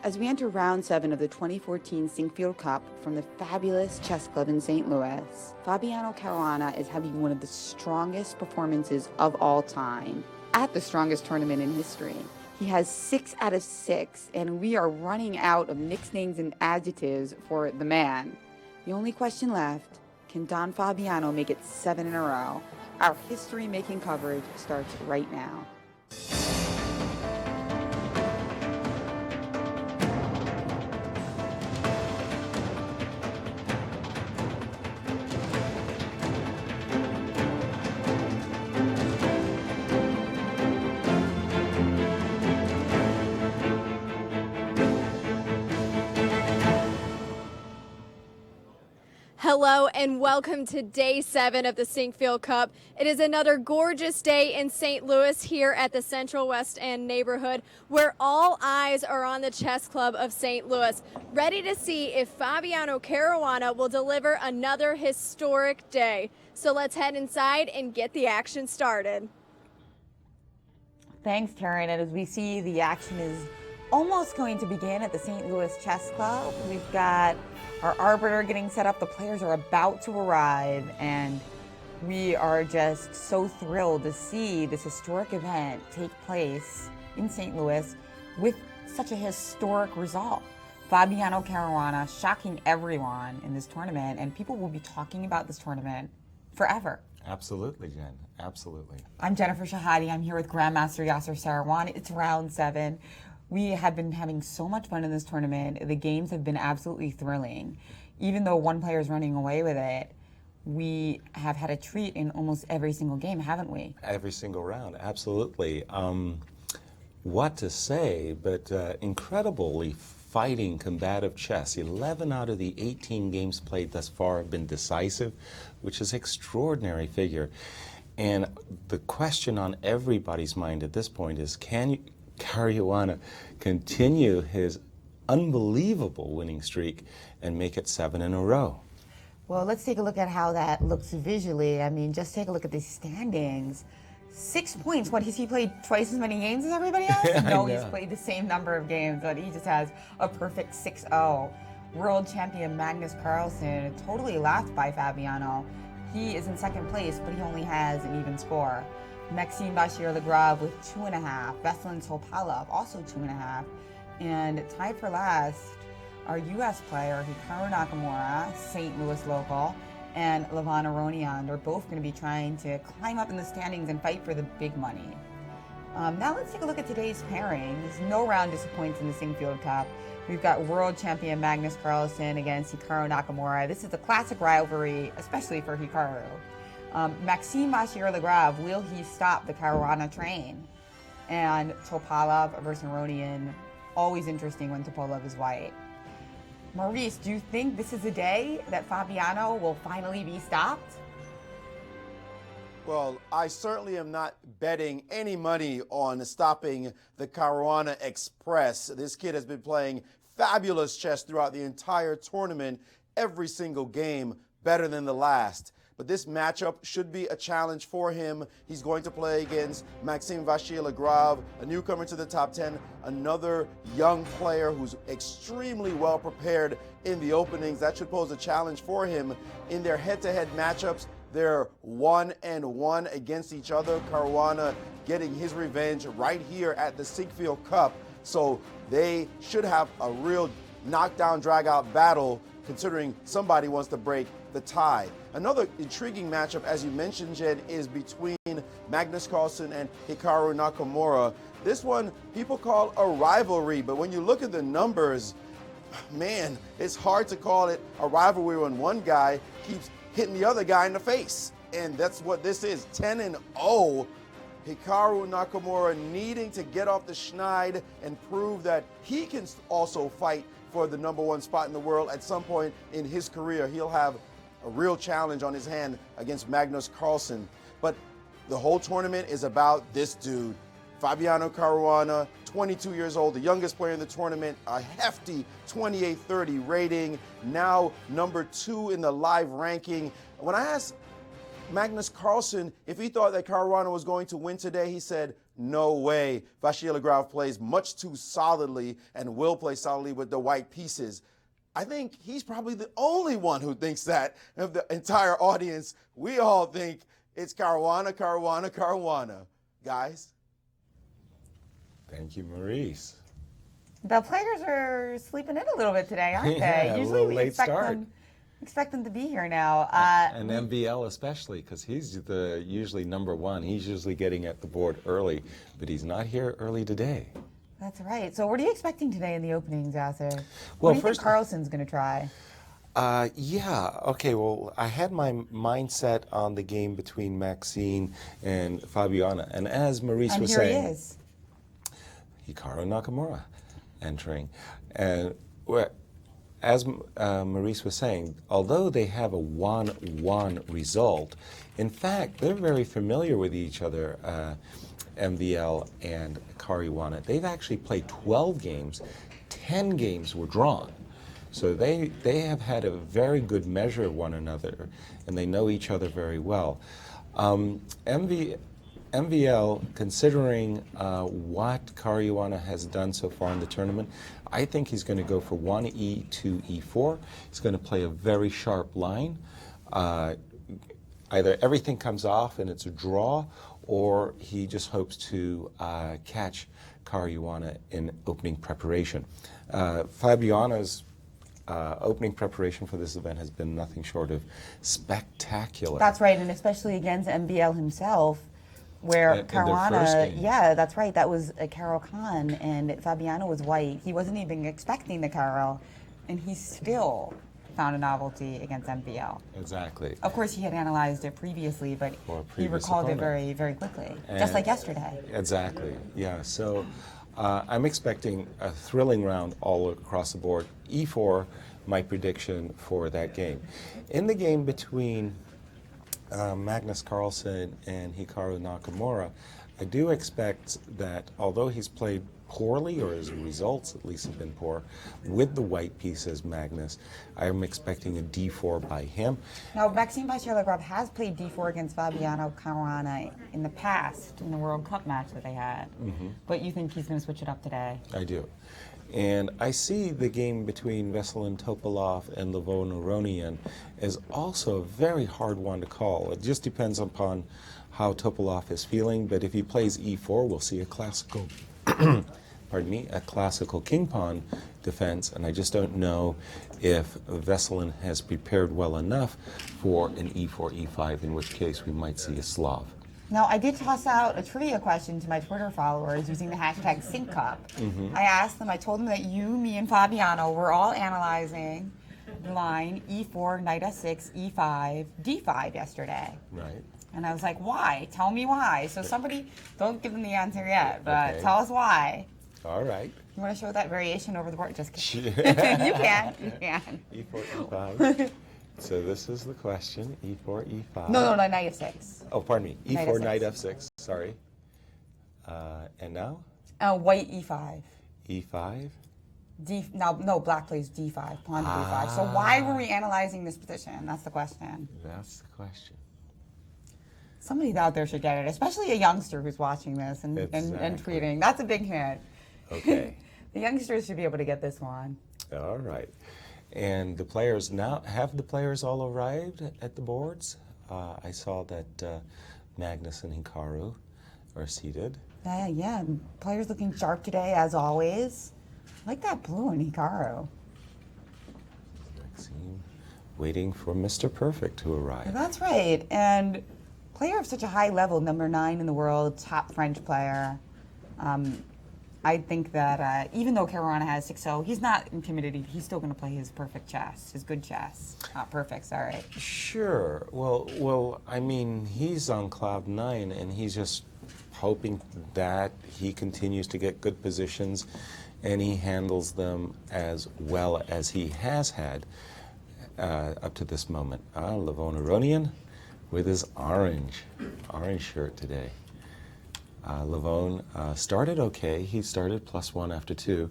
As we enter round 7 of the 2014 Sinquefield Cup from the fabulous chess club in St. Louis, Fabiano Caruana is having one of the strongest performances of all time at the strongest tournament in history. He has 6 out of 6, and we are running out of nicknames and adjectives for the man. The only question left, can Don Fabiano make it 7 in a row? Our history-making coverage starts right now. Hello and welcome to Day 7 of the Sinquefield Cup. It is another gorgeous day in St. Louis here at the Central West End neighborhood where all eyes are on the Chess Club of St. Louis, ready to see if Fabiano Caruana will deliver another historic day. So let's head inside and get the action started. Thanks, Karen. And as we see, the action is almost going to begin at the St. Louis Chess Club. We've got our arbiter getting set up. The players are about to arrive, and we are just so thrilled to see this historic event take place in St. Louis with such a historic result. Fabiano Caruana shocking everyone in this tournament, and people will be talking about this tournament forever. Absolutely, Jen. Absolutely. I'm Jennifer Shahade. I'm here with Grandmaster Yasser Seirawan. It's round 7. We have been having so much fun in this tournament. The games have been absolutely thrilling. Even though one player is running away with it, we have had a treat in almost every single game, haven't we? Every single round, absolutely. What to say, but incredibly fighting, combative chess. 11 out of the 18 games played thus far have been decisive, which is an extraordinary figure. And the question on everybody's mind at this point is, can Caruana continue his unbelievable winning streak and make it 7 in a row? Well, let's take a look at how that looks visually. I mean, just take a look at these standings. 6 points. What, has he played twice as many games as everybody else? No, he's played the same number of games, but he just has a perfect 6-0. World champion Magnus Carlsen, totally laughed by Fabiano. He is in second place, but he only has an even score. Maxime Vachier-Lagrave with 2.5. Veselin Topalov also 2.5. And tied for last, our U.S. player Hikaru Nakamura, St. Louis local, and Levon Aronian. They're both going to be trying to climb up in the standings and fight for the big money. Now let's take a look at today's pairings. No round disappoints in the Sinquefield Cup. We've got world champion Magnus Carlsen against Hikaru Nakamura. This is a classic rivalry, especially for Hikaru. Maxime Vachier-Lagrave, will he stop the Caruana train? And Topalov versus Aronian, always interesting when Topalov is white. Maurice, do you think this is a day that Fabiano will finally be stopped? Well, I certainly am not betting any money on stopping the Caruana Express. This kid has been playing fabulous chess throughout the entire tournament, every single game better than the last. But this matchup should be a challenge for him. He's going to play against Maxime Vachier-Lagrave, a newcomer to the top 10, another young player who's extremely well prepared in the openings. That should pose a challenge for him. In their head-to-head matchups, they're 1-1 against each other. Caruana getting his revenge right here at the Sinquefield Cup. So they should have a real knockdown, drag-out battle, considering somebody wants to break the tie. Another intriguing matchup, as you mentioned, Jen, is between Magnus Carlsen and Hikaru Nakamura. This one people call a rivalry, but when you look at the numbers, man, it's hard to call it a rivalry when one guy keeps hitting the other guy in the face. And that's what this is, 10-0. Hikaru Nakamura needing to get off the schneid and prove that he can also fight for the #1 spot in the world at some point in his career. He'll have a real challenge on his hand against Magnus Carlsen. But the whole tournament is about this dude, Fabiano Caruana, 22 years old, the youngest player in the tournament, a hefty 2830 rating, now #2 in the live ranking. When I asked Magnus Carlsen, if he thought that Caruana was going to win today, he said, no way. Vachier-Lagrave plays much too solidly and will play solidly with the white pieces. I think he's probably the only one who thinks that of the entire audience. We all think it's Caruana, Caruana, Caruana. Guys? Thank you, Maurice. The players are sleeping in a little bit today, aren't Yeah, they? a Usually little we late start. expect them to be here now. And MVL especially, because he's the usually number one. He's usually getting at the board early, but he's not here early today. That's right. So what are you expecting today in the openings, Yasser? Well, What do you first- think Carlsen's going to try? Yeah, okay, well, I had my mindset on the game between Maxine and Fabiana, and as Maurice And was here saying, he is. Hikaru Nakamura entering. And as Maurice was saying, although they have a 1-1 result, in fact, they're very familiar with each other, MVL and Caruana. They've actually played 12 games, 10 games were drawn. So they have had a very good measure of one another, and they know each other very well. MVL, considering what Caruana has done so far in the tournament, I think he's going to go for 1E to E4. He's going to play a very sharp line. Either everything comes off and it's a draw, or he just hopes to catch Caruana in opening preparation. Fabiana's opening preparation for this event has been nothing short of spectacular. That's right, and especially against MVL himself, where In their first Caruana, game. yeah, that's right, that was a Carol Khan, and Fabiano was white. He wasn't even expecting the Carol, and he still found a novelty against MVL. Exactly. Of course, he had analyzed it previously, but For a he previous recalled opponent. it very, very quickly, just And- like yesterday. Exactly, yeah. So I'm expecting a thrilling round all across the board. E4, my prediction for that game. In the game between Magnus Carlsen and Hikaru Nakamura, I do expect that although he's played poorly, or his results at least have been poor, with the white pieces, Magnus, I'm expecting a D4 by him. Now, Maxime Vachier-Lagrave has played D4 against Fabiano Caruana in the past, in the World Cup match that they had. But you think he's going to switch it up today? I do. And I see the game between Veselin Topalov and Levon Aronian as also a very hard one to call. It just depends upon how Topalov is feeling, but if he plays E4, we'll see a classical, pardon me, a classical king pawn defense, and I just don't know if Veselin has prepared well enough for an E4, E5, in which case we might see a Slav. Now, I did toss out a trivia question to my Twitter followers using the hashtag SyncCup. I asked them, I told them that you, me, and Fabiano were all analyzing the line E4, Knight S6, E5, D5 yesterday. Right. And I was like, why? Tell me why. So somebody, don't give them the answer yet, but Okay. tell us why. All right. You want to show that variation over the board? Just kidding. Sure. You can. E4, E5. So this is the question, E4, E5. No, Knight F6. Oh, pardon me. Knight E4, F6. Knight F6, sorry. And now? White E5. E5. No, black plays D5, pawn to D5. So why were we analyzing this position? That's the question. That's the question. Somebody out there should get it, especially a youngster who's watching this and Exactly. tweeting. That's a big hit. Okay. The youngsters should be able to get this one. All right. And the players now, have the players all arrived at the boards? I saw that Magnus and Hikaru are seated. Yeah, players looking sharp today, as always. I like that blue in Hikaru. Maxime waiting for Mr. Perfect to arrive. That's right. And player of such a high level, number 9 in the world, top French player. I think that even though Caruana has 6-0, he's not intimidated. He's still going to play his perfect chess, his good chess. Not perfect, sorry. Sure. Well, I mean, he's on cloud 9, and he's just hoping that he continues to get good positions, and he handles them as well as he has had up to this moment. Levon Aronian with his orange shirt today. Levon started okay. He started +1 after 2.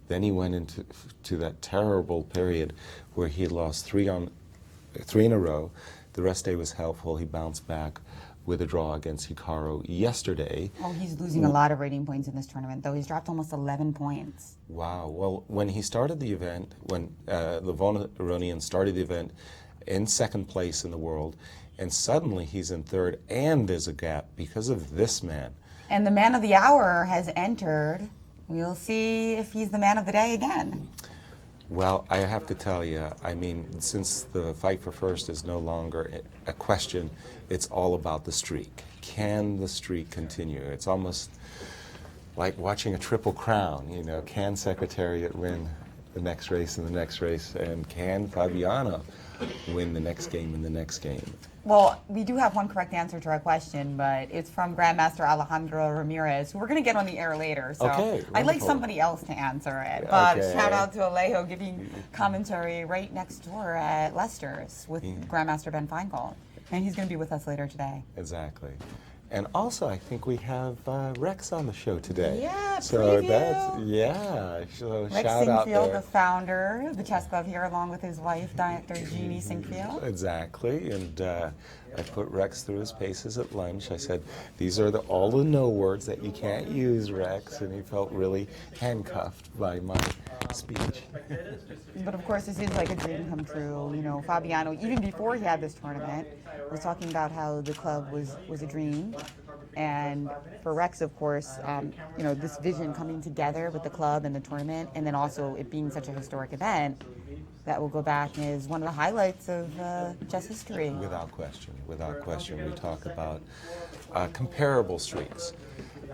Then he went into that terrible period where he lost three in a row. The rest day was helpful. He bounced back with a draw against Hikaru yesterday. Oh, he's losing a lot of rating points in this tournament, though. He's dropped almost 11 points. Wow. Well, when he started the event, when Levon Aronian started the event in second place in the world, and suddenly he's in third, and there's a gap because of this man. And the man of the hour has entered. We'll see if he's the man of the day again. Well, I have to tell you, I mean, since the fight for first is no longer a question, it's all about the streak. Can the streak continue? It's almost like watching a triple crown, you know. Can Secretariat win the next race and the next race? And can Fabiano win the next game and the next game? Well, we do have one correct answer to our question, but it's from Grandmaster Alejandro Ramirez, who we're going to get on the air later. So Okay, I'd like wonderful. somebody else to answer it. But Okay. shout out to Alejo giving commentary right next door at Leicester's with Grandmaster Ben Feingold. And he's going to be with us later today. Exactly. And also, I think we have Rex on the show today. Yeah, so preview. that's, yeah, so Rex shout out Sinquefield, there. the founder of the chess club here, along with his wife, Dr. Jeannie Sinquefield. Exactly, and I put Rex through his paces at lunch. I said, these are all the no words that you can't use, Rex, and he felt really handcuffed by my speech. But of course, this is like a dream come true. You know, Fabiano, even before he had this tournament, was talking about how the club was a dream. And for Rex, of course, you know, this vision coming together with the club and the tournament, and then also it being such a historic event that will go back is one of the highlights of chess history. Without question, we talk about comparable streaks.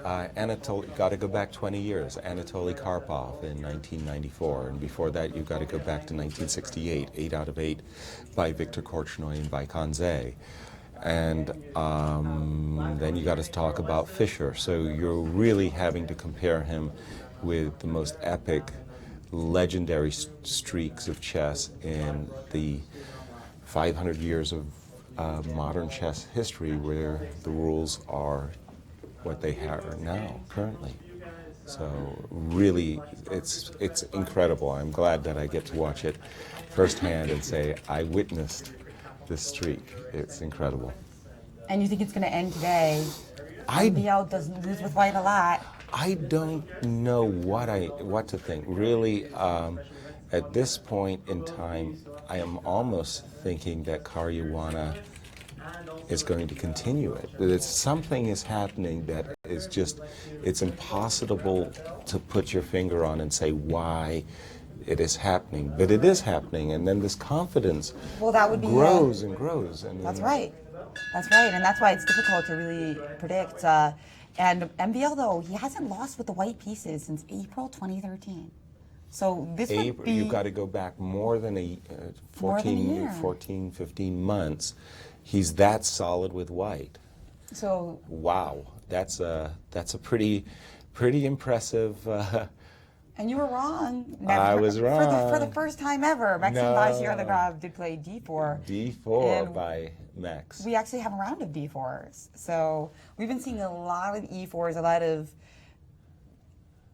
Got to go back 20 years. Anatoly Karpov in 1994, and before that you've got to go back to 1968, 8 out of 8 by Viktor Korchnoi and by Kanze. And then you got to talk about Fischer. So you're really having to compare him with the most epic, legendary streaks of chess in the 500 years of modern chess history, where the rules are what they are now, currently. So really, it's incredible. I'm glad that I get to watch it firsthand and say I witnessed this streak. It's incredible. And you think it's going to end today? BL doesn't lose with white a lot. I don't know what to think. Really, at this point in time, I am almost thinking that Caruana is going to continue it. That something is happening that is just, it's impossible to put your finger on and say why it is happening. But it is happening, and then this confidence That would be grows and grows. And That's right. That's right, and that's why it's difficult to really predict. And MVL, though, he hasn't lost with the white pieces since April 2013. So this would be... You've got to go back more than 14, 15 months. He's that solid with white. So... Wow, that's a pretty impressive... And you were wrong. I was wrong. For the first time ever, Maxim Vachier-Legrave did play D4. D4 and by Max. we actually have a round of D4s. So we've been seeing a lot of E4s, a lot of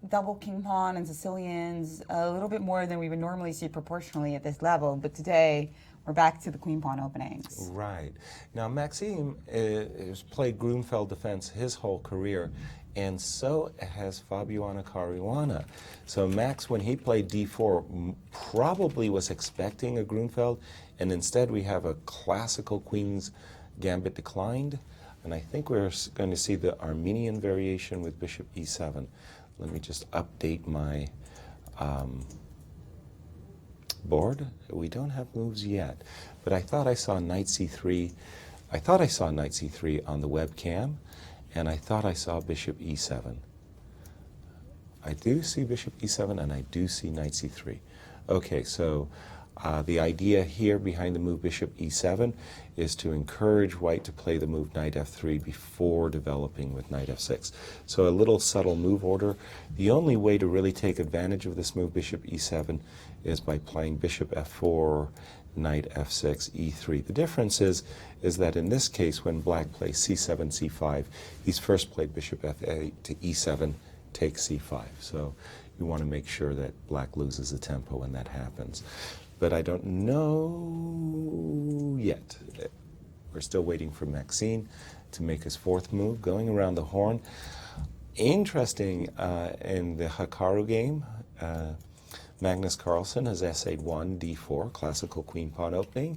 double king pawn and Sicilians, a little bit more than we would normally see proportionally at this level. But today, we're back to the queen pawn openings. Right. Now, Maxime has played Grunfeld defense his whole career, and so has Fabiano Caruana. So Max, when he played D4, probably was expecting a Grunfeld, and instead we have a classical Queen's Gambit declined, and I think we're going to see the Armenian variation with Bishop E7. Let me just update my board. We don't have moves yet, but I thought I saw Knight C3. I thought I saw Knight C3 on the webcam, and I thought I saw Bishop E7. I do see Bishop E7, and I do see Knight C3. Okay, so the idea here behind the move Bishop E7 is to encourage White to play the move Knight F3 before developing with Knight F6. So a little subtle move order. The only way to really take advantage of this move Bishop E7 is by playing Bishop F4, Knight F6, E3. The difference is that in this case, when Black plays C7, C5, he's first played Bishop F8 to E7, take C5. So you want to make sure that Black loses the tempo when that happens. But I don't know yet. We're still waiting for Maxine to make his fourth move, going around the horn. Interesting in the Hikaru game, Magnus Carlsen has essayed 1 d4, classical queen pawn opening,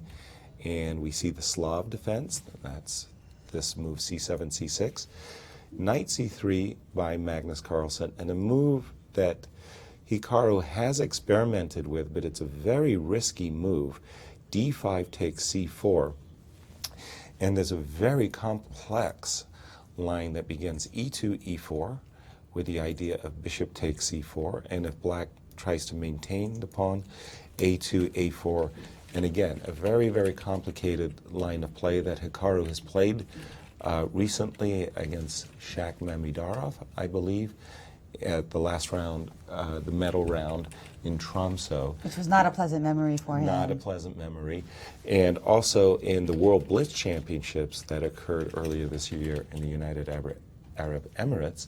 and we see the Slav defense. That's this move c7, c6. Knight c3 by Magnus Carlsen, and a move that Hikaru has experimented with, but it's a very risky move. d5 takes c4, and there's a very complex line that begins e2, e4, with the idea of bishop takes c4, and if black tries to maintain the pawn, a2, a4, and again, a very, very complicated line of play that Hikaru has played recently against Shak Mamidarov, I believe, at the last round, the medal round in Tromsø. Which was not a pleasant memory for him. Not a pleasant memory. And also in the World Blitz Championships that occurred earlier this year in the United Arab Emirates,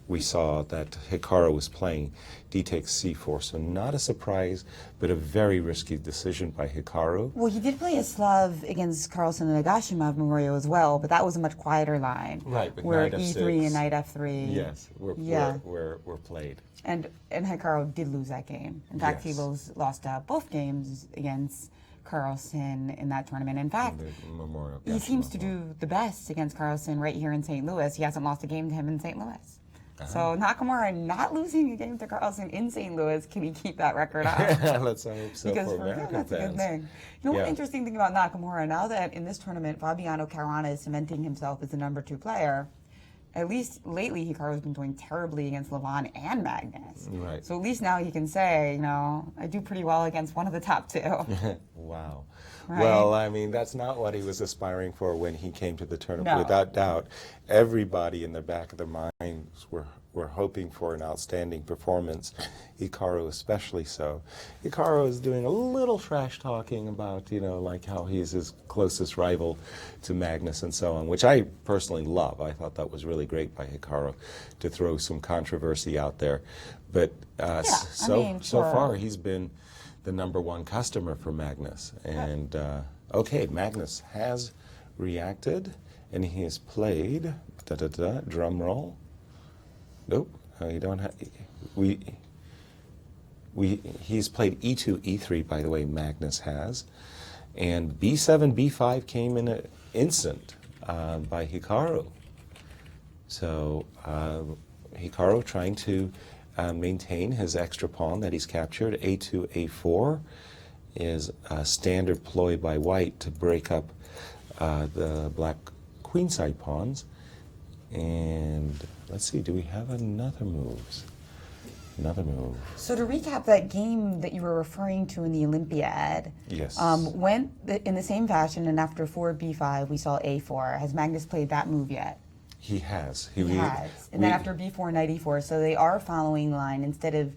we saw that Hikaru was playing d takes c4, so not a surprise, but a very risky decision by Hikaru. Well, he did play a Slav against Carlsen and Nagashima Memorial as well, but that was a much quieter line. Right, but where knight e3 f6, and knight f3. Yes, were played. And Hikaru did lose that game. In fact, Yes. he lost both games against Carlsen in that tournament. In fact, Memorial he seems to do the best against Carlsen right here in St. Louis. He hasn't lost a game to him in St. Louis. So Nakamura not losing a game to Carlsen in St. Louis, can he keep that record up? Let's hope so. Because for for him, American that's a good fans. thing. You know, Yeah. one interesting thing about Nakamura, now that in this tournament, Fabiano Caruana is cementing himself as the #2 player, at least lately, Hikaru's been doing terribly against Levon and Magnus. Right. So at least now he can say, you know, I do pretty well against one of the top 2. Wow. Right? Well, I mean, that's not what he was aspiring for when he came to the tournament. No. Without doubt, everybody in the back of their minds were hoping for an outstanding performance, Hikaru especially so. Hikaru is doing a little trash talking about, you know, like how he's his closest rival to Magnus and so on, which I personally love. I thought that was really great by Hikaru to throw some controversy out there. But so far he's been the #1 customer for Magnus. And okay, Magnus has reacted and he has played, drum roll. Nope, you don't have, he's played e2, e3, by the way, Magnus has. And b7, b5 came in an instant by Hikaru. So Hikaru trying to maintain his extra pawn that he's captured. a2, a4 is a standard ploy by white to break up the black queenside pawns. And let's see, do we have another move? Another move. So to recap that game that you were referring to in the Olympiad, Yes. went in the same fashion, and after 4b5, we saw a4. Has Magnus played that move yet? He has. He has. And then after b4, knight e4. So they are following line instead of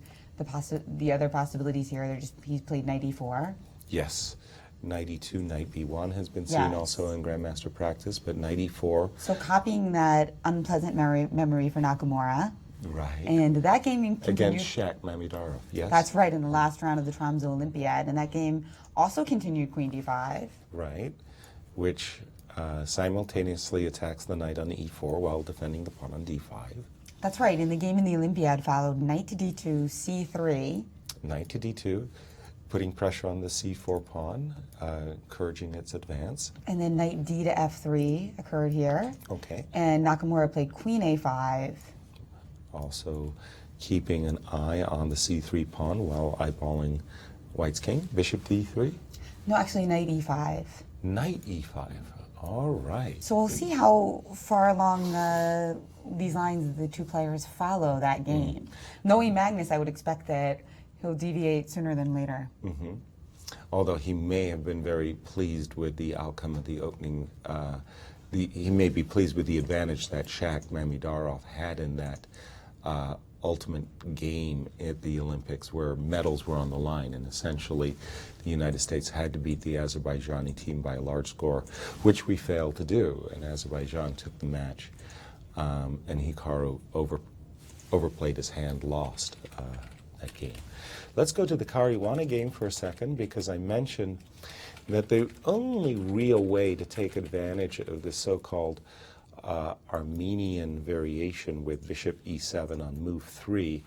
the other possibilities here. He's played knight e4. Yes. Knight e2, knight b1 has been seen Yes. also in Grandmaster practice, but knight e4. So copying that unpleasant memory for Nakamura. Right. And that game continued. Against Shak Mamidarov, yes. That's right, in the last round of the Tromsø Olympiad. And that game also continued queen d5. Right. Which simultaneously attacks the knight on e4 while defending the pawn on d5. That's right, and the game in the Olympiad followed knight to d2, c3. Knight to d2, putting pressure on the c4 pawn, encouraging its advance. And then knight d to f3 occurred here. Okay. And Nakamura played queen a5. Also keeping an eye on the c3 pawn while eyeballing white's king. Bishop d3. No, actually knight e5. Knight e5. All right. So we'll see how far along these lines the two players follow that game. Knowing Magnus, I would expect that he'll deviate sooner than later. Although he may have been very pleased with the outcome of the opening, he may be pleased with the advantage that Shak Mamidarov had in that ultimate game at the Olympics where medals were on the line, and essentially the United States had to beat the Azerbaijani team by a large score, which we failed to do, and Azerbaijan took the match, and Hikaru overplayed his hand, lost that game. Let's go to the Caruana game for a second, because I mentioned that the only real way to take advantage of the so-called Armenian variation with bishop e7 on move 3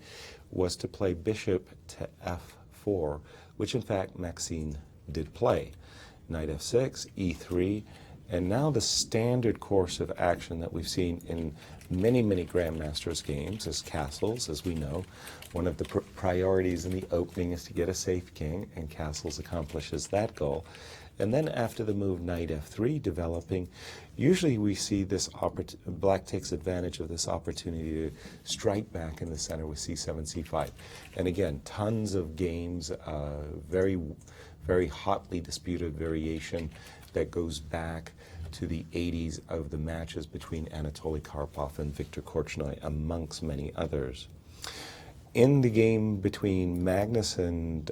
was to play bishop to f4, which in fact Maxine did play. Knight f6, e3, and now the standard course of action that we've seen in many, many Grandmasters games is castles, as we know. One of the priorities in the opening is to get a safe king, and castles accomplishes that goal. And then after the move knight f3 developing, usually we see this black takes advantage of this opportunity to strike back in the center with c7, c5. And again, tons of games, very, very hotly disputed variation that goes back to the 80s of the matches between Anatoly Karpov and Viktor Korchnoi, amongst many others. In the game between Magnus and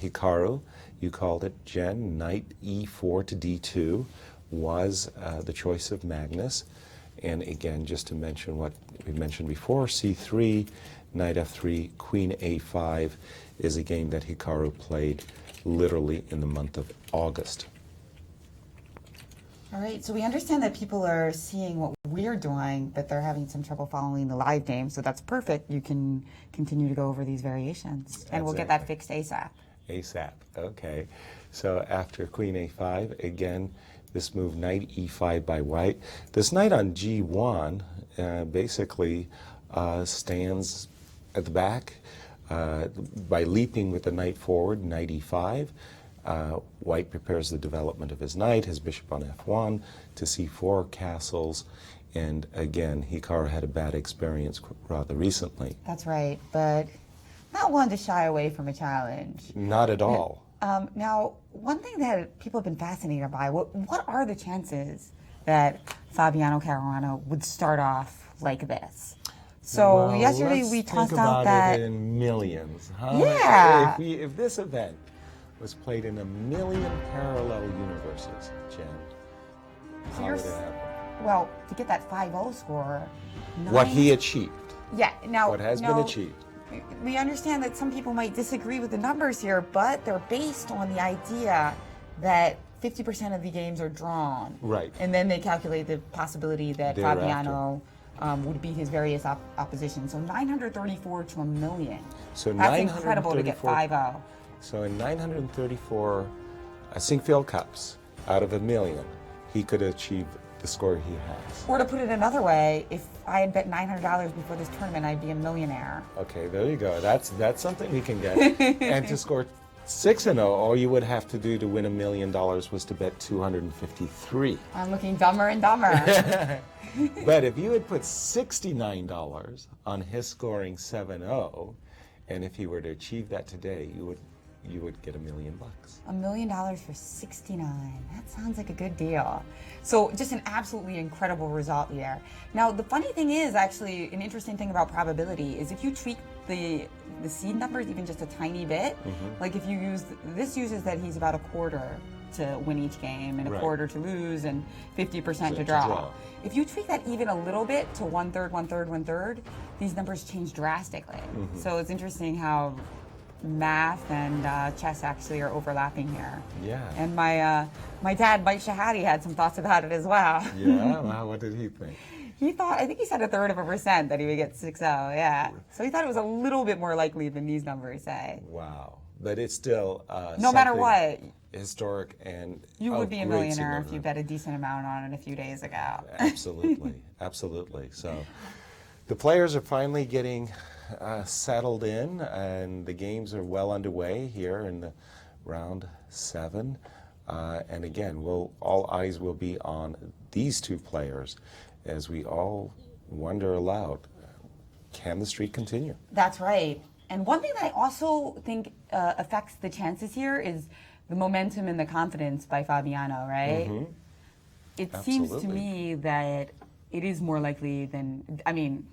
Hikaru, you called it, Jen, knight e4 to d2 was the choice of Magnus. And again, just to mention what we mentioned before, c3, knight f3, queen a5 is a game that Hikaru played literally in the month of August. All right, so we understand that people are seeing what we're doing, but they're having some trouble following the live game, so that's perfect. You can continue to go over these variations, and we'll get that fixed ASAP. ASAP, okay. So after queen a5, again, this move knight e5 by white. This knight on g1 basically stands at the back by leaping with the knight forward, knight e5. White prepares the development of his knight, his bishop on f1 to c4 castles, and again, Hikaru had a bad experience rather recently. That's right, but not one to shy away from a challenge. Not at all. Now, one thing that people have been fascinated by, what are the chances that Fabiano Caruana would start off like this? So well, yesterday we tossed out that it in millions. Huh? Yeah. If this event was played in 1,000,000 parallel universes, Jen, So how you're would it happen? well, to get that 5-0 score. What he achieved. Yeah. Now, What has been achieved. We understand that some people might disagree with the numbers here, but they're based on the idea that 50% of the games are drawn. Right. And then they calculate the possibility that Thereafter. Fabiano would beat his various opposition. So 934 to 1,000,000. So That's incredible to get 5-0. So in 934 Sinquefield Cups out of 1,000,000, he could achieve the score he has. Or to put it another way, if I had bet $900 before this tournament, I'd be a millionaire. Okay, there you go. That's something we can get. And to score 6-0, all you would have to do to win $1 million was to bet 253. I'm looking dumber and dumber. But if you had put $69 on his scoring 7-0, and if he were to achieve that today, you would get $1 million. $1 million for 69. That sounds like a good deal. So just an absolutely incredible result here. Now, the funny thing is, actually, an interesting thing about probability is if you tweak the seed numbers even just a tiny bit, like if you use, this uses that he's about a quarter to win each game and a quarter to lose and 50% to draw. If you tweak that even a little bit to 1/3, 1/3, 1/3, these numbers change drastically. So it's interesting how math and chess actually are overlapping here. Yeah. And my dad, Mike Shahade, had some thoughts about it as well. Yeah? Well, what did he think? He thought, I think he said 1/3% that he would get 6-0, yeah. So he thought it was a little bit more likely than these numbers say. Wow. But it's still no matter what, historic and you would be a great millionaire if you significance. bet a decent amount on it a few days ago. Absolutely, absolutely. So the players are finally getting settled in, and the games are well underway here in the round 7. And again, all eyes will be on these two players as we all wonder aloud, can the streak continue? That's right. And one thing that I also think affects the chances here is the momentum and the confidence by Fabiano, right? It seems to me that it is more likely than, I mean,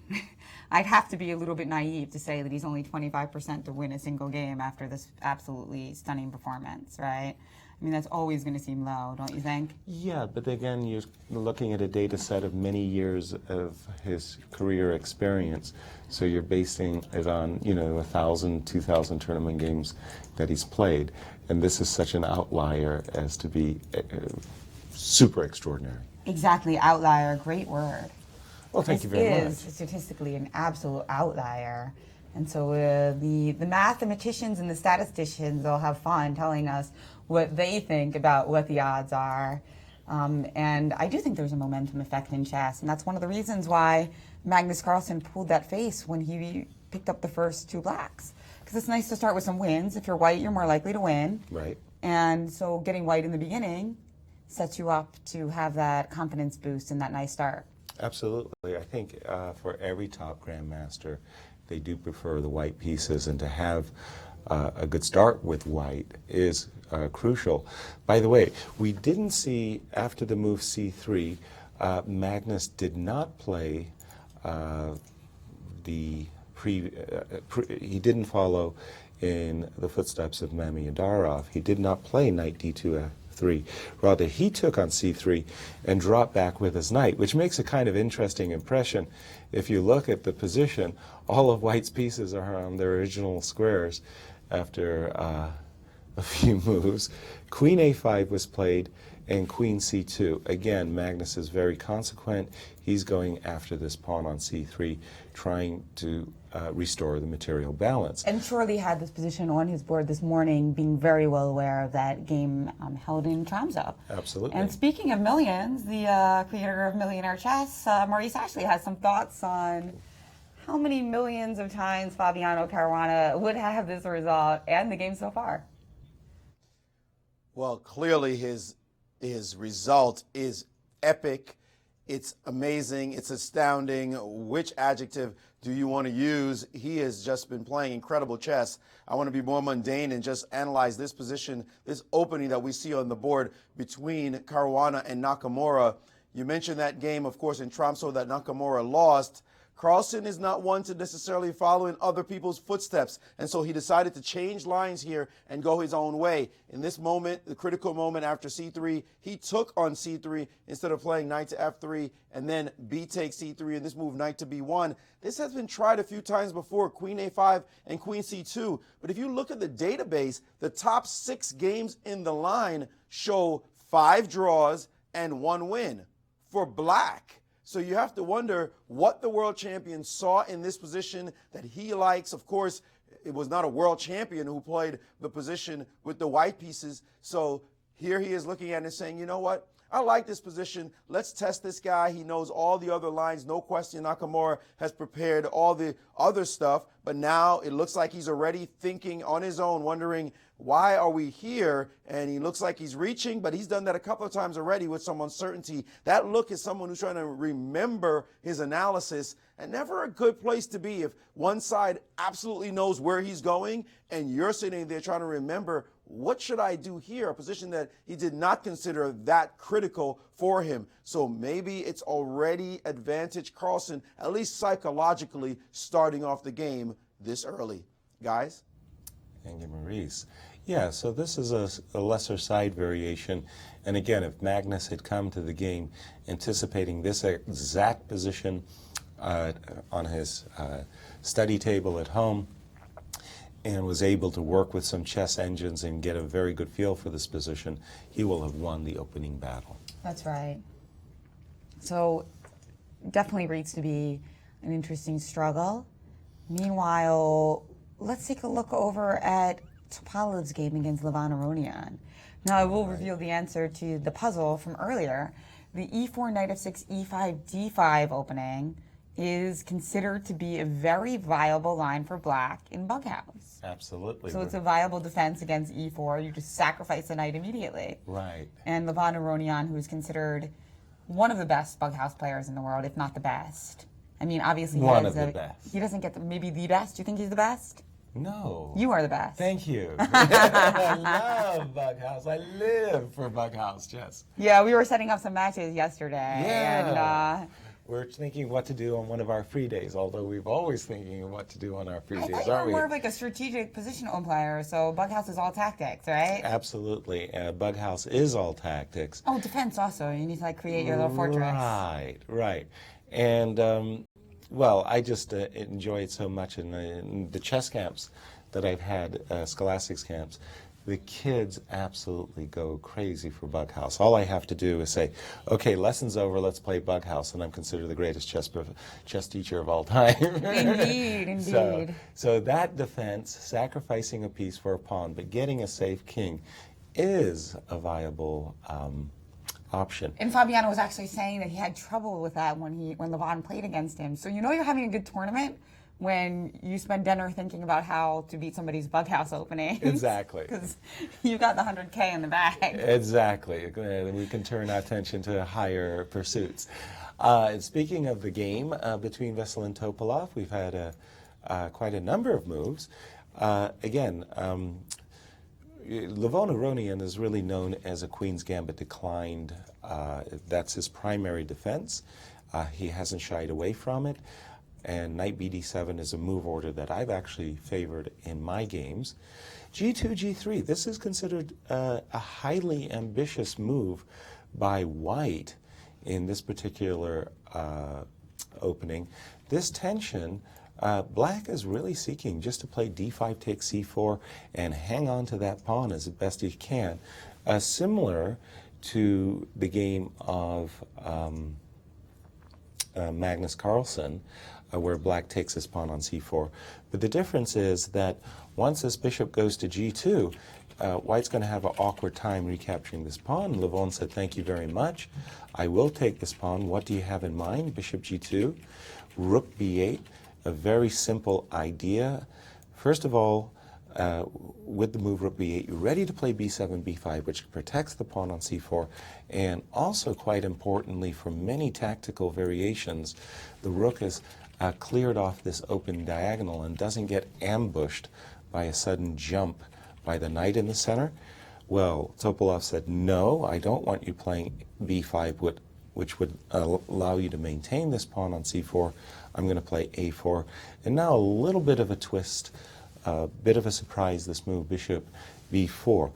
I'd have to be a little bit naive to say that he's only 25% to win a single game after this absolutely stunning performance, right? I I mean, that's always going to seem low, don't you think? Yeah, but again, you're looking at a data set of many years of his career experience. So you're basing it on, 1,000, 2,000 tournament games that he's played. And this is such an outlier as to be super extraordinary. Exactly, outlier, great word. Well, thank you very much. This is statistically an absolute outlier. And so the mathematicians and the statisticians will have fun telling us what they think about what the odds are. And I do think there's a momentum effect in chess, and that's one of the reasons why Magnus Carlsen pulled that face when he picked up the first two blacks. Because it's nice to start with some wins. If you're white, you're more likely to win. Right. And so getting white in the beginning sets you up to have that confidence boost and that nice start. Absolutely. I think for every top grandmaster, they do prefer the white pieces, and to have a good start with white is crucial. By the way, we didn't see, after the move c3, Magnus did not play he didn't follow in the footsteps of Mamyudarov. He did not play knight d2 f3. Rather, he took on c3 and dropped back with his knight, which makes a kind of interesting impression. If you look at the position, all of white's pieces are on their original squares after a few moves. Queen a5 was played and queen c2. Again, Magnus is very consequent. He's going after this pawn on c3, trying to restore the material balance. And Shirley had this position on his board this morning, being very well aware of that game held in Tromsø. Absolutely. And speaking of millions, the creator of Millionaire Chess, Maurice Ashley, has some thoughts on how many millions of times Fabiano Caruana would have this result and the game so far. Well, clearly his result is epic. It's amazing. It's astounding. Which adjective do you want to use? He has just been playing incredible chess. I want to be more mundane and just analyze this position, this opening that we see on the board between Caruana and Nakamura. You mentioned that game, of course, in Tromsø that Nakamura lost. Carlsen is not one to necessarily follow in other people's footsteps, and so he decided to change lines here and go his own way. In this moment, the critical moment after c3, he took on c3 instead of playing knight to f3 and then b takes c3 and this move knight to b1. This has been tried a few times before, queen a5 and queen c2. But if you look at the database, the top 6 games in the line show 5 draws and 1 win for black. So you have to wonder what the world champion saw in this position that he likes. Of course, it was not a world champion who played the position with the white pieces. So here he is looking at it and saying, you know what? I like this position. Let's test this guy. He knows all the other lines. No question Nakamura has prepared all the other stuff. But now it looks like he's already thinking on his own, wondering, why are we here? And he looks like he's reaching, but he's done that a couple of times already with some uncertainty. That look is someone who's trying to remember his analysis, and never a good place to be if one side absolutely knows where he's going and you're sitting there trying to remember, what should I do here? A position that he did not consider that critical for him. So maybe it's already advantage Carlsen, at least psychologically, starting off the game this early. Guys? Thank you, Maurice. Yeah, so this is a lesser side variation. And again, if Magnus had come to the game anticipating this exact position on his study table at home and was able to work with some chess engines and get a very good feel for this position, he will have won the opening battle. That's right. So definitely reads to be an interesting struggle. Meanwhile, let's take a look over at Topalev's game against Levan Aronian. Now, I will reveal the answer to the puzzle from earlier. The e4, knight f6, e5, d5 opening is considered to be a very viable line for black in Bughouse. Absolutely. So it's a viable defense against e4. You just sacrifice the knight immediately. Right. And Levan Aronian, who is considered one of the best Bughouse players in the world, if not the best. I mean, obviously, one of the best. He doesn't get maybe the best. Do you think he's the best? No. You are the best. Thank you. I love Bughouse. I live for Bughouse chess. Yeah, we were setting up some matches yesterday. Yeah. And We're thinking what to do on one of our free days, although we've always thinking of what to do on our free I days, thought you were aren't we? more of like a strategic positional player, so Bughouse is all tactics, right? Absolutely. Bughouse is all tactics. Oh, defense also. You need to like create your little fortress. Right, right. And, well, I just enjoy it so much in the chess camps that I've had, Scholastics camps. The kids absolutely go crazy for Bughouse. All I have to do is say, okay, lesson's over, let's play Bughouse, and I'm considered the greatest chess teacher of all time. Indeed, indeed. So that defense, sacrificing a piece for a pawn, but getting a safe king, is a viable option. And Fabiano was actually saying that he had trouble with that when Levon played against him. So you know you're having a good tournament when you spend dinner thinking about how to beat somebody's Bughouse opening. Exactly. Because you got the 100K in the bag. Exactly. We can turn our attention to higher pursuits. Speaking of the game between Vesel and Topalov, we've had quite a number of moves. Again, Levon Aronian is really known as a Queen's Gambit declined. That's his primary defense. He hasn't shied away from it. And Knight BD7 is a move order that I've actually favored in my games. G2, G3, this is considered a highly ambitious move by White in this particular opening. This tension, Black is really seeking just to play D5 takes C4 and hang on to that pawn as best he can. Similar to the game of Magnus Carlsen, where Black takes his pawn on C4. But the difference is that once this bishop goes to G2, White's going to have an awkward time recapturing this pawn. Levon said, thank you very much. I will take this pawn. What do you have in mind? Bishop G2, Rook B8, a very simple idea. First of all, with the move Rook B8, you're ready to play B7, B5, which protects the pawn on C4, and also, quite importantly, for many tactical variations, the rook is cleared off this open diagonal and doesn't get ambushed by a sudden jump by the knight in the center. Well, Topalov said, no, I don't want you playing B5, which would allow you to maintain this pawn on C4. I'm going to play A4. And now a little bit of a twist, a bit of a surprise, this move, Bishop B4.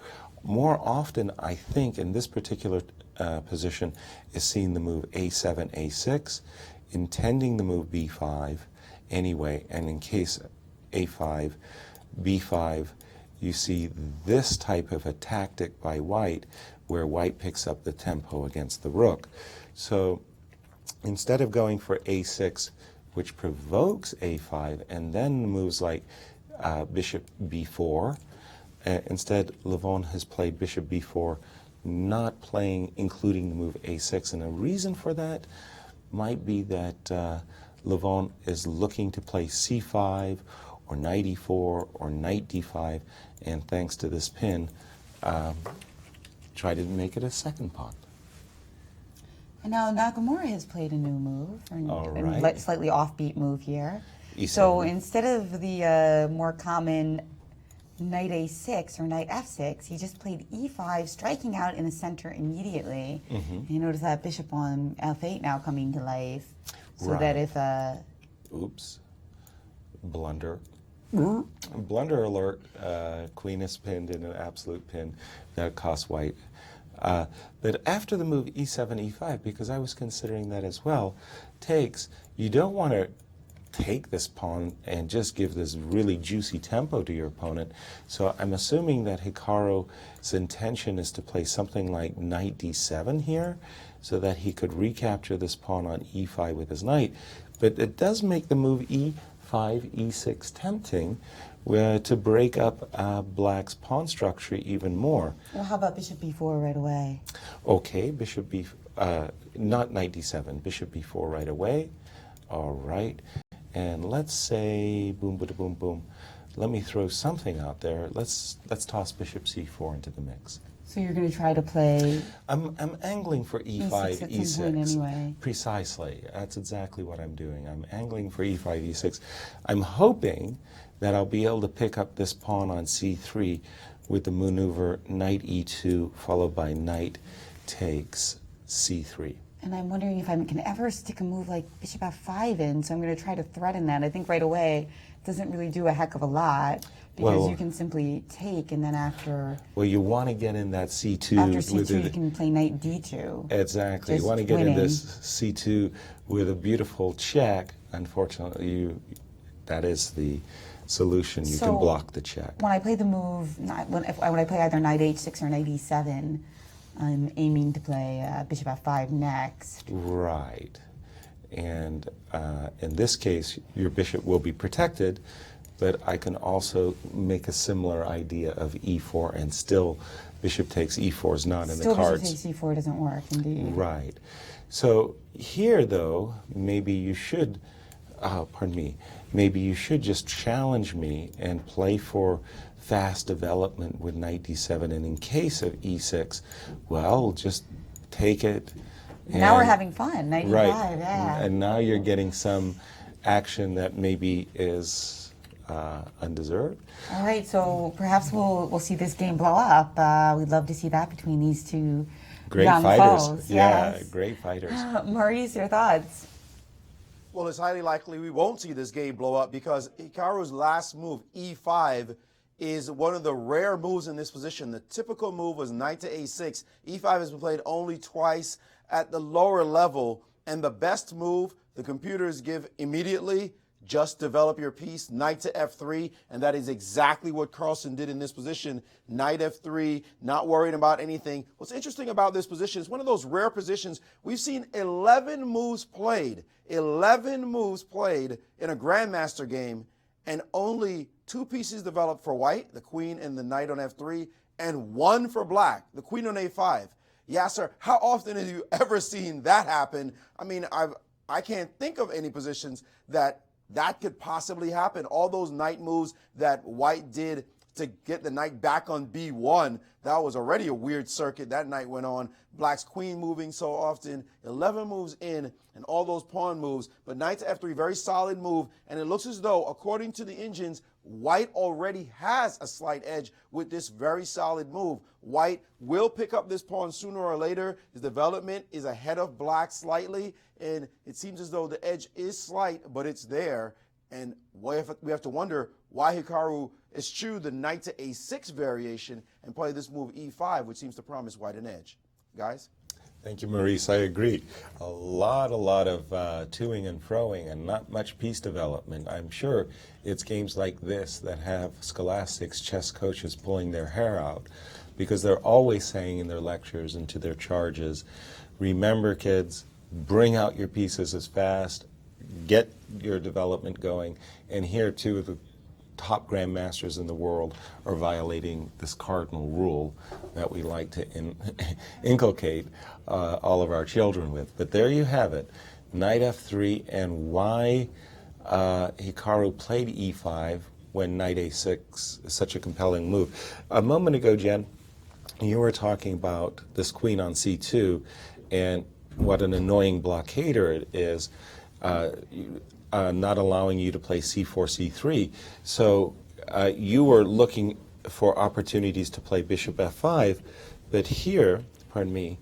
More often, I think, in this particular position, is seeing the move A7, A6, intending the move B5 anyway, and in case A5, B5, you see this type of a tactic by White where White picks up the tempo against the rook. So instead of going for A6, which provokes A5, and then moves like Bishop B4, instead Levon has played Bishop B4, not playing, including the move A6, and a reason for that might be that Levon is looking to play C5 or Knight E4 or Knight D5, and thanks to this pin, try to make it a second pawn. And now Nakamura has played a new move, a slightly offbeat move here. So instead of the more common Knight A6 or Knight F6, he just played E5, striking out in the center immediately. And you notice that bishop on F8 now coming to life, so that if oops, blunder. Blunder alert, queen is pinned in an absolute pin. That costs White. But after the move E7, E5, because I was considering that as well, takes, you don't want to take this pawn and just give this really juicy tempo to your opponent. So I'm assuming that Hikaru's intention is to play something like Knight D7 here, so that he could recapture this pawn on E5 with his knight. But it does make the move E5, E6 tempting to break up Black's pawn structure even more. Well, how about Bishop B4 right away? Okay, Bishop B, not Knight D7, Bishop B4 right away. All right. And let's say, boom, boom, boom, boom. Let me throw something out there. Let's toss Bishop C4 into the mix. So you're going to try to play. I'm angling for E5, E6 at some point anyway. Precisely. That's exactly what I'm doing. I'm angling for E5, E6. I'm hoping that I'll be able to pick up this pawn on C3 with the maneuver Knight E2 followed by Knight takes C3. And I'm wondering if I can ever stick a move like bishop f5 in, so I'm going to try to threaten that. I think right away it doesn't really do a heck of a lot, because you can simply take, and then after... Well, you want to get in that c2... After c2, you can play knight d2. Exactly. You want to get in this c2 with a beautiful check. Unfortunately, that is the solution. You can block the check. When I play the move, when I play either knight h6 or knight e7, I'm aiming to play bishop f5 next. Right. And in this case, your bishop will be protected, but I can also make a similar idea of e4, and still bishop takes e4 is not in the cards. Still bishop takes e4 doesn't work, indeed. Right. So here, though, maybe you should, maybe you should just challenge me and play for fast development with knight d7, and in case of e6, well, just take it. Now we're having fun, knight right. e5, yeah. And now you're getting some action that maybe is undeserved. All right, so perhaps we'll see this game blow up. We'd love to see that between these two young fighters. foes. Yeah, Yes. great fighters. Maurice, your thoughts? Well, it's highly likely we won't see this game blow up, because Hikaru's last move, e5, is one of the rare moves in this position. The typical move was knight to a6. e5 has been played only twice at the lower level, and the best move the computers give immediately: just develop your piece, knight to f3, and that is exactly what Carlsen did in this position. Knight f3, not worrying about anything. What's interesting about this position is one of those rare positions. We've seen 11 moves played in a Grandmaster game, and only 2 pieces developed for white, the queen and the knight on f3, and 1 for black, the queen on a5. Yasser, how often have you ever seen that happen? I mean, I can't think of any positions that could possibly happen. All those knight moves that white did to get the knight back on b1, that was already a weird circuit that knight went on. Black's queen moving so often, 11 moves in, and all those pawn moves. But knight to f3, very solid move, and it looks as though, according to the engines, white already has a slight edge with this very solid move. White will pick up this pawn sooner or later. His development is ahead of black slightly, and it seems as though the edge is slight, but it's there. And we have to wonder why Hikaru eschewed the knight to a6 variation and play this move e5, which seems to promise white an edge. Guys? Thank you, Maurice. I agree. A lot of toing and froing and not much piece development. I'm sure it's games like this that have Scholastic's chess coaches pulling their hair out, because they're always saying in their lectures and to their charges, remember, kids, bring out your pieces as fast, get your development going. And here, two of the top grandmasters in the world are violating this cardinal rule that we like to inculcate all of our children with. But there you have it, knight f3, and why Hikaru played e5 when knight a6 is such a compelling move. A moment ago, Jen, you were talking about this queen on c2 and what an annoying blockader it is, not allowing you to play c4, c3. So you were looking for opportunities to play bishop f5, but here, pardon me,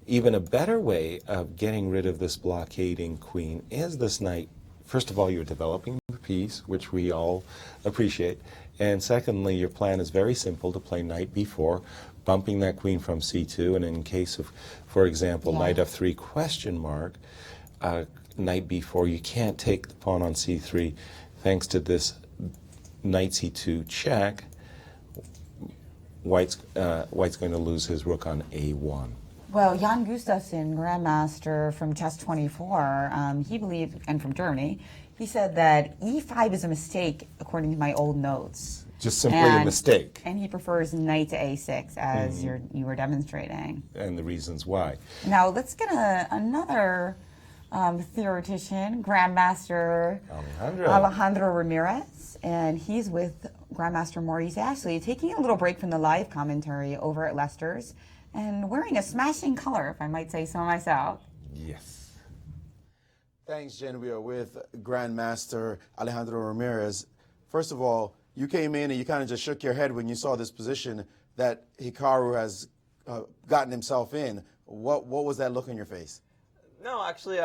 even a better way of getting rid of this blockading queen is this knight. First of all, you're developing the piece, which we all appreciate. And secondly, your plan is very simple, to play knight b4, bumping that queen from c2, and in case of, for example, knight f3 question mark, knight b4, you can't take the pawn on c3 thanks to this knight c2 check. White's going to lose his rook on a1. Well, Jan Gustafsson, grandmaster from Chess24, he believed, and from Germany, he said that e5 is a mistake according to my old notes. Just simply a mistake. And he prefers knight to a6, as you were demonstrating. And the reasons why. Now let's get another theoretician, Grandmaster Alejandro Ramirez, and he's with Grandmaster Maurice Ashley, taking a little break from the live commentary over at Leicester's, and wearing a smashing color, if I might say so myself. Yes. Thanks, Jen. We are with Grandmaster Alejandro Ramirez. First of all, you came in and you kind of just shook your head when you saw this position that Hikaru has gotten himself in. What was that look on your face? No, actually,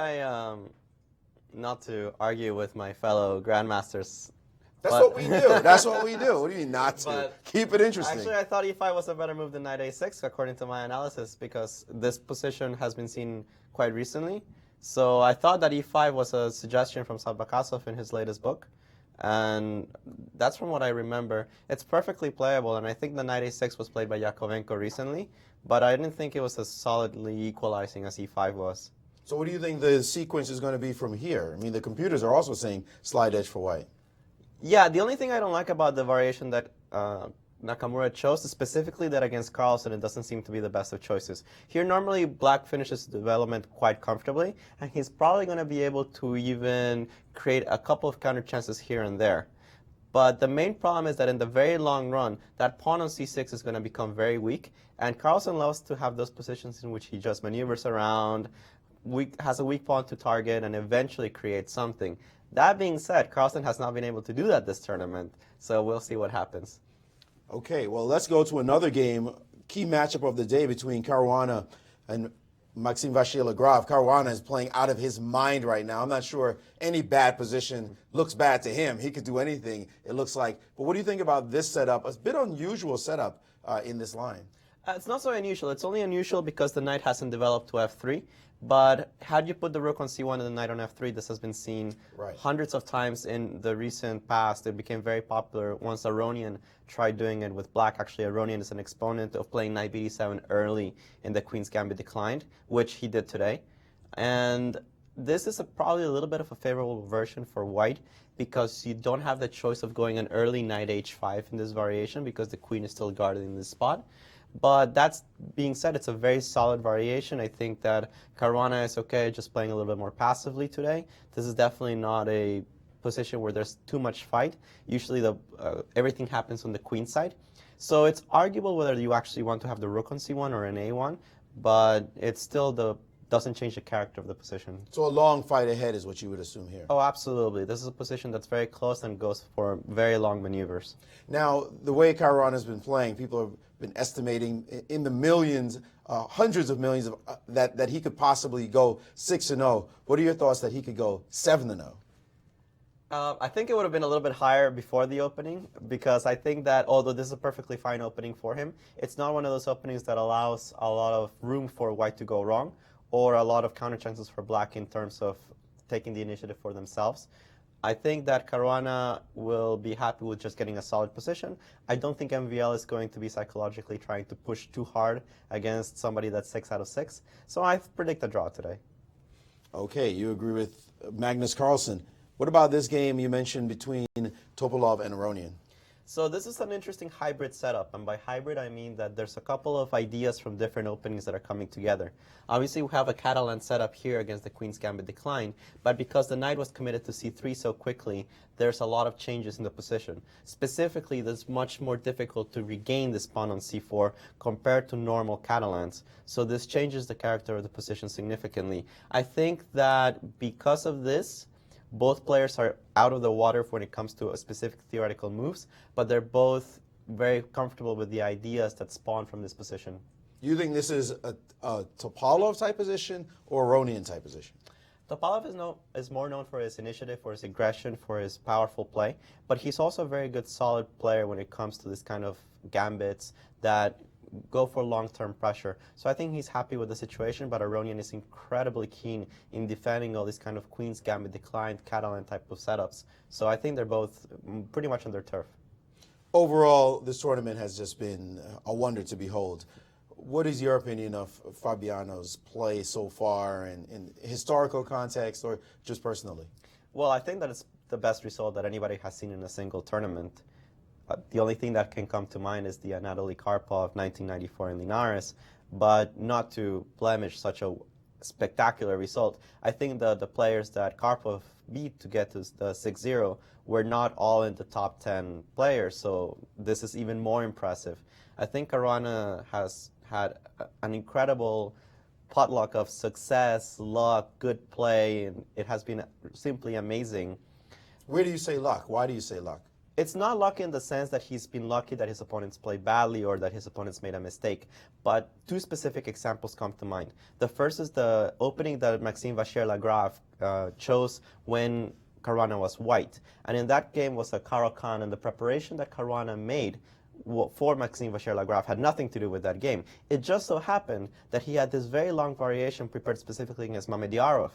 not to argue with my fellow grandmasters. That's what we do. That's what we do. What do you mean not to? But Keep it interesting. Actually, I thought e5 was a better move than knight a6, according to my analysis, because this position has been seen quite recently. So I thought that e5 was a suggestion from Sabakasov in his latest book. And that's from what I remember. It's perfectly playable, and I think the knight a6 was played by Yakovenko recently, but I didn't think it was as solidly equalizing as e5 was. So what do you think the sequence is going to be from here? I mean, the computers are also saying slide edge for white. Yeah, the only thing I don't like about the variation that Nakamura chose is specifically that against Carlsen, it doesn't seem to be the best of choices. Here, normally, black finishes development quite comfortably, and he's probably going to be able to even create a couple of counter chances here and there. But the main problem is that in the very long run, that pawn on c6 is going to become very weak, and Carlsen loves to have those positions in which he just maneuvers around, has a weak pawn to target, and eventually creates something. That being said, Carlsen has not been able to do that this tournament, so we'll see what happens. Okay, well, let's go to another game. Key matchup of the day between Caruana and Maxime Vachier-Lagrave. Caruana is playing out of his mind right now. I'm not sure any bad position looks bad to him. He could do anything, it looks like. But what do you think about this setup? A bit unusual setup in this line. It's not so unusual. It's only unusual because the knight hasn't developed to f3. But had you put the rook on c1 and the knight on f3, this has been seen hundreds of times in the recent past. It became very popular once Aronian tried doing it with black. Actually, Aronian is an exponent of playing knight bd7 early in the Queen's Gambit declined, which he did today. And this is probably a little bit of a favorable version for white because you don't have the choice of going an early knight h5 in this variation because the queen is still guarded in this spot. But that being said, it's a very solid variation. I think that Caruana is okay just playing a little bit more passively today. This is definitely not a position where there's too much fight. Usually everything happens on the queen side. So it's arguable whether you actually want to have the rook on c1 or an a1, but it still doesn't change the character of the position. So a long fight ahead is what you would assume here. Oh, absolutely. This is a position that's very close and goes for very long maneuvers. Now, the way Caruana has been playing, people have been estimating in the millions, hundreds of millions, that he could possibly go 6-0. What are your thoughts that he could go 7-0? I think it would have been a little bit higher before the opening because I think that although this is a perfectly fine opening for him, it's not one of those openings that allows a lot of room for white to go wrong or a lot of counter chances for black in terms of taking the initiative for themselves. I think that Caruana will be happy with just getting a solid position. I don't think MVL is going to be psychologically trying to push too hard against somebody that's 6 out of 6. So I predict a draw today. Okay, you agree with Magnus Carlsen. What about this game you mentioned between Topalov and Aronian? So this is an interesting hybrid setup, and by hybrid I mean that there's a couple of ideas from different openings that are coming together. Obviously we have a Catalan setup here against the Queen's Gambit decline, but because the knight was committed to c3 so quickly, there's a lot of changes in the position. Specifically, it's much more difficult to regain this pawn on c4 compared to normal Catalans, so this changes the character of the position significantly. I think that because of this, both players are out of the water when it comes to specific theoretical moves, but they're both very comfortable with the ideas that spawn from this position. You think this is a Topalov type position or Aronian type position? Topalov is more known for his initiative, for his aggression, for his powerful play, but he's also a very good solid player when it comes to this kind of gambits that go for long-term pressure. So I think he's happy with the situation, but Aronian is incredibly keen in defending all these kind of Queen's Gambit declined Catalan type of setups. So I think they're both pretty much on their turf. Overall, this tournament has just been a wonder to behold. What is your opinion of Fabiano's play so far in historical context or just personally? Well, I think that it's the best result that anybody has seen in a single tournament. The only thing that can come to mind is the Anatoly Karpov 1994 in Linares, but not to blemish such a spectacular result. I think the players that Karpov beat to get to the 6-0 were not all in the top 10 players, so this is even more impressive. I think Caruana has had an incredible potluck of success, luck, good play, and it has been simply amazing. Where do you say luck? Why do you say luck? It's not lucky in the sense that he's been lucky that his opponents play badly or that his opponents made a mistake. But two specific examples come to mind. The first is the opening that Maxime Vachier-Lagrave chose when Caruana was white. And in that game was a Caro-Kann, and the preparation that Caruana made for Maxime Vachier-Lagrave had nothing to do with that game. It just so happened that he had this very long variation prepared specifically against Mamediarov.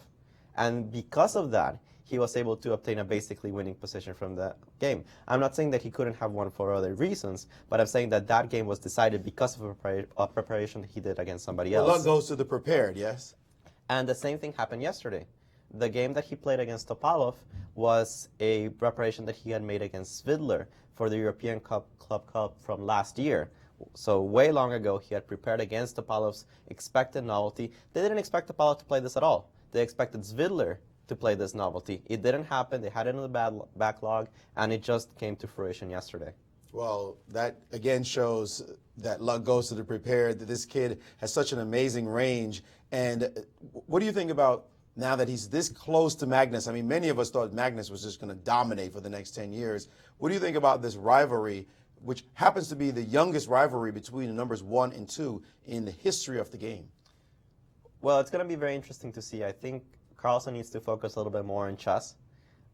And because of that, he was able to obtain a basically winning position from that game. I'm not saying that he couldn't have won for other reasons, but I'm saying that that game was decided because of a preparation that he did against somebody else. Luck goes to the prepared, yes? And the same thing happened yesterday. The game that he played against Topalov was a preparation that he had made against Svidler for the European Club Cup from last year. So way long ago, he had prepared against Topalov's expected novelty. They didn't expect Topalov to play this at all. They expected Svidler to play this novelty. It didn't happen. They had it in the backlog, and it just came to fruition yesterday. Well, that again shows that luck goes to the prepared, that this kid has such an amazing range. And what do you think about now that he's this close to Magnus? I mean, many of us thought Magnus was just going to dominate for the next 10 years. What do you think about this rivalry, which happens to be the youngest rivalry between the numbers 1 and 2 in the history of the game? Well, it's going to be very interesting to see. I think Carlsen needs to focus a little bit more on chess.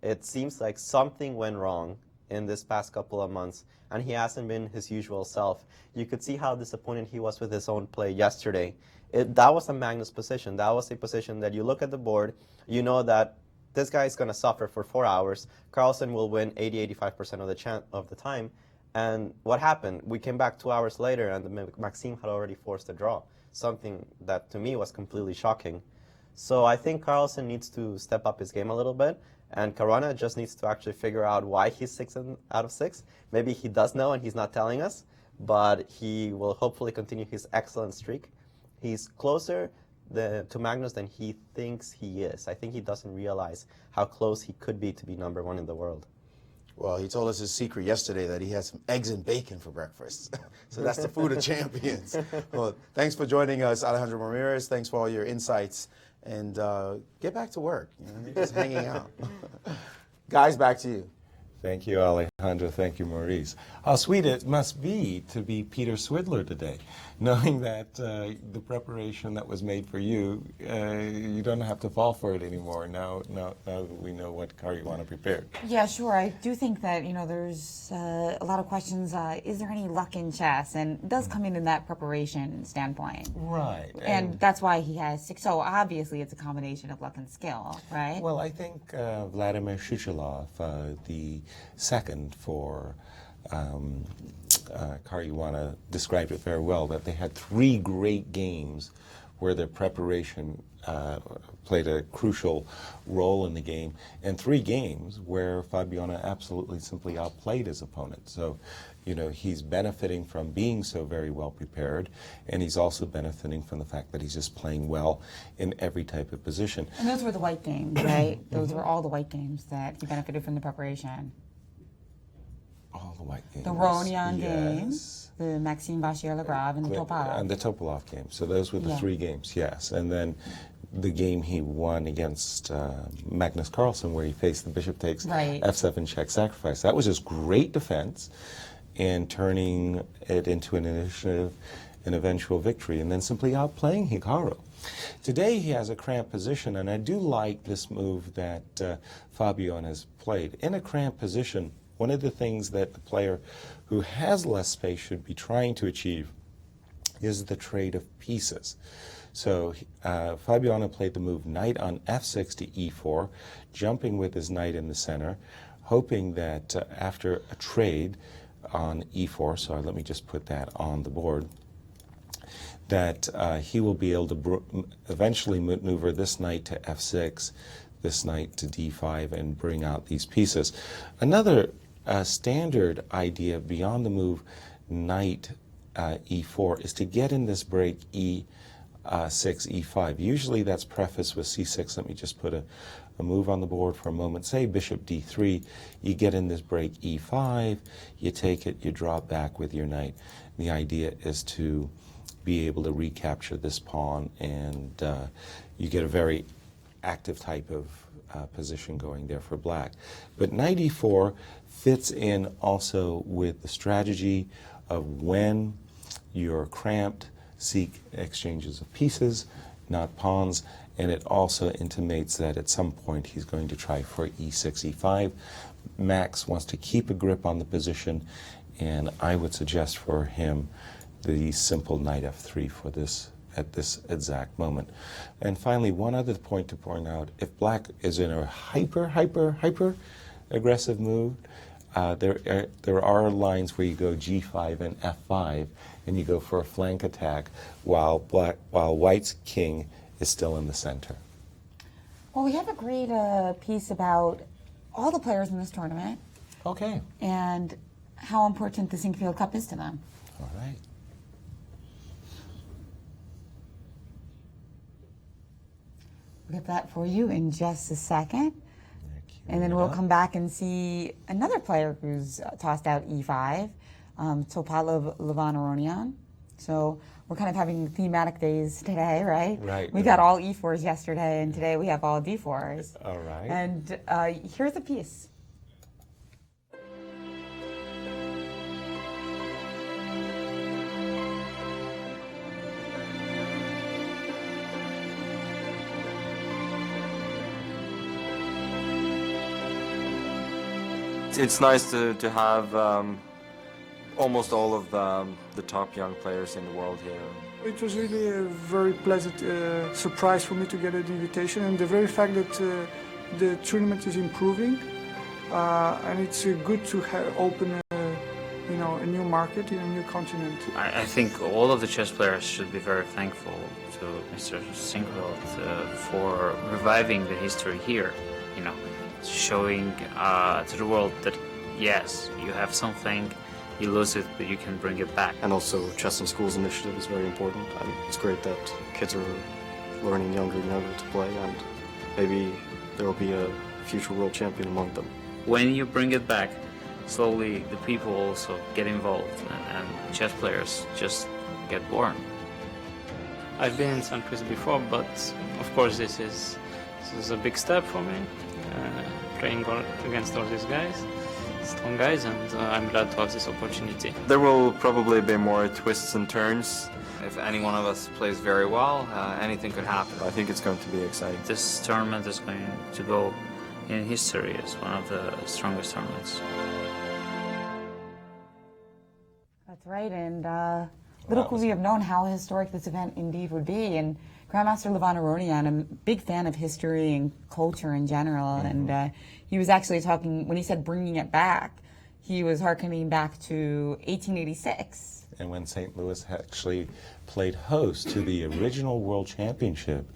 It seems like something went wrong in this past couple of months, and he hasn't been his usual self. You could see how disappointed he was with his own play yesterday. That was a Magnus position. That was a position that you look at the board, you know that this guy is going to suffer for 4 hours. Carlsen will win 80-85% of the time. And what happened? We came back 2 hours later, and Maxime had already forced a draw, something that to me was completely shocking. So I think Carlsen needs to step up his game a little bit, and Caruana just needs to actually figure out why he's 6 out of 6. Maybe he does know and he's not telling us, but he will hopefully continue his excellent streak. He's closer to Magnus than he thinks he is. I think he doesn't realize how close he could be to be #1 in the world. Well, he told us his secret yesterday that he had some eggs and bacon for breakfast. So that's the food of champions. Well, thanks for joining us, Alejandro Ramirez. Thanks for all your insights. And get back to work. You know, you're just hanging out. Guys, back to you. Thank you, Alejandro. Thank you, Maurice. How sweet it must be to be Peter Swidler today, knowing that the preparation that was made for you, you don't have to fall for it anymore. Now that we know what Caruana prepared. Yeah, sure. I do think that, you know, there's a lot of questions. Is there any luck in chess? And it does come in that preparation standpoint. Right. And that's why he has 6. So obviously it's a combination of luck and skill, right? Well, I think Vladimir Shichelov, the second for Caruana, described it very well, that they had 3 great games where their preparation played a crucial role in the game, and 3 games where Fabiano absolutely simply outplayed his opponent. So, you know, he's benefiting from being so very well prepared, and he's also benefiting from the fact that he's just playing well in every type of position. And those were the white games, right? Those were all the white games that he benefited from the preparation. All the white games. The Ronion games, the Maxime Vachier-Lagrave, and the Topalov. And the Topalov game. So those were the 3 games, yes. And then the game he won against Magnus Carlsen, where he faced the bishop takes f7 check sacrifice. That was just great defense and turning it into an initiative, an eventual victory, and then simply outplaying Hikaru. Today he has a cramped position, and I do like this move that Fabian has played. In a cramped position, one of the things that the player who has less space should be trying to achieve is the trade of pieces. So Fabiano played the move knight on f6 to e4, jumping with his knight in the center, hoping that after a trade on e4, so let me just put that on the board, that he will be able to eventually maneuver this knight to f6, this knight to d5, and bring out these pieces. Another standard idea beyond the move knight e4 is to get in this break e6, e5. Usually that's prefaced with c6. Let me just put a move on the board for a moment. Say bishop d3, you get in this break e5, you take it, you drop back with your knight. The idea is to be able to recapture this pawn, and you get a very active type of position going there for black. But knight e4 fits in also with the strategy of when you're cramped, seek exchanges of pieces, not pawns, and it also intimates that at some point he's going to try for e6, e5. Max wants to keep a grip on the position, and I would suggest for him the simple knight f3 for this at this exact moment. And finally, one other point to point out: if black is in a hyper aggressive move, there are lines where you go g5 and f5, and you go for a flank attack while white's king is still in the center. Well, we have a great piece about all the players in this tournament. Okay. And how important the Sinquefield Cup is to them. All right. We'll get that for you in just a second. And then we'll come back and see another player who's tossed out e5, Topalov Levanaronian. So we're kind of having thematic days today, right? Right. We got all e4s yesterday, and today we have all d4s. All right. And here's the piece. It's nice to have almost all of the top young players in the world here. It was really a very pleasant surprise for me to get an invitation, and the very fact that the tournament is improving, and it's good to open a new market in a new continent. I think all of the chess players should be very thankful to Mr. Sinquefield for reviving the history here, showing to the world that yes, you have something, you lose it, but you can bring it back. And also, Chess in Schools initiative is very important. It's great that kids are learning younger and younger to play, and maybe there will be a future world champion among them. When you bring it back, slowly the people also get involved, and chess players just get born. I've been in St. Louis before, but of course this is a big step for me, playing against all these guys, strong guys, and I'm glad to have this opportunity. There will probably be more twists and turns. If any one of us plays very well, anything could happen. I think it's going to be exciting. This tournament is going to go in history as one of the strongest tournaments. That's right, and little could we have known how historic this event indeed would be. And Grandmaster Levanaronian, I'm a big fan of history and culture in general, and he was actually talking, when he said bringing it back, he was hearkening back to 1886. And when St. Louis actually played host to the original World Championship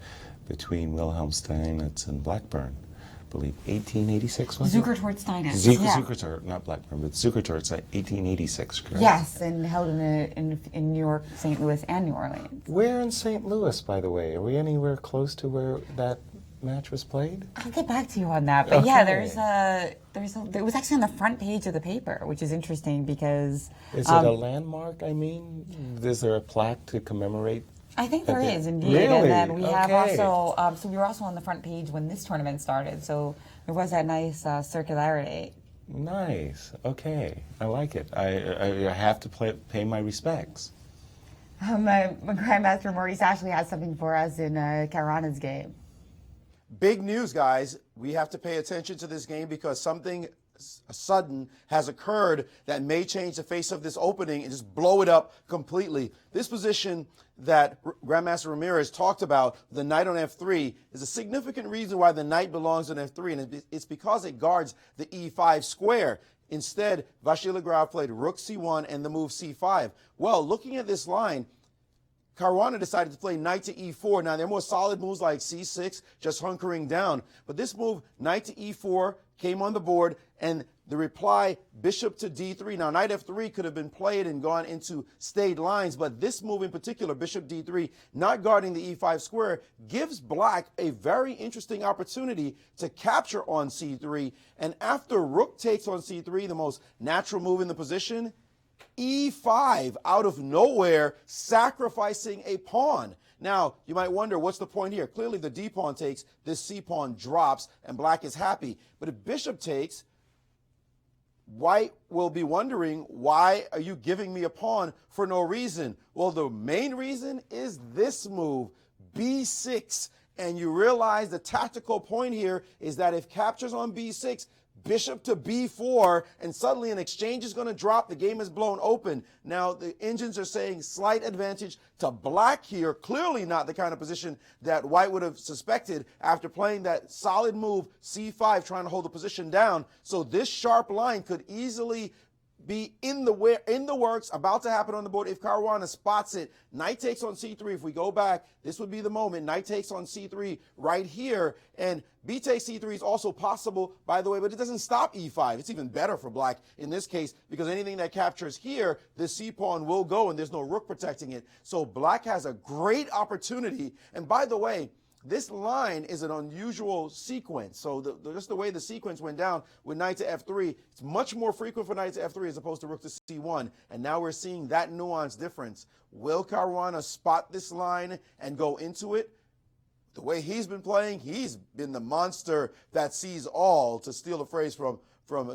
between Wilhelm Steinitz and Blackburn, I believe 1886 was it? Zukertort Steinitz. Zukertort, not Blackburn, but Zukertort's 1886, correct? Yes, and held in New York, St. Louis, and New Orleans. Where in St. Louis, by the way? Are we anywhere close to where that match was played? I'll get back to you on that. But yeah, it was actually on the front page of the paper, which is interesting because... Is it a landmark, I mean? Is there a plaque to commemorate? I think there is, indeed. Really? And then we have also, so we were also on the front page when this tournament started, so there was that nice circularity. Nice. Okay. I like it. I have to pay my respects. My Grandmaster Maurice Ashley has something for us in Caruana's game. Big news, guys. We have to pay attention to this game because something sudden has occurred that may change the face of this opening and just blow it up completely. This position that Grandmaster Ramirez talked about, the knight on f3, is a significant reason why the knight belongs on f3, and it's because it guards the e5 square. Instead, Vasily Graf played rook c1 and the move c5. Well, looking at this line, Caruana decided to play knight to e4. Now, there are more solid moves like c6, just hunkering down. But this move, knight to e4, came on the board, and the reply, bishop to d3. Now, knight f3 could have been played and gone into stayed lines, but this move in particular, bishop d3, not guarding the e5 square, gives black a very interesting opportunity to capture on c3. And after rook takes on c3, the most natural move in the position, e5 out of nowhere, sacrificing a pawn. Now, you might wonder, what's the point here? Clearly, the D pawn takes, this C pawn drops, and black is happy. But if bishop takes, white will be wondering, why are you giving me a pawn for no reason? Well, the main reason is this move, b6. And you realize the tactical point here is that if capture's on b6, bishop to b4, and suddenly an exchange is going to drop. The game is blown open. Now, the engines are saying slight advantage to black here. Clearly not the kind of position that white would have suspected after playing that solid move, c5, trying to hold the position down. So this sharp line could easily be in the works, about to happen on the board if Caruana spots it. Knight takes on c3. If we go back, this would be the moment. Knight takes on c3 right here, and b takes c3 is also possible, by the way, but it doesn't stop e5. It's even better for black in this case, because anything that captures here, the c pawn will go, and there's no rook protecting it. So black has a great opportunity. And by the way, this line is an unusual sequence. So just the way the sequence went down with knight to f3, it's much more frequent for knight to f3 as opposed to rook to c1. And now we're seeing that nuance difference. Will Caruana spot this line and go into it? The way he's been playing, he's been the monster that sees all, to steal a phrase from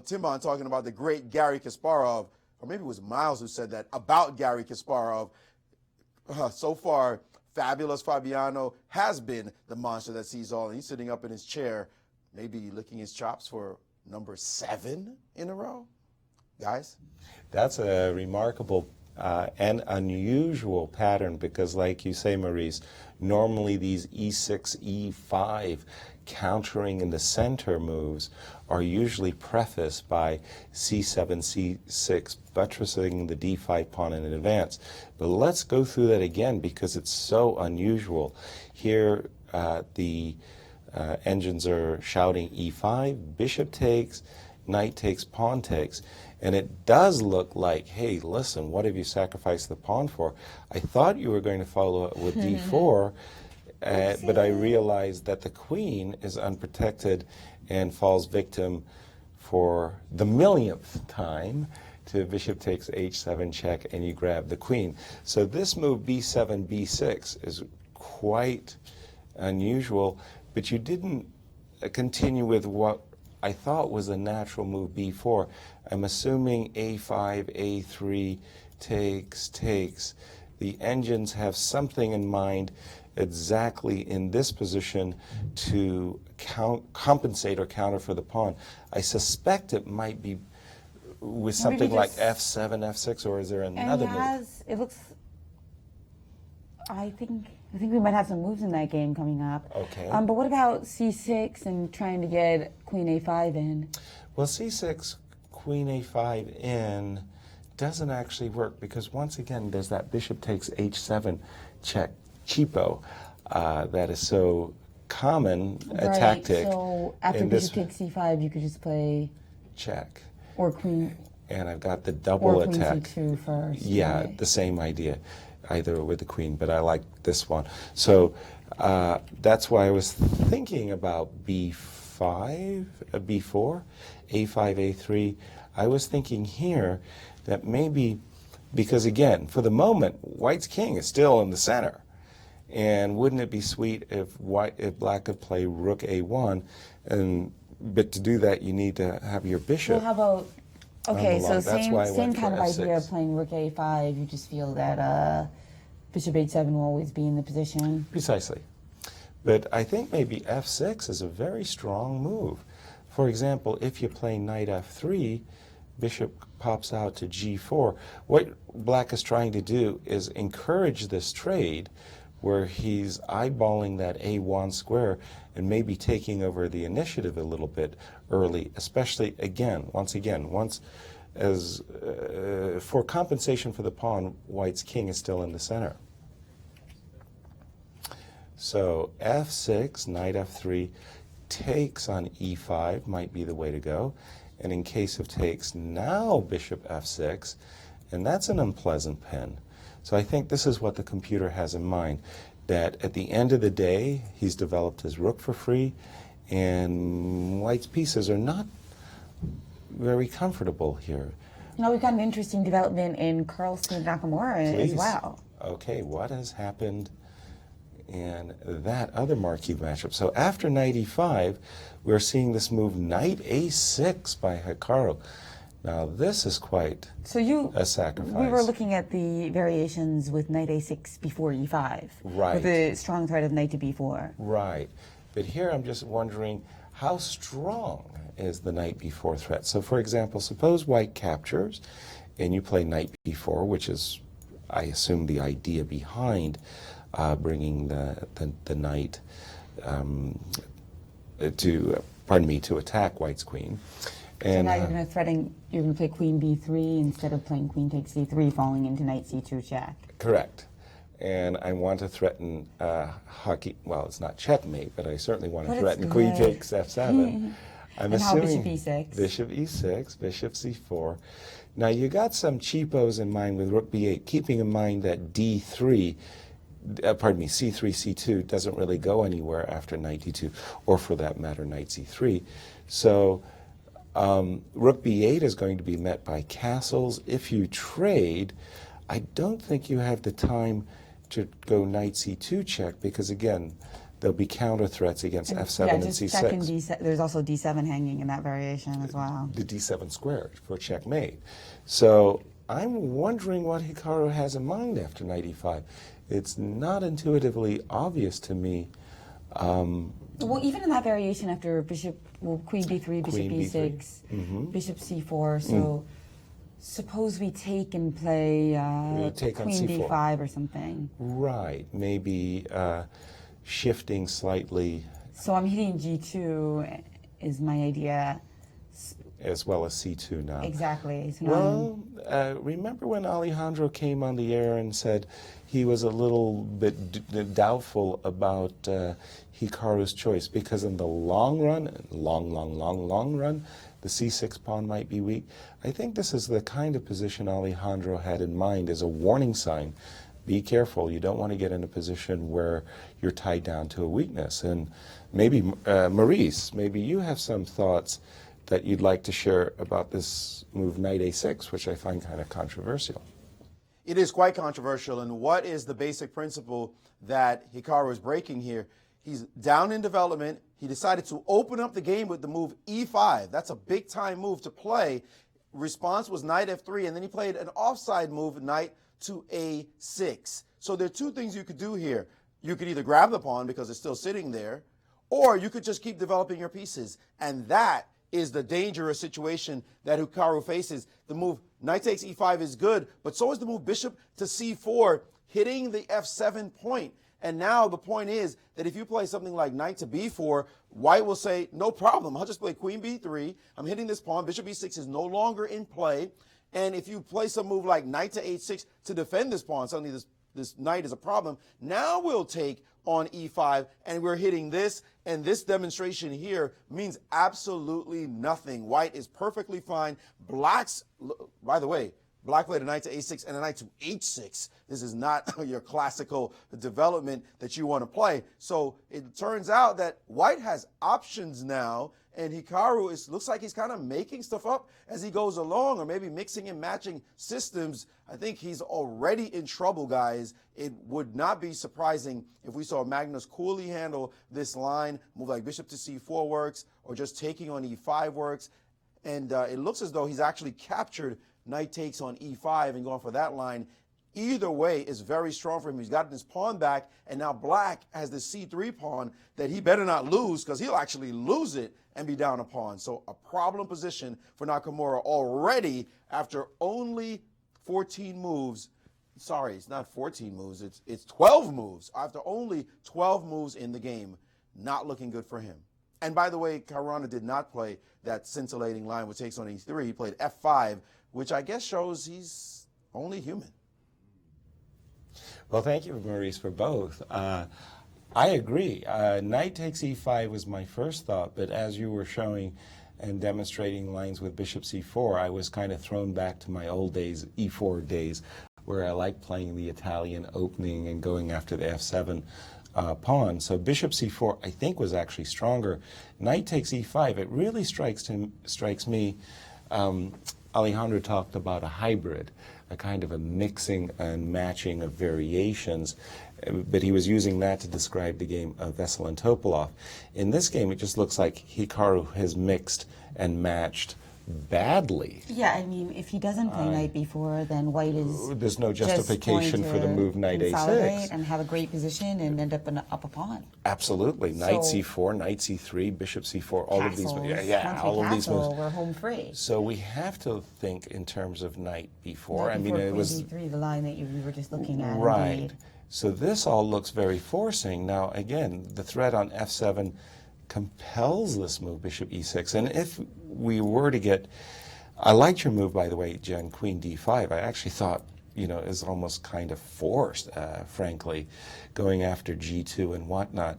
Timon talking about the great Garry Kasparov, or maybe it was Miles who said that about Garry Kasparov. So far, Fabulous Fabiano has been the monster that sees all. And he's sitting up in his chair, maybe licking his chops for number 7 in a row. Guys? That's a remarkable and unusual pattern because, like you say, Maurice, normally these e6, e5 countering in the center moves are usually prefaced by c7, c6, buttressing the d5 pawn in advance. But let's go through that again because it's so unusual. Here the engines are shouting e5, bishop takes, knight takes, pawn takes. And it does look like, hey, listen, what have you sacrificed the pawn for? I thought you were going to follow it with d4, but I realized that the queen is unprotected and falls victim for the millionth time to bishop takes h7 check, and you grab the queen. So this move b7, b6 is quite unusual, but you didn't continue with what I thought was a natural move b4. I'm assuming a5, a3, takes. The engines have something in mind exactly in this position to compensate or counter for the pawn. I suspect it might be with something like f7, f6, or is there another move? It looks, I think we might have some moves in that game coming up. Okay. But what about c6 and trying to get queen a5 in? Well, c6, queen a5 in doesn't actually work because once again there's that bishop takes h7 check cheapo that is so common a tactic. So after bishop takes c5 you could just play check. Or queen. And I've got the double attack. Or queen c2 first. Yeah, right? The same idea, either with the queen, but I like this one. So that's why I was thinking about b5, b4, a5, a3. I was thinking here that maybe, because again, for the moment, white's king is still in the center. And wouldn't it be sweet if black could play rook a1, but to do that you need to have your bishop. Well, how about, okay, so same kind of f6. idea of playing rook a5. You just feel that bishop h7 will always be in the position. Precisely. But I think maybe f6 is a very strong move. For example, if you play knight f3, bishop pops out to g4. What black is trying to do is encourage this trade where he's eyeballing that a1 square and maybe taking over the initiative a little bit early, especially once as for compensation for the pawn, white's king is still in the center. So f6, knight f3, takes on e5 might be the way to go. And in case of takes, now bishop f6, and that's an unpleasant pin. So I think this is what the computer has in mind, that at the end of the day, he's developed his rook for free, and white's pieces are not very comfortable here. Now we've got an interesting development in Carlsen Nakamura as well. Okay, what has happened and that other marquee matchup. So after knight e5, we're seeing this move knight a6 by Hikaru. Now this is quite a sacrifice. We were looking at the variations with knight a6 before e5. Right. With the strong threat of knight to b4. Right. But here I'm just wondering, how strong is the knight b4 threat? So for example, suppose white captures and you play knight b4, which is, I assume, the idea behind bringing the knight to attack white's queen. So And now you're going to play queen b3 instead of playing queen takes c3, falling into knight c2 check. Correct. And I want to threaten hockey. Well, it's not checkmate, but I certainly want to threaten queen takes f7. I'm assuming bishop e6. Bishop e6, bishop c4. Now you got some cheapos in mind with rook b8, keeping in mind that c3, c2 doesn't really go anywhere after knight d2, or for that matter, knight c3. So rook b8 is going to be met by castles. If you trade, I don't think you have the time to go knight c2 check, because again, there'll be counter threats against f7 and c6. There's also d7 hanging in that variation as well. The d7 squared for checkmate. So I'm wondering what Hikaru has in mind after knight e5. It's not intuitively obvious to me. Well, even in that variation after queen b3, bishop e6, bishop c4, so suppose we take and play queen d5 or something. Right, maybe shifting slightly. So I'm hitting g2 is my idea. As well as c2 now. Exactly. So well, remember when Alejandro came on the air and said he was a little bit doubtful about Hikaru's choice, because in the long run, long run, the c6 pawn might be weak. I think this is the kind of position Alejandro had in mind as a warning sign. Be careful. You don't want to get in a position where you're tied down to a weakness. And maybe, Maurice, maybe you have some thoughts that you'd like to share about this move knight a6, which I find kind of controversial. It is quite controversial. And what is the basic principle that Hikaru is breaking here? He's down in development. He decided to open up the game with the move e5. That's a big time move to play. Response was knight f3, and then he played an offside move, knight to a6. So there are two things you could do here. You could either grab the pawn because it's still sitting there, or you could just keep developing your pieces. And that is the dangerous situation that Hikaru faces. The move knight takes e5 is good, but so is the move bishop to c4, hitting the f7 point. And now the point is that if you play something like knight to b4, white will say, no problem, I'll just play queen b3. I'm hitting this pawn. Bishop e6 is no longer in play. And if you play some move like knight to h6 to defend this pawn, suddenly this knight is a problem. Now we'll take on e5, and we're hitting this, and this demonstration here means absolutely nothing. White is perfectly fine. Black's, by the way, black played a knight to a6 and a knight to h6. This is not your classical development that you want to play. So it turns out that white has options now, and Hikaru looks like he's kind of making stuff up as he goes along, or maybe mixing and matching systems. I think he's already in trouble, guys. It would not be surprising if we saw Magnus coolly handle this line, move like bishop to c4 works, or just taking on e5 works. And it looks as though he's actually captured knight takes on e5 and going for that line. Either way is very strong for him. He's gotten his pawn back, and now black has the c3 pawn that he better not lose, because he'll actually lose it and be down a pawn. So a problem position for Nakamura already after only 14 moves. Sorry, it's not 14 moves. It's 12 moves. After only 12 moves in the game, not looking good for him. And by the way, Caruana did not play that scintillating line which takes on e3. He played f5, which I guess shows he's only human. Well, thank you, Maurice, for both. I agree. Knight takes e5 was my first thought, but as you were showing and demonstrating lines with bishop c4, I was kind of thrown back to my old days, e4 days, where I liked playing the Italian opening and going after the f7 pawn. So bishop c4, I think, was actually stronger. Knight takes e5. It really strikes me. Alejandro talked about a hybrid. a kind of a mixing and matching of variations, but he was using that to describe the game of Vesel and Topalov. In this game, it just looks like Hikaru has mixed and matched badly. Yeah, I mean, if he doesn't play knight b4, then white is there's no justification for the move knight a6 and have a great position and end up up a pawn. Absolutely, knight So- c4, knight c3, bishop c4, all of these. Castles. Yeah, Once all we of these castle, moves. we're home free. So we have to think in terms of knight b4. Knight I mean, b4, it queen was d3, the line that we were just looking at. right. Indeed. So this all looks very forcing. Now, again, the threat on f7 compels this move, bishop e6. And if we were to get, I liked your move, by the way, Jen, queen d5. I actually thought, you know, is almost kind of forced, frankly, going after g2 and whatnot.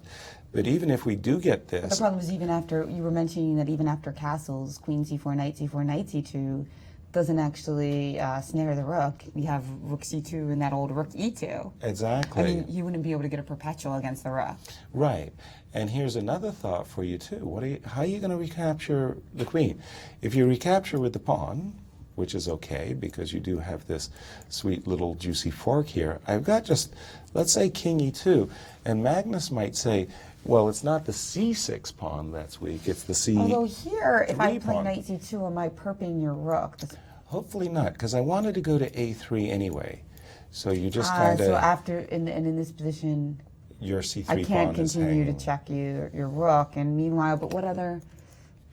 But even if we do get But the this, problem is even after, you were mentioning that even after castles, queen c4, knight c4, knight c2, doesn't actually snare the rook. We have rook c2 and that old rook e2. exactly. I mean, you wouldn't be able to get a perpetual against the rook. Right. And here's another thought for you, too. How are you going to recapture the queen? If you recapture with the pawn, which is okay because you do have this sweet little juicy fork here, I've got just, let's say, king e2. And Magnus might say, well, it's not the c6 pawn that's weak, it's the c3 Although here, if I play pawn. knight c2, am I perping your rook? Hopefully not, because I wanted to go to a3 anyway. So you just kind So of, after, and in this position, your c3 I can't pawn is continue to hanging. check your rook. And meanwhile, but what other,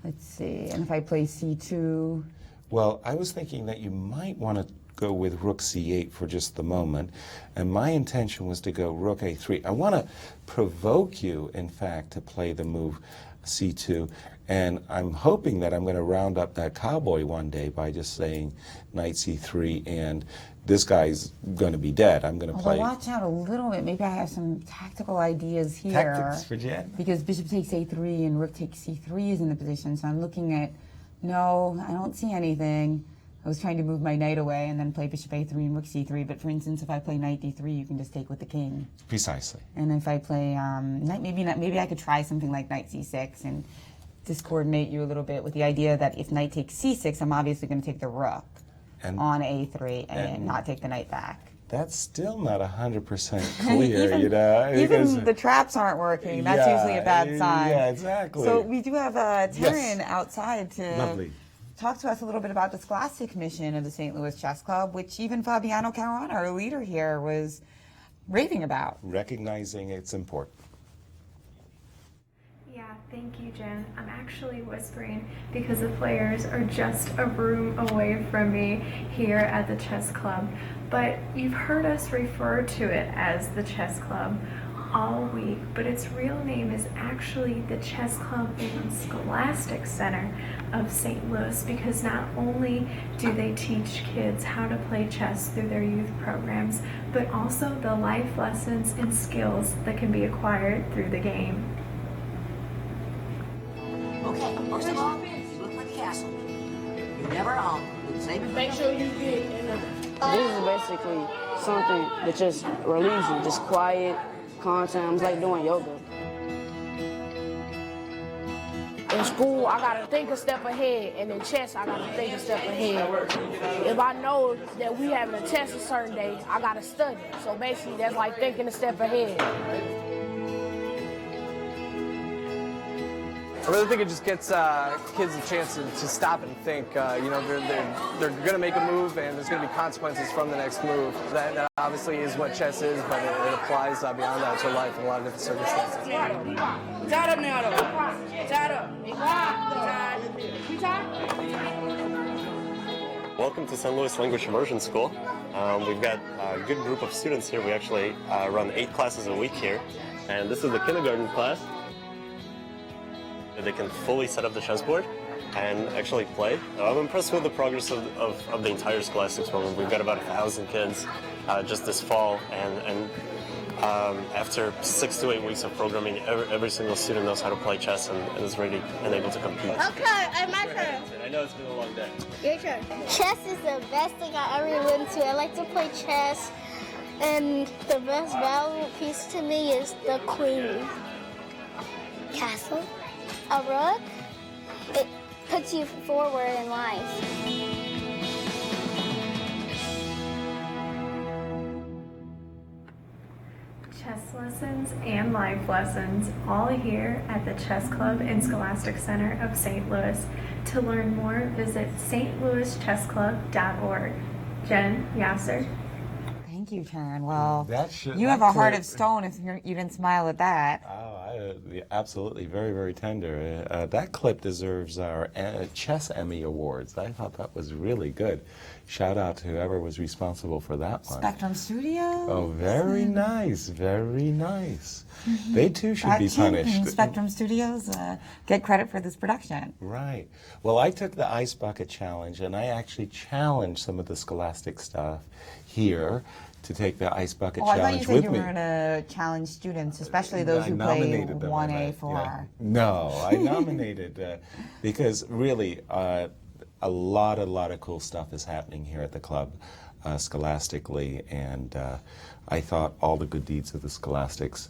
let's see, and if I play c2, Well, I was thinking that you might want to go with rook c8 for just the moment, and my intention was to go rook a3. I want to provoke you, in fact, to play the move c2, and I'm hoping that I'm going to round up that cowboy one day by just saying knight c3, and this guy's going to be dead. I'm going to although play watch out a little bit, maybe I have some tactical ideas here. tactics for Jen. Because bishop takes a3 and rook takes c3 is in the position, so I'm looking at, no, I don't see anything. I was trying to move my knight away and then play bishop a3 and rook c3, but for instance, if I play knight d3, you can just take with the king. Precisely. And if I play knight, maybe I could try something like knight c6 and discoordinate you a little bit with the idea that if knight takes c6, I'm obviously going to take the rook And on a3 and not take the knight back. that's still not 100% clear, you know. because- Even the traps aren't working. That's usually a bad sign. Yeah, exactly. So we do have Taryn outside to Lovely. talk to us a little bit about the Scholastic mission of the St. Louis Chess Club, which even Fabiano Caruana, our leader here, was raving about. Recognizing it's important. Yeah, thank you, Jen. I'm actually whispering because the players are just a room away from me here at the chess club. But you've heard us refer to it as the chess club all week, but its real name is actually the Chess Club and Scholastic Center of St. Louis, because not only do they teach kids how to play chess through their youth programs, but also the life lessons and skills that can be acquired through the game. Okay, first of all, look for the castle. You never save it. Make sure you get in there. This is basically something that just relieves you, just quiet, calm times, like doing yoga. In school, I gotta think a step ahead, and in chess, I gotta think a step ahead. If I know that we having a test a certain day, I gotta study. So basically, that's like thinking a step ahead. I really think it just gets kids a chance to stop and think. You know, they're going to make a move, and there's going to be consequences from the next move. That obviously is what chess is, but it applies beyond that to life in a lot of different circumstances. Tied up now, though. Tied up. Welcome to St. Louis Language Immersion School. We've got a good group of students here. We actually run 8 classes a week here, and this is the kindergarten class. They can fully set up the chessboard and actually play. I'm impressed with the progress of the entire Scholastic program. We've got about 1,000 kids just this fall, and after 6 to 8 weeks of programming, every single student knows how to play chess and is ready and able to compete. Okay, my turn. I know it's been a long day. Your turn. Chess is the best thing I ever went to. I like to play chess, and the best valuable piece to me is the queen. Castle. A rook, it puts you forward in life. lessons and life lessons, all here at the Chess Club and Scholastic Center of St. Louis. To learn more, visit stlouischessclub.org. Jen Yasser. Thank you, Karen. Well, you that have a heart clip- of stone if you didn't smile at that. Absolutely, very, very tender. That clip deserves our Chess Emmy Awards. I thought that was really good. Shout out to whoever was responsible for that one. Spectrum Studios. Oh, very nice, very nice. They too should That be kid punished. in Spectrum Studios get credit for this production. Right. Well, I took the Ice Bucket Challenge, and I actually challenged some of the Scholastic stuff here to take the Ice Bucket I thought you Challenge said with you me. were going to challenge students, especially those I who play nominated them on 1A that, for. yeah. No, I nominated because really a lot of cool stuff is happening here at the club scholastically, and I thought all the good deeds of the Scholastics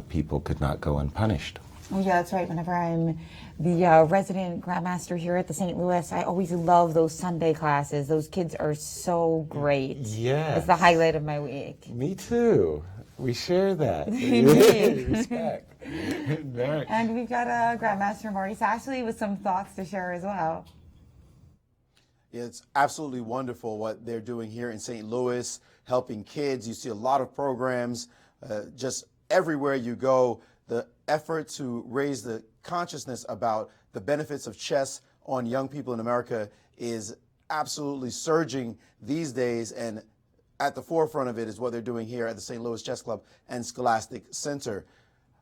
people could not go unpunished. Oh yeah, that's right. Whenever I'm the resident grandmaster here at the St. Louis, I always love those Sunday classes. Those kids are so great. Yeah. It's the highlight of my week. Me too. We share that. Indeed. Respect. Very. And we've got Grandmaster Maurice Ashley with some thoughts to share as well. It's absolutely wonderful what they're doing here in St. Louis, helping kids. You see a lot of programs just everywhere you go. The effort to raise the consciousness about the benefits of chess on young people in America is absolutely surging these days, and at the forefront of it is what they're doing here at the St. Louis Chess Club and Scholastic Center.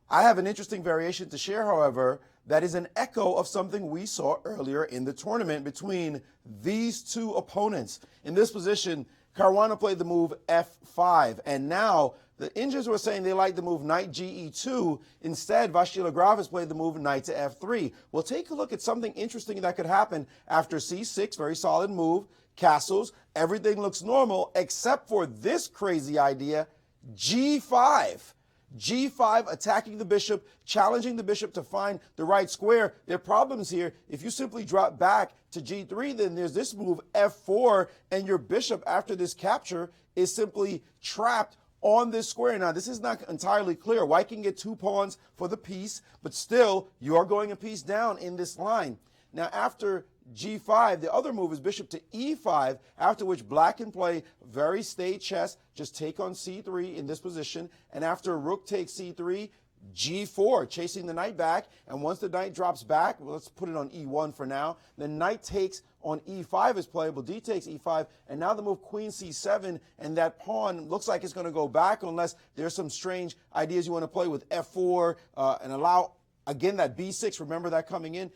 I have an interesting variation to share, however, that is an echo of something we saw earlier in the tournament between these two opponents. In this position, Caruana played the move F5, and now the Indians were saying they like the move Knight GE2. Instead, Vasilya has played the move Knight to F3. Well, take a look at something interesting that could happen after C6, very solid move, castles, everything looks normal, except for this crazy idea, G5. G5 attacking the bishop, challenging the bishop to find the right square. There are problems here. If you simply drop back to G3, then there's this move F4, and your bishop, after this capture, is simply trapped on this square. Now, this is not entirely clear. White can get 2 pawns for the piece, but still, you are going a piece down in this line. Now, after G5, the other move is bishop to E5, after which black can play very staid chess, just take on C3 in this position, and after rook takes C3, G4, chasing the knight back, and once the knight drops back, well, let's put it on E1 for now, then knight takes on E5 is playable, D takes E5, and now the move queen C7, and that pawn looks like it's going to go back unless there's some strange ideas you want to play with F4 and allow, again, that B6, remember that coming in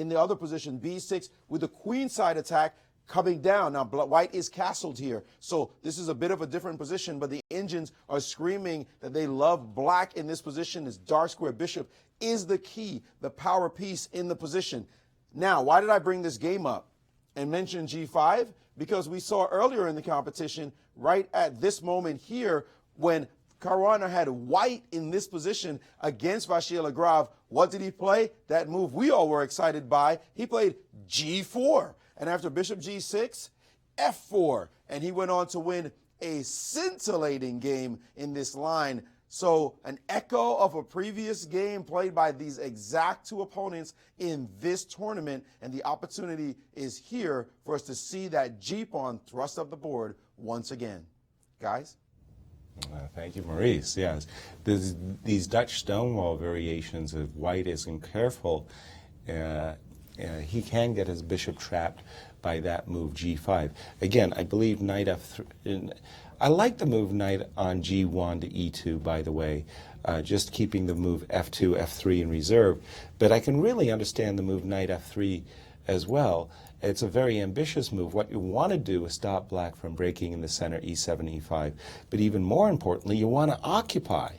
the other position, B6 with the queen side attack coming down. Now, white is castled here, so this is a bit of a different position, but the Indians are screaming that they love black in this position. This dark square bishop is the key, the power piece in the position. Now, why did I bring this game up and mention G5? Because we saw earlier in the competition, right at this moment here, when Caruana had white in this position against Vasilya, what did he play? That move we all were excited by. He played G4. And after bishop G6, F4. And he went on to win a scintillating game in this line. So an echo of a previous game played by these exact two opponents in this tournament. And the opportunity is here for us to see that G-pawn thrust up the board once again. Guys? Thank you, Maurice. Yes, these Dutch stonewall variations, if white isn't careful, he can get his bishop trapped by that move G5. Again, I believe knight F3. I like the move knight on G1 to E2, by the way, just keeping the move F2, F3 in reserve. But I can really understand the move knight F3 as well. It's a very ambitious move. What you want to do is stop black from breaking in the center, E7, E5. But even more importantly, you want to occupy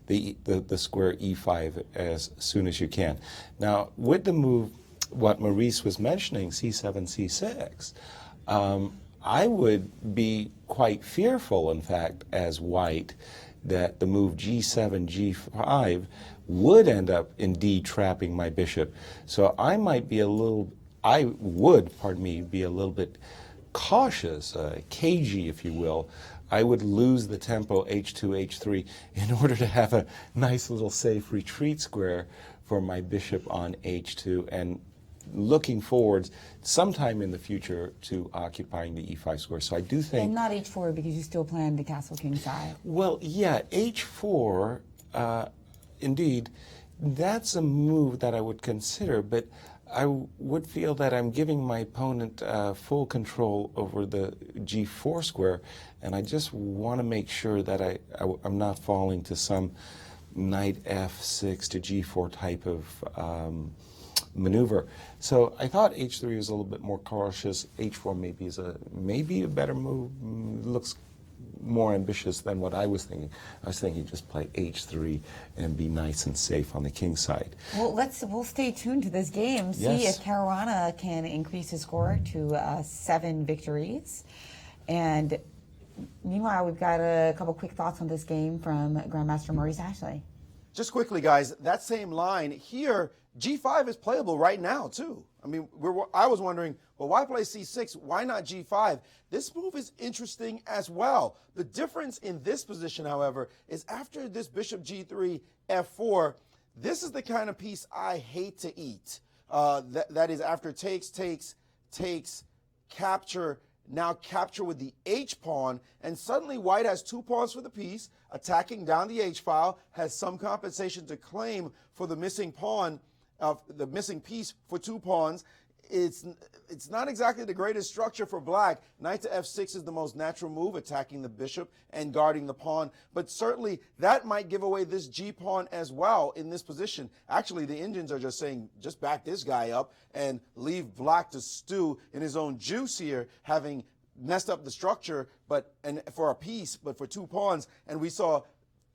the square E5 as soon as you can. Now, with the move, what Maurice was mentioning, C7, C6, I would be quite fearful, in fact, as white, that the move G7, G5 would end up indeed trapping my bishop. So I might be be a little bit cautious, cagey, if you will, I would lose the tempo h2, h3 in order to have a nice little safe retreat square for my bishop on h2, and looking forwards sometime in the future to occupying the e5 square. So I do think... And not h4 because you still plan to castle kingside. Well, yeah, h4, indeed, that's a move that I would consider, but I would feel that I'm giving my opponent full control over the g4 square, and I just want to make sure that I'm not falling to some knight f6 to g4 type of maneuver. So I thought h3 was a little bit more cautious. h4 maybe a better move. Looks more ambitious than what I was thinking. I was thinking just play h3 and be nice and safe on the king side. Well, we'll stay tuned to this game. See if Caruana can increase his score to 7 victories. And meanwhile, we've got a couple quick thoughts on this game from Grandmaster Maurice Ashley. Just quickly, guys, that same line here, g5 is playable right now, too. I mean, I was wondering, well, why play c6? Why not g5? This move is interesting as well. The difference in this position, however, is after this bishop g3, f4, this is the kind of piece I hate to eat. That is after takes, capture, now capture with the h-pawn, and suddenly white has 2 pawns for the piece, attacking down the h-file, has some compensation to claim for the missing pawn, the missing piece for 2 pawns. It's not exactly the greatest structure for black. Knight to f6 is the most natural move, attacking the bishop and guarding the pawn. But certainly that might give away this g-pawn as well in this position. Actually, the Indians are just saying, just back this guy up and leave black to stew in his own juice here, having messed up the structure and for a piece, but for 2 pawns. And we saw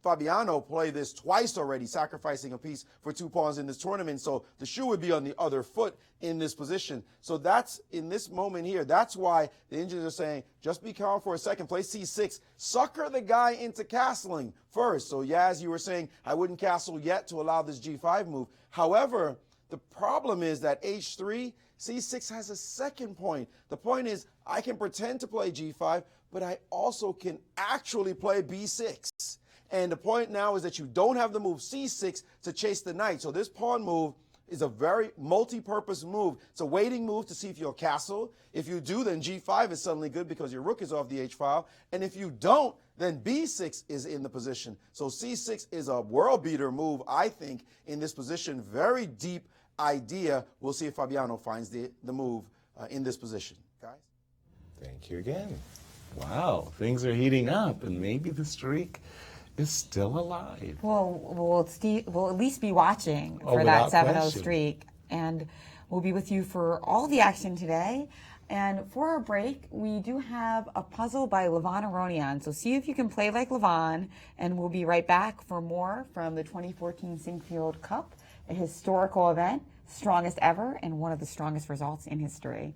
Fabiano play this twice already, sacrificing a piece for 2 pawns in this tournament. So the shoe would be on the other foot in this position. So that's in this moment here. That's why the Indians are saying, just be calm for a second, play c6, sucker the guy into castling first. So Yaz, you were saying, I wouldn't castle yet to allow this g5 move. However, the problem is that h3, c6 has a second point. The point is, I can pretend to play g5, but I also can actually play b6. And the point now is that you don't have the move c6 to chase the knight. So this pawn move is a very multi-purpose move. It's a waiting move to see if you'll castle. If you do, then g5 is suddenly good because your rook is off the h-file. And if you don't, then b6 is in the position. So c6 is a world-beater move, I think, in this position. Very deep idea. We'll see if Fabiano finds the move in this position. Guys? Thank you again. Wow, things are heating up, and maybe the streak is still alive. Well, we'll at least be watching for that 7-0 streak. And we'll be with you for all the action today. And for our break, we do have a puzzle by Levon Aronian. So see if you can play like Levon. And we'll be right back for more from the 2014 Sinquefield Cup, a historical event, strongest ever, and one of the strongest results in history.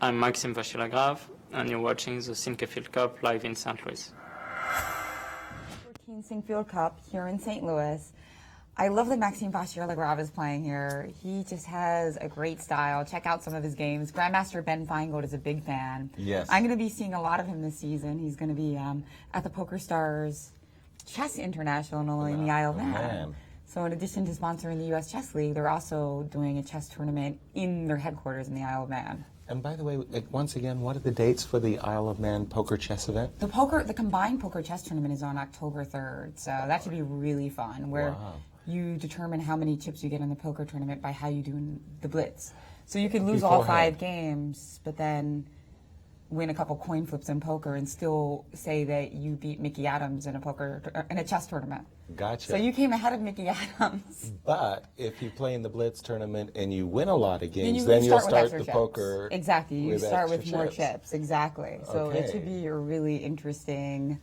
I'm Maxime Vachier-Lagrave, and you're watching the Sinquefield Cup live in St. Louis. 14 Sinquefield Cup here in St. Louis. I love that Maxime Vachier-Lagrave is playing here. He just has a great style. Check out some of his games. Grandmaster Ben Feingold is a big fan. Yes. I'm going to be seeing a lot of him this season. He's going to be at the Poker Stars Chess International in the Isle of Man. So in addition to sponsoring the U.S. Chess League, they're also doing a chess tournament in their headquarters in the Isle of Man. And by the way, once again, what are the dates for the Isle of Man poker chess event? The combined poker chess tournament is on October 3rd, so that should be really fun, where you determine how many chips you get in the poker tournament by how you do in the blitz. So you could lose all 5 games, but then win a couple coin flips in poker and still say that you beat Mickey Adams in a chess tournament. Gotcha. So you came ahead of Mickey Adams. But if you play in the blitz tournament and you win a lot of games, then you'll start the poker. Exactly. You start with more chips. chips. Exactly. So it should be a really interesting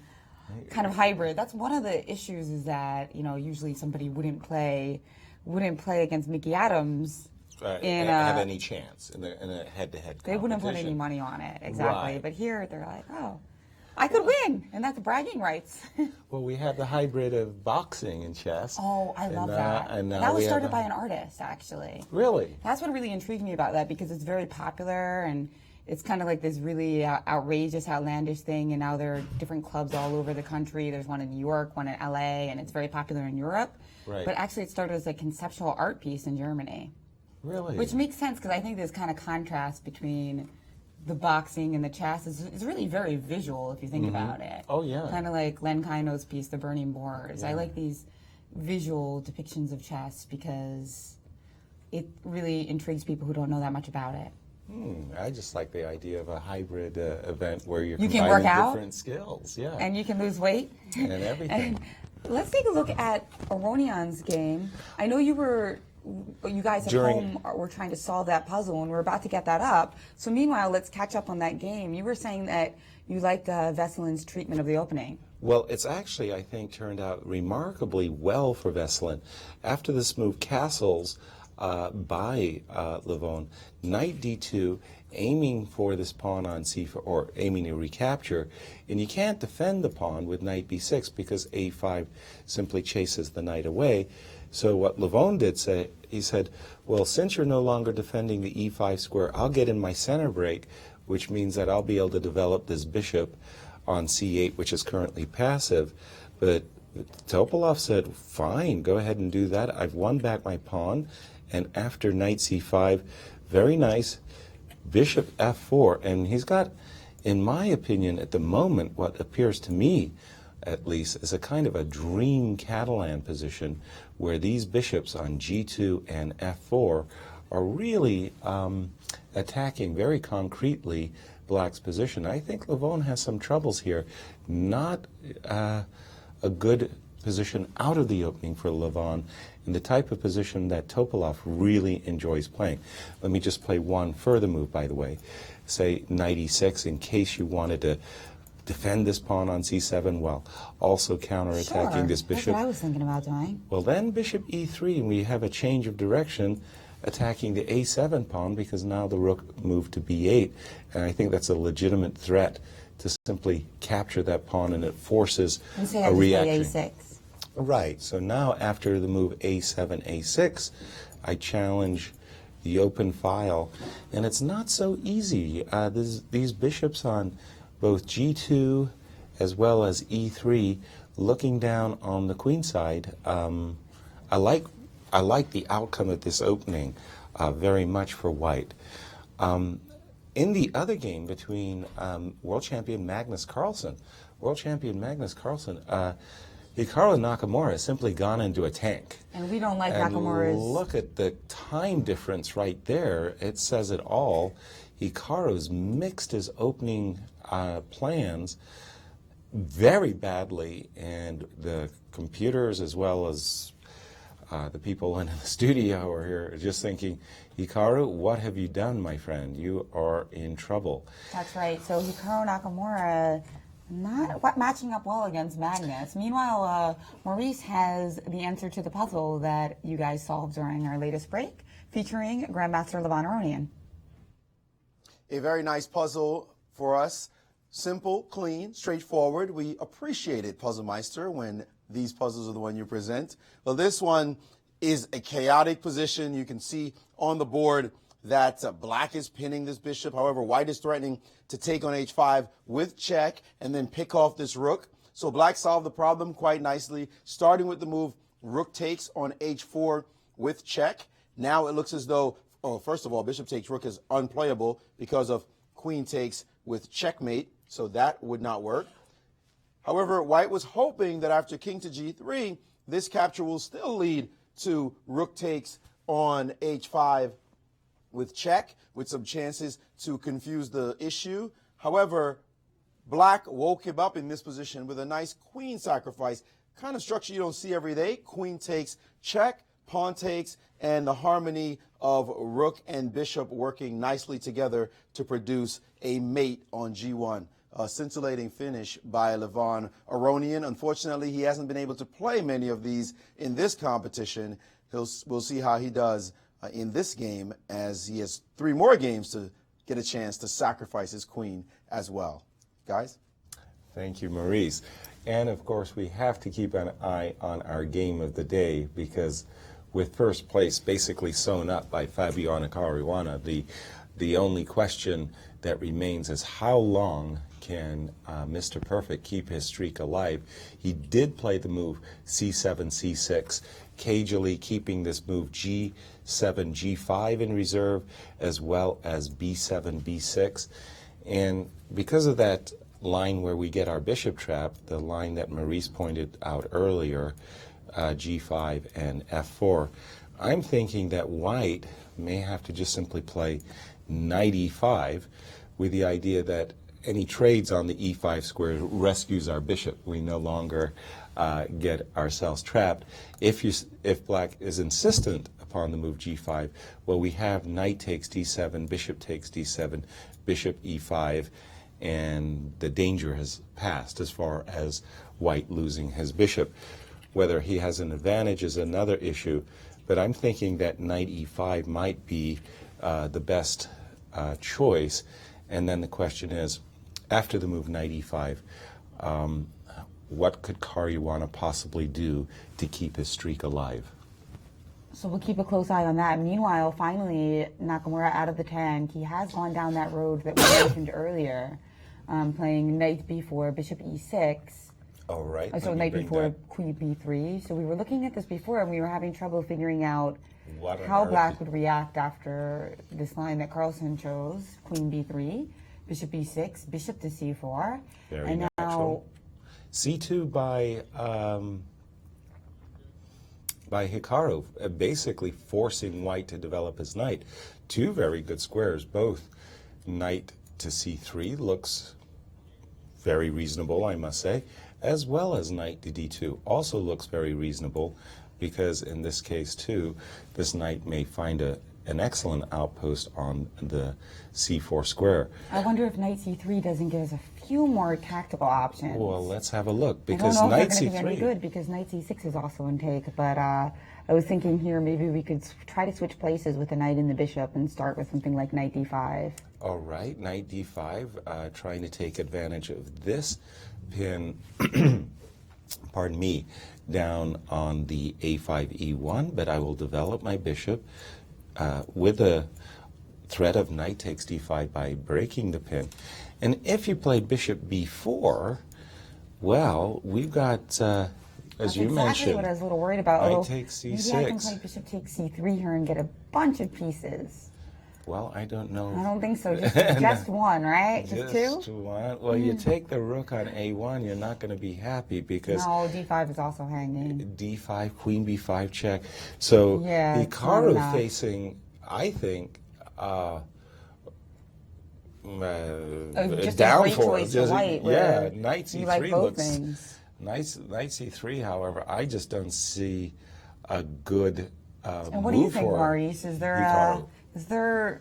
kind of hybrid. That's one of the issues, is that, you know, usually somebody wouldn't play against Mickey Adams and have any chance in a head-to-head competition. They wouldn't put any money on it. Exactly. Right. But here they're like, oh, I could win, and that's bragging rights. Well, we have the hybrid of boxing and chess. Oh, I love that. And that was started by an artist, actually. Really? That's what really intrigued me about that, because it's very popular, and it's kind of like this really outrageous, outlandish thing, and now there are different clubs all over the country. There's one in New York, one in LA, and it's very popular in Europe. Right. But actually it started as a conceptual art piece in Germany. Really? Which makes sense, because I think this kind of contrast between the boxing and the chess is really very visual, if you think about it. Oh, yeah. Kind of like Len Kaino's piece, The Burning Boars. Yeah. I like these visual depictions of chess because it really intrigues people who don't know that much about it. I just like the idea of a hybrid event where you're you combining can work out, different skills. Yeah. And you can lose weight. And everything. And let's take a look at Aronion's game. I know you guys at home were trying to solve that puzzle, and we're about to get that up. So meanwhile, let's catch up on that game. You were saying that you liked Vesselin's treatment of the opening. Well, it's actually, I think, turned out remarkably well for Vesselin. After this move, castles by Levon, knight d2, aiming for this pawn on c4, or aiming to recapture, and you can't defend the pawn with knight b6 because a5 simply chases the knight away. So what Levon did say, he said, well, since you're no longer defending the e5 square, I'll get in my center break, which means that I'll be able to develop this bishop on c8, which is currently passive. But Topalov said, fine, go ahead and do that. I've won back my pawn. And after knight c5, very nice, bishop f4. And he's got, in my opinion, at the moment, what appears to me, at least, is a kind of a dream Catalan position where these bishops on g2 and f4 are really attacking very concretely Black's position. I think Levon has some troubles here. Not a good position out of the opening for Levon, in the type of position that Topalov really enjoys playing. Let me just play one further move, by the way. Say knight e6, in case you wanted to defend this pawn on c7 while also counterattacking this bishop. That's what I was thinking about doing. Well, then bishop e3, and we have a change of direction, attacking the a7 pawn, because now the rook moved to b8, and I think that's a legitimate threat to simply capture that pawn, and it forces a reaction. A6. Right. So now after the move a7, a6, I challenge the open file, and it's not so easy. These bishops on both g2 as well as e3, looking down on the queen side. I like the outcome of this opening very much for white. In the other game between world champion Magnus Carlsen, Hikaru Nakamura has simply gone into a tank. And we don't like and Nakamura's. Look at the time difference right there. It says it all. Hikaru's mixed his opening plans very badly, and the computers as well as the people in the studio are here just thinking, Hikaru, what have you done, my friend? You are in trouble. That's right. So Hikaru Nakamura not matching up well against Magnus. Meanwhile, Maurice has the answer to the puzzle that you guys solved during our latest break, featuring Grandmaster Levon Aronian. a very nice puzzle for us. Simple, clean, straightforward. We appreciate it, Puzzle Meister, when these puzzles are the one you present. Well, this one is a chaotic position. You can see on the board that black is pinning this bishop. However, white is threatening to take on h5 with check and then pick off this rook. So black solved the problem quite nicely, starting with the move rook takes on h4 with check. Now it looks as though, first of all, bishop takes rook is unplayable because of queen takes with checkmate. So that would not work. However, white was hoping that after king to g3, this capture will still lead to rook takes on h5 with check, with some chances to confuse the issue. However, black woke him up in this position with a nice queen sacrifice, kind of structure you don't see every day. Queen takes check, pawn takes, and the harmony of rook and bishop working nicely together to produce a mate on g1. A scintillating finish by Levon Aronian. Unfortunately, he hasn't been able to play many of these in this competition. We'll see how he does in this game, as he has 3 more games to get a chance to sacrifice his queen as well. Guys? Thank you, Maurice. And of course, we have to keep an eye on our game of the day, because with first place basically sewn up by Fabiano Caruana, the only question that remains is how long can Mr. Perfect keep his streak alive. He did play the move c7, c6, cagily keeping this move g7, g5 in reserve, as well as b7, b6. And because of that line where we get our bishop trap, the line that Maurice pointed out earlier, g5 and f4, I'm thinking that white may have to just simply play knight e5 with the idea that any trades on the e5 square rescues our bishop. We no longer get ourselves trapped. If black is insistent upon the move g5, well, we have knight takes d7, bishop takes d7, bishop e5, and the danger has passed as far as white losing his bishop. Whether he has an advantage is another issue, but I'm thinking that knight e5 might be the best choice. And then the question is, after the move knight e5, what could Caruana possibly do to keep his streak alive? So we'll keep a close eye on that. Meanwhile, finally, Nakamura out of the tank. He has gone down that road that we mentioned earlier, playing knight b4, bishop e6. All right. So knight b4, queen b3. So we were looking at this before, and we were having trouble figuring out how black would react after this line that Carlsen chose, queen b3, bishop e6, bishop to c4. Very and natural. Now c2 by Hikaru, basically forcing white to develop his knight. 2 very good squares, both knight to c3 looks very reasonable, I must say, as well as knight to d2 also looks very reasonable, because in this case too, this knight may find an excellent outpost on the c4 square. I wonder if knight c3 doesn't give us a few more tactical options. Well, let's have a look, because I don't know knight if they're c3 going to be any good, because knight c6 is also in take, but I was thinking here maybe we could try to switch places with the knight and the bishop and start with something like knight d5. All right, knight d5, trying to take advantage of this pin, pardon me, down on the a5 e1, but I will develop my bishop with a threat of knight takes d5 by breaking the pin. And if you played bishop b4, well, we've got, as you exactly mentioned, what I was a little worried about. knight takes c6. Maybe I can play bishop takes c3 here and get a bunch of pieces. Well, I don't know. I don't think so. Just one, right? Just two? Just one. Well, you take the rook on a1, you're not going to be happy, because no, d5 is also hanging. d5, queen b5 check. So yeah, Hikaru facing, I think, just down a great for choice for white. Yeah, knight c3 like both looks. things. Knight c3, however, I just don't see a good and what do you think, Maurice? Is there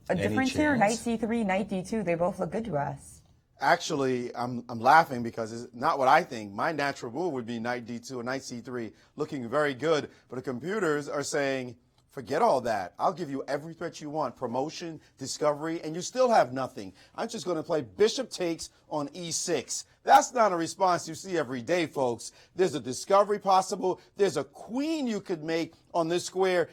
a difference here? Knight c3, knight d2, they both look good to us. Actually, I'm laughing because it's not what I think. My natural move would be knight d2 and knight c3, looking very good. But the computers are saying Forget all that. I'll give you every threat you want, promotion, discovery, and you still have nothing. I'm just going to play bishop takes on e6. That's not a response you see every day, folks. There's a discovery possible. There's a queen you could make on this square.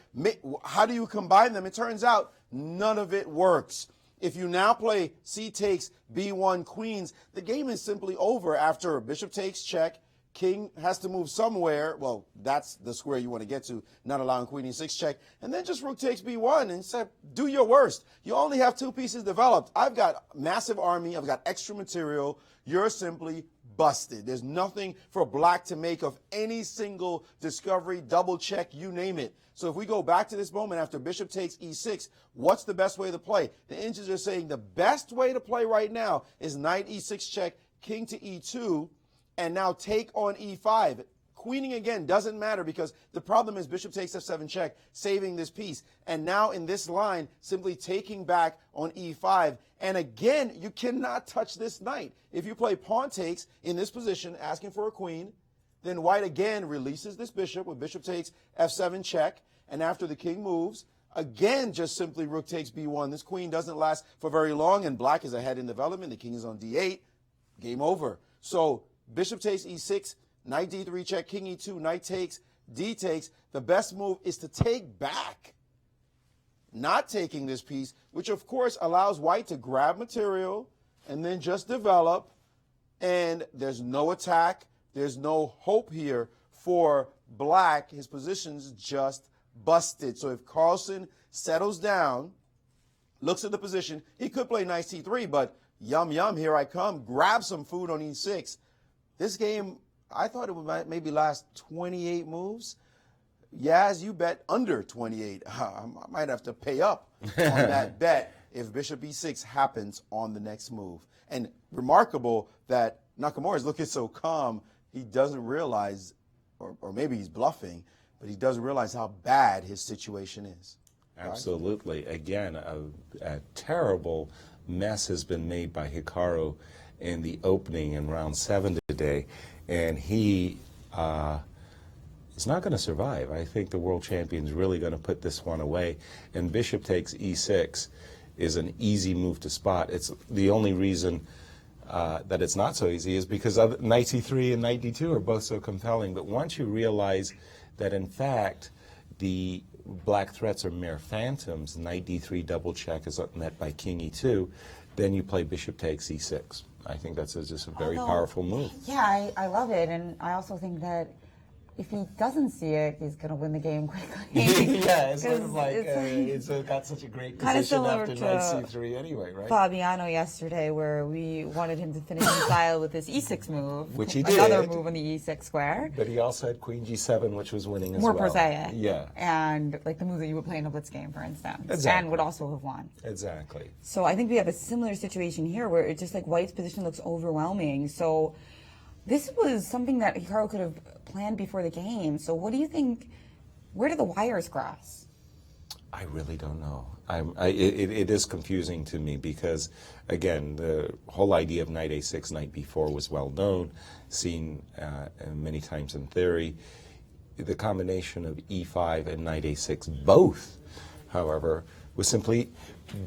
How do you combine them? It turns out none of it works. If you now play c takes b1 queens, the game is simply over after bishop takes check. King has to move somewhere. Well, that's the square you want to get to, not allowing queen e6 check. And then just rook takes b1 and say, do your worst. You only have 2 pieces developed. I've got massive army. I've got extra material. You're simply busted. There's nothing for black to make of any single discovery, double check, you name it. So if we go back to this moment after bishop takes e6, what's the best way to play? The inches are saying the best way to play right now is knight e6 check, king to e2, and now take on e5. Queening again doesn't matter because the problem is bishop takes f7 check, saving this piece. And now in this line, simply taking back on e5. And again, you cannot touch this knight. If you play pawn takes in this position, asking for a queen, then white again releases this bishop with bishop takes f7 check. And after the king moves, again, just simply rook takes b1. This queen doesn't last for very long, and black is ahead in development. The king is on d8. Game over. So bishop takes e6, knight d3 check, king e2, knight takes, d takes. The best move is to take back, not taking this piece, which of course allows white to grab material and then just develop. And there's no attack. There's no hope here for black. His position's just busted. So if Carlsen settles down, looks at the position, he could play knight c3, but yum, yum, here I come, grab some food on e6. This game, I thought it would maybe last 28 moves. Yaz, you bet under 28. I might have to pay up on that bet if bishop e6 happens on the next move. And remarkable that Nakamura is looking so calm, he doesn't realize, or maybe he's bluffing, but he doesn't realize how bad his situation is. Absolutely. Again, a terrible mess has been made by Hikaru in the opening in round 7 today, and he is not going to survive. I think the world champion's really going to put this one away, and bishop takes e6 is an easy move to spot. It's the only reason that it's not so easy is because knight c3 and knight d2 are both so compelling, but once you realize that in fact the black threats are mere phantoms, knight d3 double check is met by king e2, then you play bishop takes e6. I think that's just a very powerful move. Yeah, I love it, and I also think that if he doesn't see it, he's going to win the game quickly. Yeah, it's sort of like it's got such a great position after knight c3 anyway, right? Fabiano yesterday, where we wanted him to finish in style with this e6 move, which he did. Another move on the e6 square. But he also had queen g7, which was winning as well. More prosaic. Yeah. And like the move that you would play in a blitz game, for instance. Exactly. And would also have won. Exactly. So I think we have a similar situation here where it's just like white's position looks overwhelming. So this was something that Hikaru could have planned before the game. So what do you think, where do the wires cross? I really don't know. It is confusing to me because, again, the whole idea of knight a6, knight b4 was well known, seen many times in theory. The combination of e5 and knight a6, both, however, was simply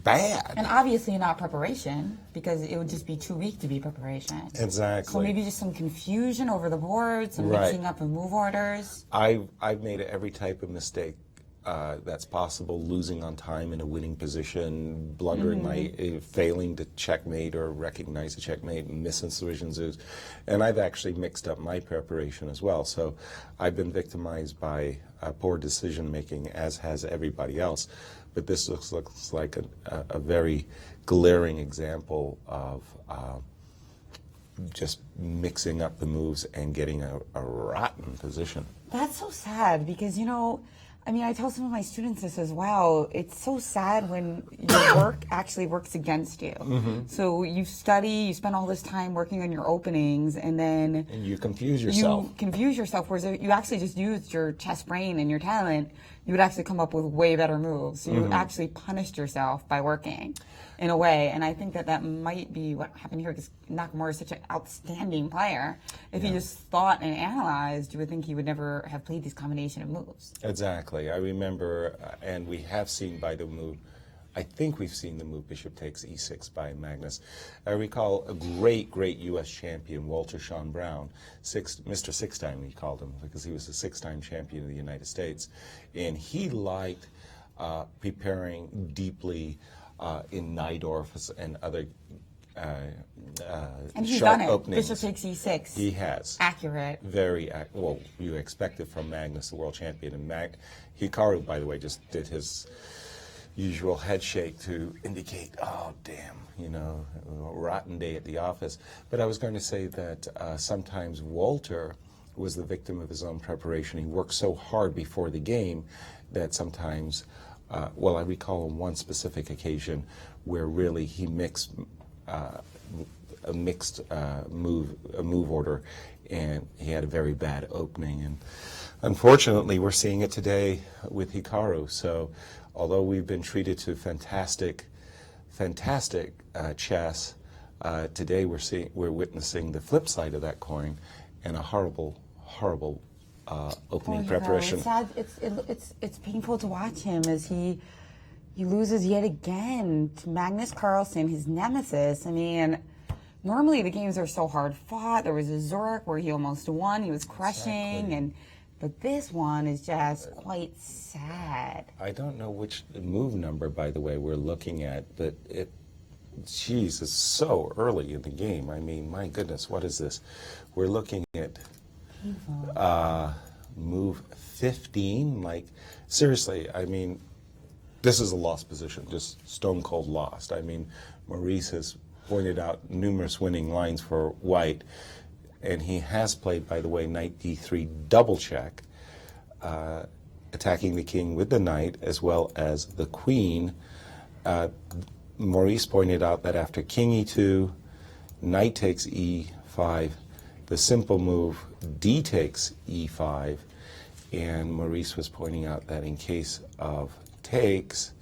bad. And obviously not preparation, because it would just be too weak to be preparation. Exactly. So maybe just some confusion over the board, some mixing up of move orders. I've made every type of mistake that's possible, losing on time in a winning position, blundering failing to checkmate or recognize a checkmate, misincisions, and I've actually mixed up my preparation as well. So I've been victimized by poor decision making, as has everybody else. But this looks like a very glaring example of just mixing up the moves and getting a rotten position. That's so sad because, you know, I mean, I tell some of my students this as well. It's so sad when your work actually works against you. So you study, you spend all this time working on your openings, and then you confuse yourself. Whereas if you actually just used your chess brain and your talent, you would actually come up with way better moves. So you actually punished yourself by working in a way. And I think that might be what happened here, because Nakamura is such an outstanding player. If he just thought and analyzed, you would think he would never have played this combination of moves. Exactly. Exactly. I remember, and we have seen by the move, I think we've seen the move bishop takes e6 by Magnus. I recall a great U.S. champion, Walter Sean Brown, Mr. Six-Time we called him because he was a six-time champion of the United States. And he liked preparing deeply in Najdorf and other and he's sharp done it. openings. Bishop takes e6. He has. Accurate. Very well, you expect it from Magnus, the world champion. And Hikaru, by the way, just did his usual head shake to indicate, oh, damn, you know, a rotten day at the office. But I was going to say that sometimes Walter was the victim of his own preparation. He worked so hard before the game that sometimes, well, I recall on one specific occasion where really he mixed a mixed move order, and he had a very bad opening. And unfortunately, we're seeing it today with Hikaru. So although we've been treated to fantastic chess, today we're witnessing the flip side of that coin, and a horrible opening preparation. It's sad. It's painful to watch him as he loses yet again to Magnus Carlsen, his nemesis. I mean, normally the games are so hard fought. There was a Zurich where he almost won. He was crushing, but this one is just quite sad. I don't know which move number, by the way, we're looking at, but geez, it's so early in the game. I mean, my goodness, what is this? We're looking at move 15. Like, seriously, I mean, this is a lost position, just stone cold lost. I mean, Maurice has pointed out numerous winning lines for white, and he has played, by the way, knight d3 double check, attacking the king with the knight as well as the queen. Maurice pointed out that after king e2, knight takes e5, the simple move d takes e5, and Maurice was pointing out that in case of takes,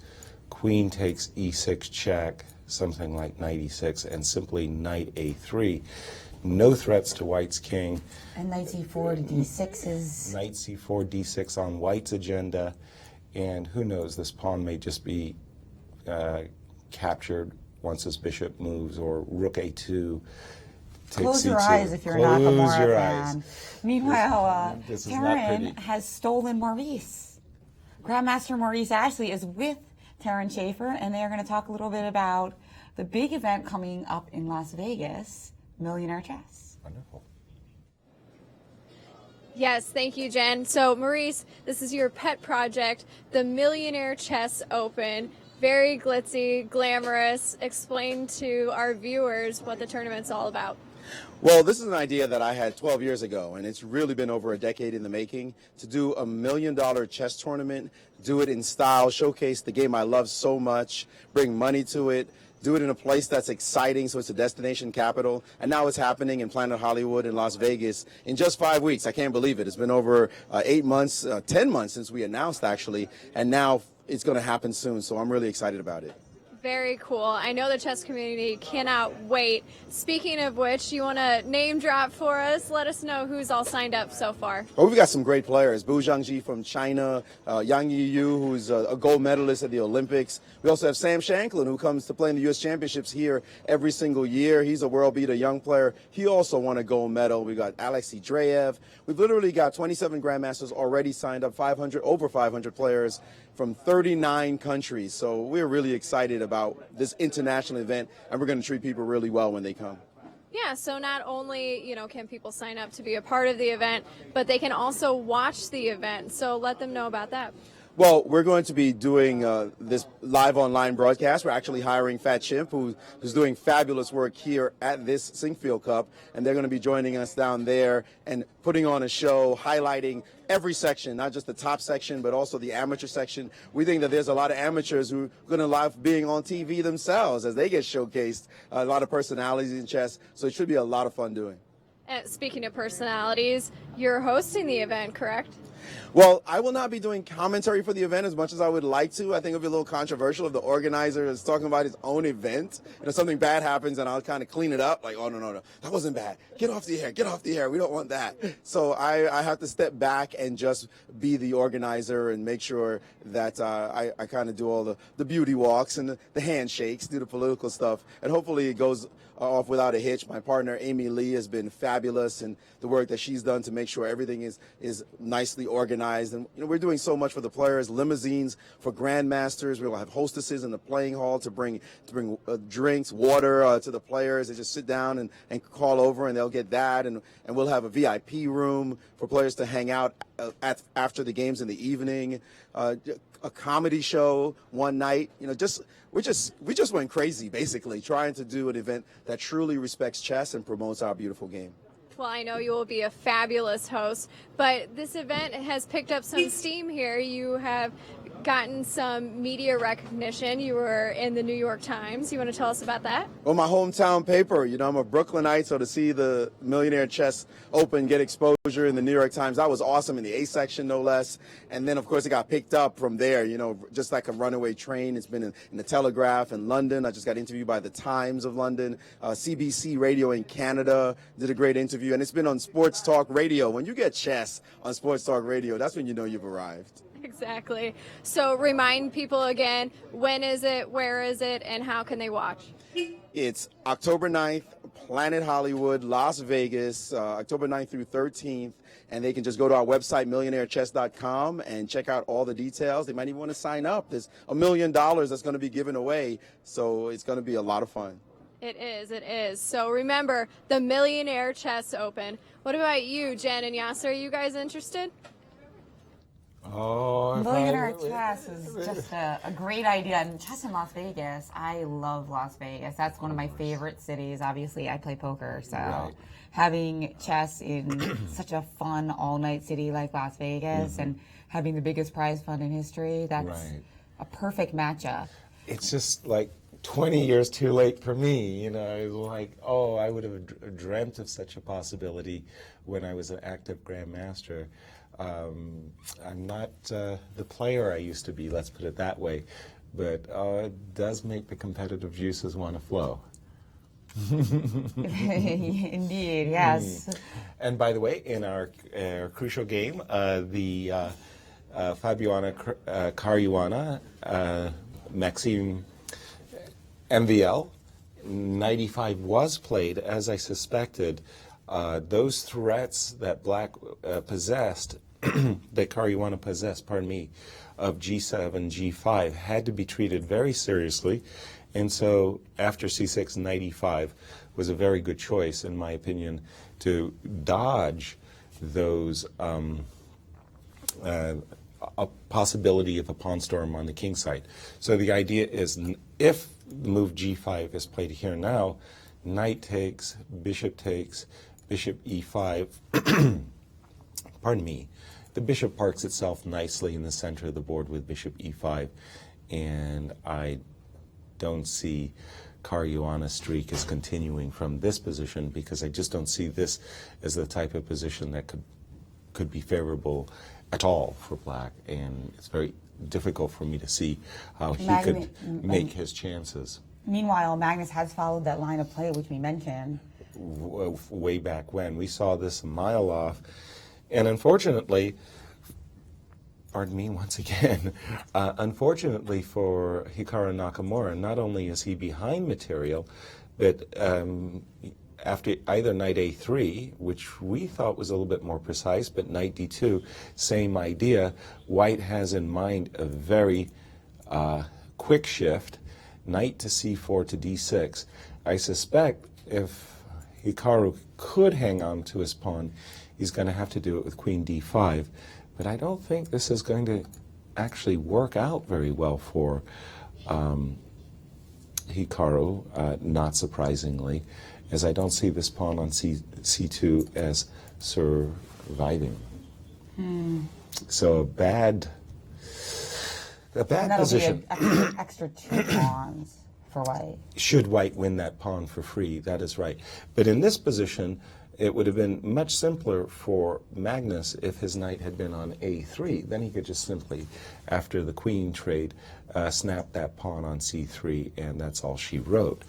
queen takes e6 check, something like knight e6, and simply knight a3. No threats to white's king. And knight c4 to d6 is... Knight c4, d6 on white's agenda, and who knows, this pawn may just be captured once his bishop moves, or rook a2. Close your eyes if you're not a Gamora fan. Meanwhile, Taryn has stolen Maurice. Grandmaster Maurice Ashley is with Taryn Schaefer, and they're going to talk a little bit about the big event coming up in Las Vegas, Millionaire Chess. Wonderful. Yes, thank you, Jen. So, Maurice, this is your pet project, the Millionaire Chess Open. Very glitzy, glamorous. Explain to our viewers what the tournament's all about. Well, this is an idea that I had 12 years ago, and it's really been over a decade in the making, to do $1 million chess tournament, do it in style, showcase the game I love so much, bring money to it, do it in a place that's exciting, so it's a destination capital. And now it's happening in Planet Hollywood in Las Vegas in just 5 weeks. I can't believe it. It's been over 8 months, 10 months since we announced, actually, and now it's going to happen soon, so I'm really excited about it. Very cool. I know the chess community cannot wait. Speaking of which, you want to name drop for us? Let us know who's all signed up so far. Well, we've got some great players. Bu Zhangji from China, Yang Yiyu, who's a gold medalist at the Olympics. We also have Sam Shanklin, who comes to play in the U.S. Championships here every single year. He's a world beater, young player. He also won a gold medal. We've got Alexei Dreyev. We've literally got 27 grandmasters already signed up, over 500 players from 39 countries. So we're really excited about this international event, and we're going to treat people really well when they come. Yeah, so not only, can people sign up to be a part of the event, but they can also watch the event. So let them know about that. Well, we're going to be doing this live online broadcast. We're actually hiring Fat Chimp, who's doing fabulous work here at this Sinquefield Cup, and they're going to be joining us down there and putting on a show, highlighting every section, not just the top section, but also the amateur section. We think that there's a lot of amateurs who are going to love being on TV themselves as they get showcased, a lot of personalities in chess, so it should be a lot of fun doing. Speaking of personalities, you're hosting the event, correct? Well, I will not be doing commentary for the event as much as I would like to. I think it'll be a little controversial if the organizer is talking about his own event. And if something bad happens, and I'll kind of clean it up, like, oh, no, that wasn't bad. Get off the air. We don't want that. So I have to step back and just be the organizer and make sure that I kind of do all the beauty walks and the handshakes, do the political stuff. And hopefully it goes off without a hitch. My partner, Amy Lee, has been fabulous, and the work that she's done to make sure everything is nicely organized. And we're doing so much for the players, limousines for grandmasters. We'll have hostesses in the playing hall to bring drinks, water to the players. They just sit down and call over, and they'll get that. And we'll have a VIP room for players to hang out after the games in the evening. A comedy show one night. We just went crazy, basically, trying to do an event that truly respects chess and promotes our beautiful game. Well, I know you will be a fabulous host, but this event has picked up some steam here. You have gotten some media recognition. You were in the New York Times. You want to tell us about that? Well, my hometown paper. I'm a Brooklynite, so to see the Millionaire Chess Open get exposure in the New York Times, that was awesome, in the A section, no less. And then, of course, it got picked up from there, just like a runaway train. It's been in the Telegraph in London. I just got interviewed by the Times of London. CBC Radio in Canada did a great interview. And it's been on Sports Talk Radio. When you get chess on Sports Talk Radio, that's when you know you've arrived. Exactly. So remind people again, when is it, where is it, and how can they watch? It's October 9th, Planet Hollywood, Las Vegas, October 9th through 13th. And they can just go to our website, millionairechess.com, and check out all the details. They might even want to sign up. There's $1 million that's going to be given away. So it's going to be a lot of fun. It is. So remember, the Millionaire Chess Open. What about you, Jen and Yasser? Are you guys interested? Oh, Millionaire Chess is just a great idea. And chess in Las Vegas, I love Las Vegas. That's one of my favorite cities. Obviously, I play poker, so having chess in such a fun all-night city like Las Vegas and having the biggest prize fund in history, that's a perfect matchup. It's just like 20 years too late for me. I was like, I would have dreamt of such a possibility when I was an active grandmaster. I'm not the player I used to be, let's put it that way, but it does make the competitive juices want to flow. Indeed, yes. And by the way, in our crucial game, the Fabiana Caruana, Maxime MVL, 95 was played, as I suspected. Those threats that Black possessed, that Caruana possessed, of G7, G5, had to be treated very seriously. And so after C6, 95 was a very good choice, in my opinion, to dodge those a possibility of a pawn storm on the king side. So the idea is, if the move G5 is played here now, knight takes, bishop E5. Pardon me. The bishop parks itself nicely in the center of the board with bishop E5, and I don't see Caruana's streak as continuing from this position, because I just don't see this as the type of position that could be favorable at all for Black, and it's very difficult for me to see how he could make his chances. Meanwhile, Magnus has followed that line of play which we mentioned. Way back when. We saw this a mile off. And unfortunately, pardon me once again, unfortunately for Hikaru Nakamura, not only is he behind material, but after either knight A3, which we thought was a little bit more precise, but knight D2, same idea. White has in mind a very quick shift, knight to C4 to D6. I suspect if Hikaru could hang on to his pawn, he's going to have to do it with queen D5. But I don't think this is going to actually work out very well for Hikaru, not surprisingly, as I don't see this pawn on C2 as surviving. So a bad position. That'll be an extra 2 pawns for White. Should White win that pawn for free, that is right. But in this position, It would have been much simpler for Magnus if his knight had been on a3. Then he could just simply, after the queen trade, snap that pawn on c3, and that's all she wrote.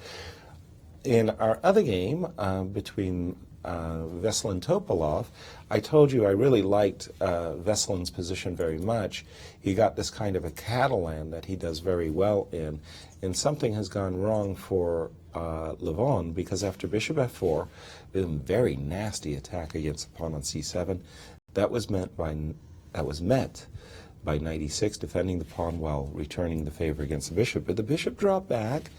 In our other game between Veselin Topalov, I told you I really liked Veselin's position very much. He got this kind of a Catalan that he does very well in, and something has gone wrong for Levon, because after bishop f4, a very nasty attack against the pawn on c7. That was met by knight e6, defending the pawn while returning the favor against the bishop. But the bishop dropped back,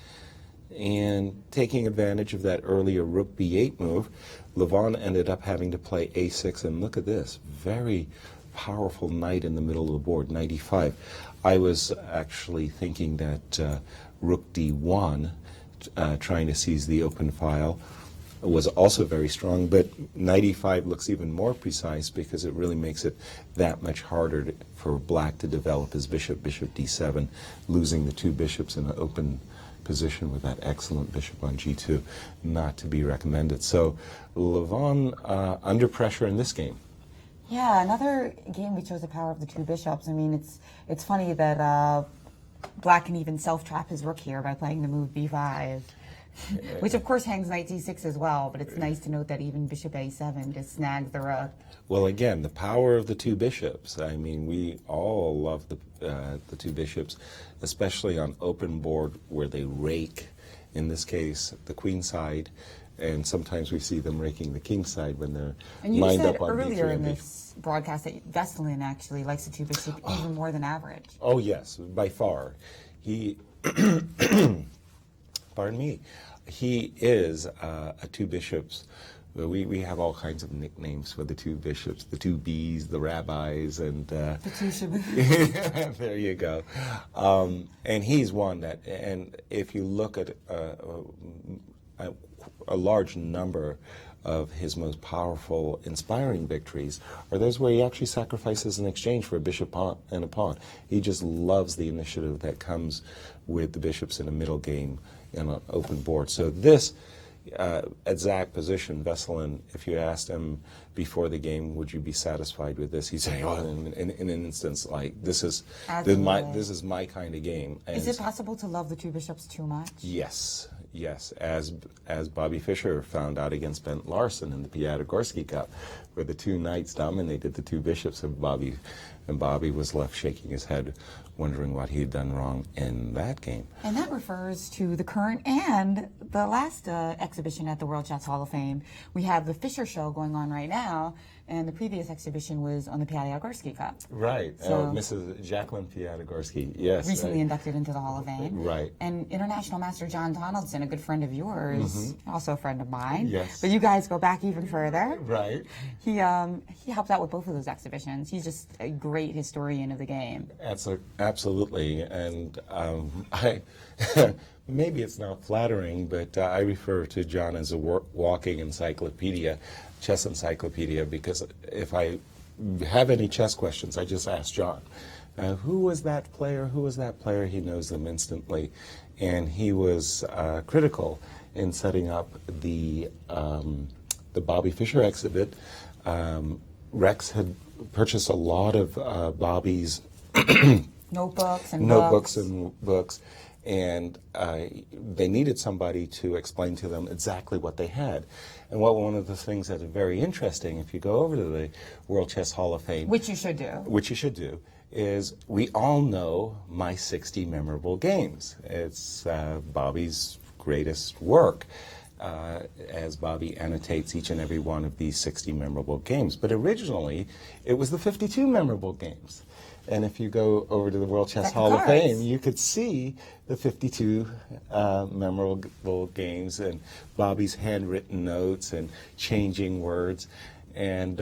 and taking advantage of that earlier rook b8 move, Levon ended up having to play a6, and look at this, very powerful knight in the middle of the board, knight e5. I was actually thinking that rook d1, trying to seize the open file, was also very strong, but knight e5 looks even more precise because it really makes it that much harder for black to develop his bishop, bishop d7, losing the two bishops in an open position with that excellent bishop on g2, not to be recommended. So Levon under pressure in this game. Yeah, another game which shows the power of the two bishops. I mean, it's funny that black can even self-trap his rook here by playing the move b5. Which of course hangs knight d6 as well, but it's nice to note that even bishop a7 just snags the rook. Well, again, the power of the two bishops. I mean, we all love the two bishops, especially on open board where they rake, in this case, the queen side, and sometimes we see them raking the king side when they're lined up on b3. And you said earlier in this broadcast that Veselin actually likes the two bishops even more than average. Oh, yes, by far. He... Pardon me. He is a two bishops. We have all kinds of nicknames for the two bishops, the two Bs, the rabbis, and the two there you go. And he's one that, and if you look at a large number of his most powerful, inspiring victories are those where he actually sacrifices in exchange for a bishop and a pawn. He just loves the initiative that comes with the bishops in a middle game in an open board. So this exact position, Veselin, if you asked him before the game, would you be satisfied with this? He'd say, oh, in an instance like this is my kind of game. And is it possible to love the two bishops too much? Yes. Yes, as Bobby Fischer found out against Bent Larsen in the Piatigorsky Cup, where the two knights dominated the two bishops, and Bobby was left shaking his head, wondering what he had done wrong in that game. And that refers to the current and the last exhibition at the World Chess Hall of Fame. We have the Fischer show going on right now, and the previous exhibition was on the Piatigorsky Cup. Right. So, Mrs. Jacqueline Piatigorsky, yes. Recently inducted into the Hall of Fame. Right. And International Master John Donaldson, a good friend of yours, also a friend of mine. Yes. But you guys go back even further. Right. He helped out with both of those exhibitions. He's just a great historian of the game. Absolutely. And I... Maybe it's not flattering, but I refer to John as a walking encyclopedia, chess encyclopedia, because if I have any chess questions, I just ask John, who was that player? Who was that player? He knows them instantly. And he was critical in setting up the Bobby Fischer exhibit. Rex had purchased a lot of Bobby's notebooks and books. And they needed somebody to explain to them exactly what they had. And one of the things that is very interesting, if you go over to the World Chess Hall of Fame, which you should do, is we all know my 60 memorable games. It's Bobby's greatest work, as Bobby annotates each and every one of these 60 memorable games. But originally, it was the 52 memorable games. And if you go over to the World Chess Hall of Fame, you could see the 52 memorable games and Bobby's handwritten notes and changing words. And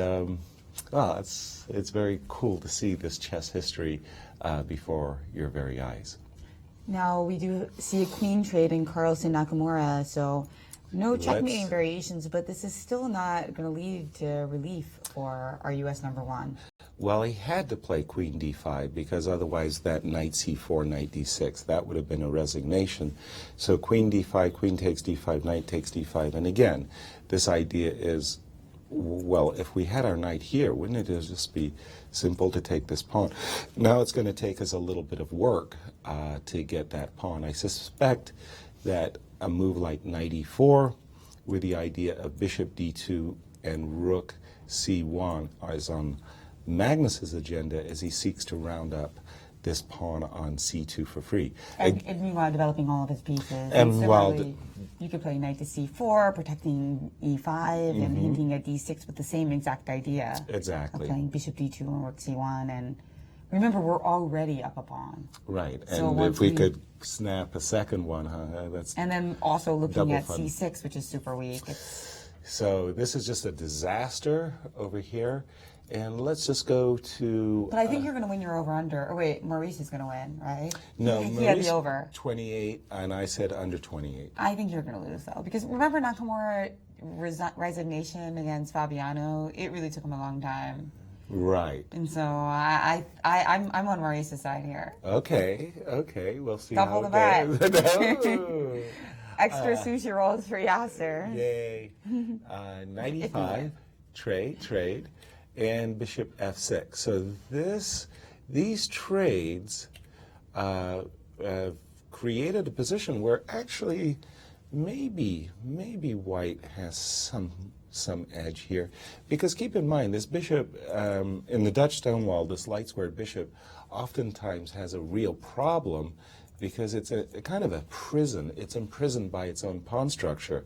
it's very cool to see this chess history before your very eyes. Now, we do see a queen trade in Carlsen Nakamura, so no checkmating variations, but this is still not going to lead to relief for our U.S. #1. Well, he had to play queen d5 because otherwise that knight c4, knight d6, that would have been a resignation. So queen d5, queen takes d5, knight takes d5. And again, this idea is well, if we had our knight here, wouldn't it just be simple to take this pawn? Now it's going to take us a little bit of work to get that pawn. I suspect that a move like knight e4 with the idea of bishop d2 and rook c1 is on Magnus's agenda as he seeks to round up this pawn on c2 for free. And meanwhile developing all of his pieces. And while you could play knight to c4, protecting e5, and hinting at d6 with the same exact idea. Exactly. Of playing bishop d2 and rook c1. And remember, we're already up a pawn. Right. So And if we could snap a second one, that's and then also looking at fun. c6, which is super weak. So this is just a disaster over here. And let's just go to... But I think you're going to win your over-under. Or wait, Maurice is going to win, right? No, he had the over. 28, and I said under 28. I think you're going to lose, though. Because remember Nakamura resignation against Fabiano? It really took him a long time. Right. And so I'm on Maurice's side here. Okay, we'll see Double how the it bet. goes. Extra sushi rolls for Yasser. Yay. 95, trade, and bishop f6. So these trades created a position where actually maybe white has some edge here, because keep in mind this bishop in the Dutch Stonewall, this light squared bishop oftentimes has a real problem because it's a kind of a prison. It's imprisoned by its own pawn structure.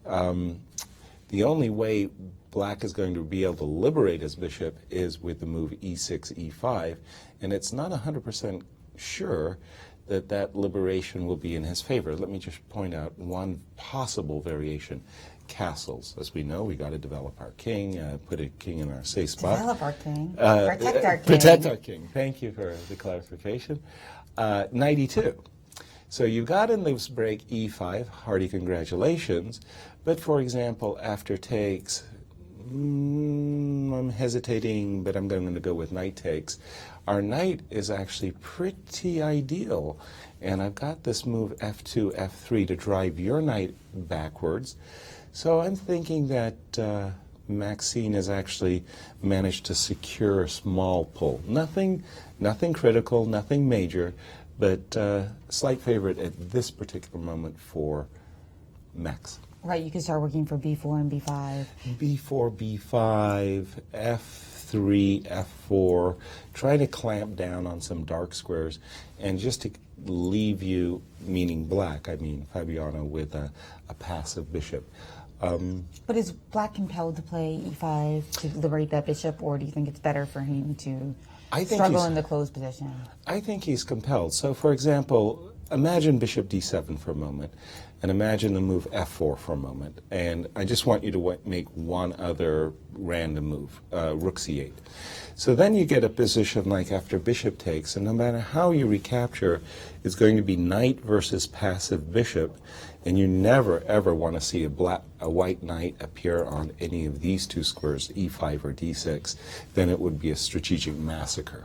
The only way black is going to be able to liberate his bishop is with the move e6, e5, and it's not 100% sure that that liberation will be in his favor. Let me just point out one possible variation. Castles. As we know, we got to develop our king, put a king in our safe spot. Develop our king. Protect our king. Protect our king. Thank you for the clarification. Knight e2. So you got in this break e5, hearty congratulations, but for example, after takes, I'm hesitating, but I'm going to go with knight takes. Our knight is actually pretty ideal, and I've got this move f2, f3 to drive your knight backwards. So I'm thinking that Maxine has actually managed to secure a small pull. Nothing critical, nothing major, but slight favorite at this particular moment for Max. Right, you can start working for b4 and b5. b4, b5, f3, f4, try to clamp down on some dark squares, and just to leave you, meaning black, I mean Fabiano, with a passive bishop. But is black compelled to play e5 to liberate that bishop, or do you think it's better for him to struggle in the closed position? I think he's compelled. So, for example, imagine bishop d7 for a moment, and imagine the move f4 for a moment. And I just want you to make one other random move, rook c8. So then you get a position like after bishop takes, and no matter how you recapture, it's going to be knight versus passive bishop, and you never ever want to see a white knight appear on any of these two squares, e5 or d6. Then it would be a strategic massacre.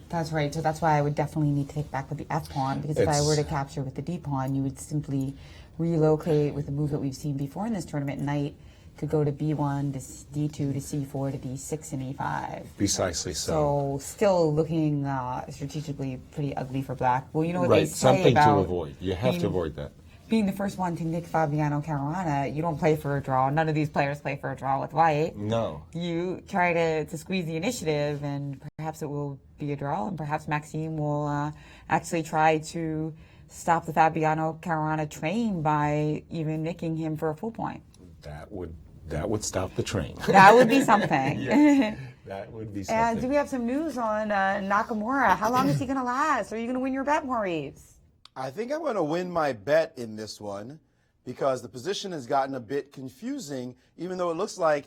That's right. So that's why I would definitely need to take back with the f-pawn, because if I were to capture with the d-pawn, you would simply relocate with a move that we've seen before in this tournament. Knight could go to b1, to d2, to c4, to d6, and e5. Precisely so. So still looking strategically pretty ugly for black. Well, you know what right, they say something about to avoid. You have to avoid that. Being the first one to nick Fabiano Caruana, you don't play for a draw. None of these players play for a draw with white. No. You try to squeeze the initiative, and perhaps it will be a draw, and perhaps Maxime will actually try to stop the Fabiano Caruana train by even nicking him for a full point. That would stop the train. That would be something. Yeah, that would be something. And do we have some news on Nakamura? How long is he going to last? Are you going to win your bet, Maurice? I think I'm going to win my bet in this one because the position has gotten a bit confusing, even though it looks like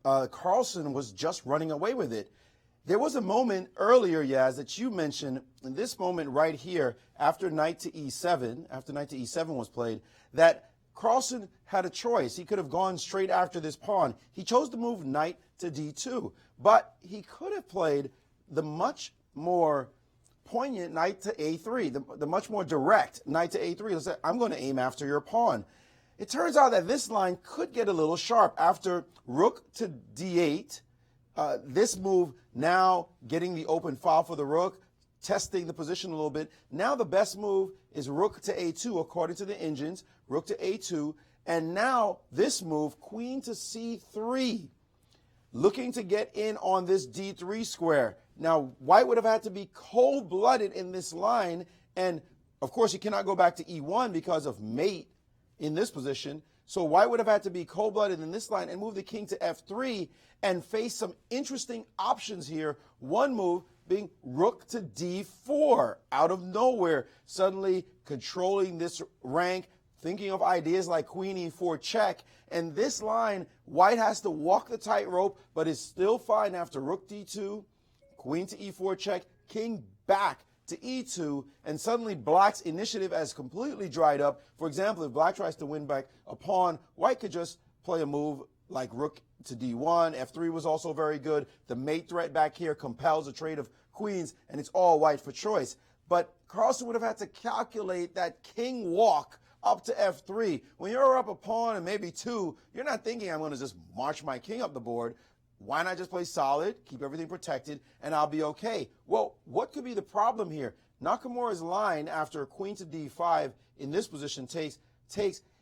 Carlsen was just running away with it. There was a moment earlier, Yaz, that you mentioned, in this moment right here, after knight to e7 was played, that Carlsen had a choice. He could have gone straight after this pawn. He chose to move knight to d2, but he could have played the much more poignant knight to a3, the much more direct knight to a3. I'm going to aim after your pawn. it turns out that this line could get a little sharp. After rook to d8, this move now getting the open file for the rook, testing the position a little bit. Now the best move is rook to a2 according to the engines, rook to a2. And now this move, queen to c3, looking to get in on this d3 square. Now, white would have had to be cold-blooded in this line, and of course you cannot go back to e1 because of mate in this position. So white would have had to be cold-blooded in this line and move the king to f3 and face some interesting options here. One move being rook to d4 out of nowhere, suddenly controlling this rank, thinking of ideas like queen e4 check. And this line, white has to walk the tightrope, but is still fine after rook d2, queen to e4 check, king back to e2, and suddenly black's initiative has completely dried up. For example, if black tries to win back a pawn, white could just play a move like rook to d1. f3 was also very good. The mate threat back here compels a trade of queens, and it's all white for choice. But Carlsen would have had to calculate that king walk up to f3. When you're up a pawn and maybe two, you're not thinking I'm going to just march my king up the board. Why not just play solid, keep everything protected, and I'll be okay? Well, what could be the problem here? Nakamura's line after queen to d5 in this position takes.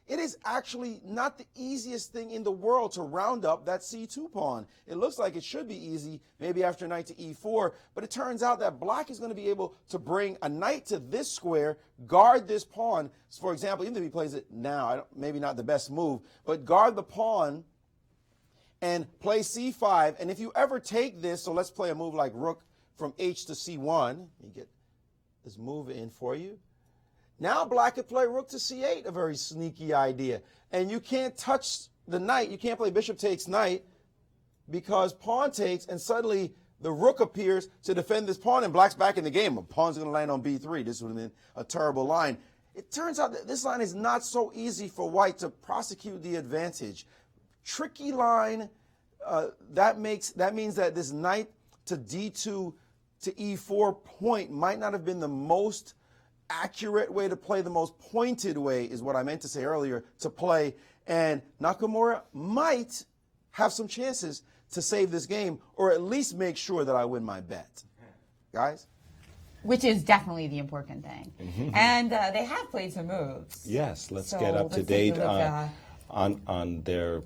It is actually not the easiest thing in the world to round up that c2 pawn. It looks like it should be easy, maybe after knight to e4, but it turns out that black is going to be able to bring a knight to this square, guard this pawn. So for example, even if he plays it now, maybe not the best move, but guard the pawn and play c5. And if you ever take this, so let's play a move like rook from h to c1. Let me get this move in for you. Now black could play rook to c8, a very sneaky idea. And you can't touch the knight. You can't play bishop takes knight because pawn takes, and suddenly the rook appears to defend this pawn, and black's back in the game. A pawn's going to land on b3. This would have been a terrible line. It turns out that this line is not so easy for white to prosecute the advantage. Tricky line, that means that this knight to d2 to e4 point might not have been the most accurate way to play. The most pointed way is what I meant to say earlier to play, and Nakamura might have some chances to save this game, or at least make sure that I win my bet. Guys? Which is definitely the important thing. Mm-hmm. And they have played some moves. Yes, let's get up to date on their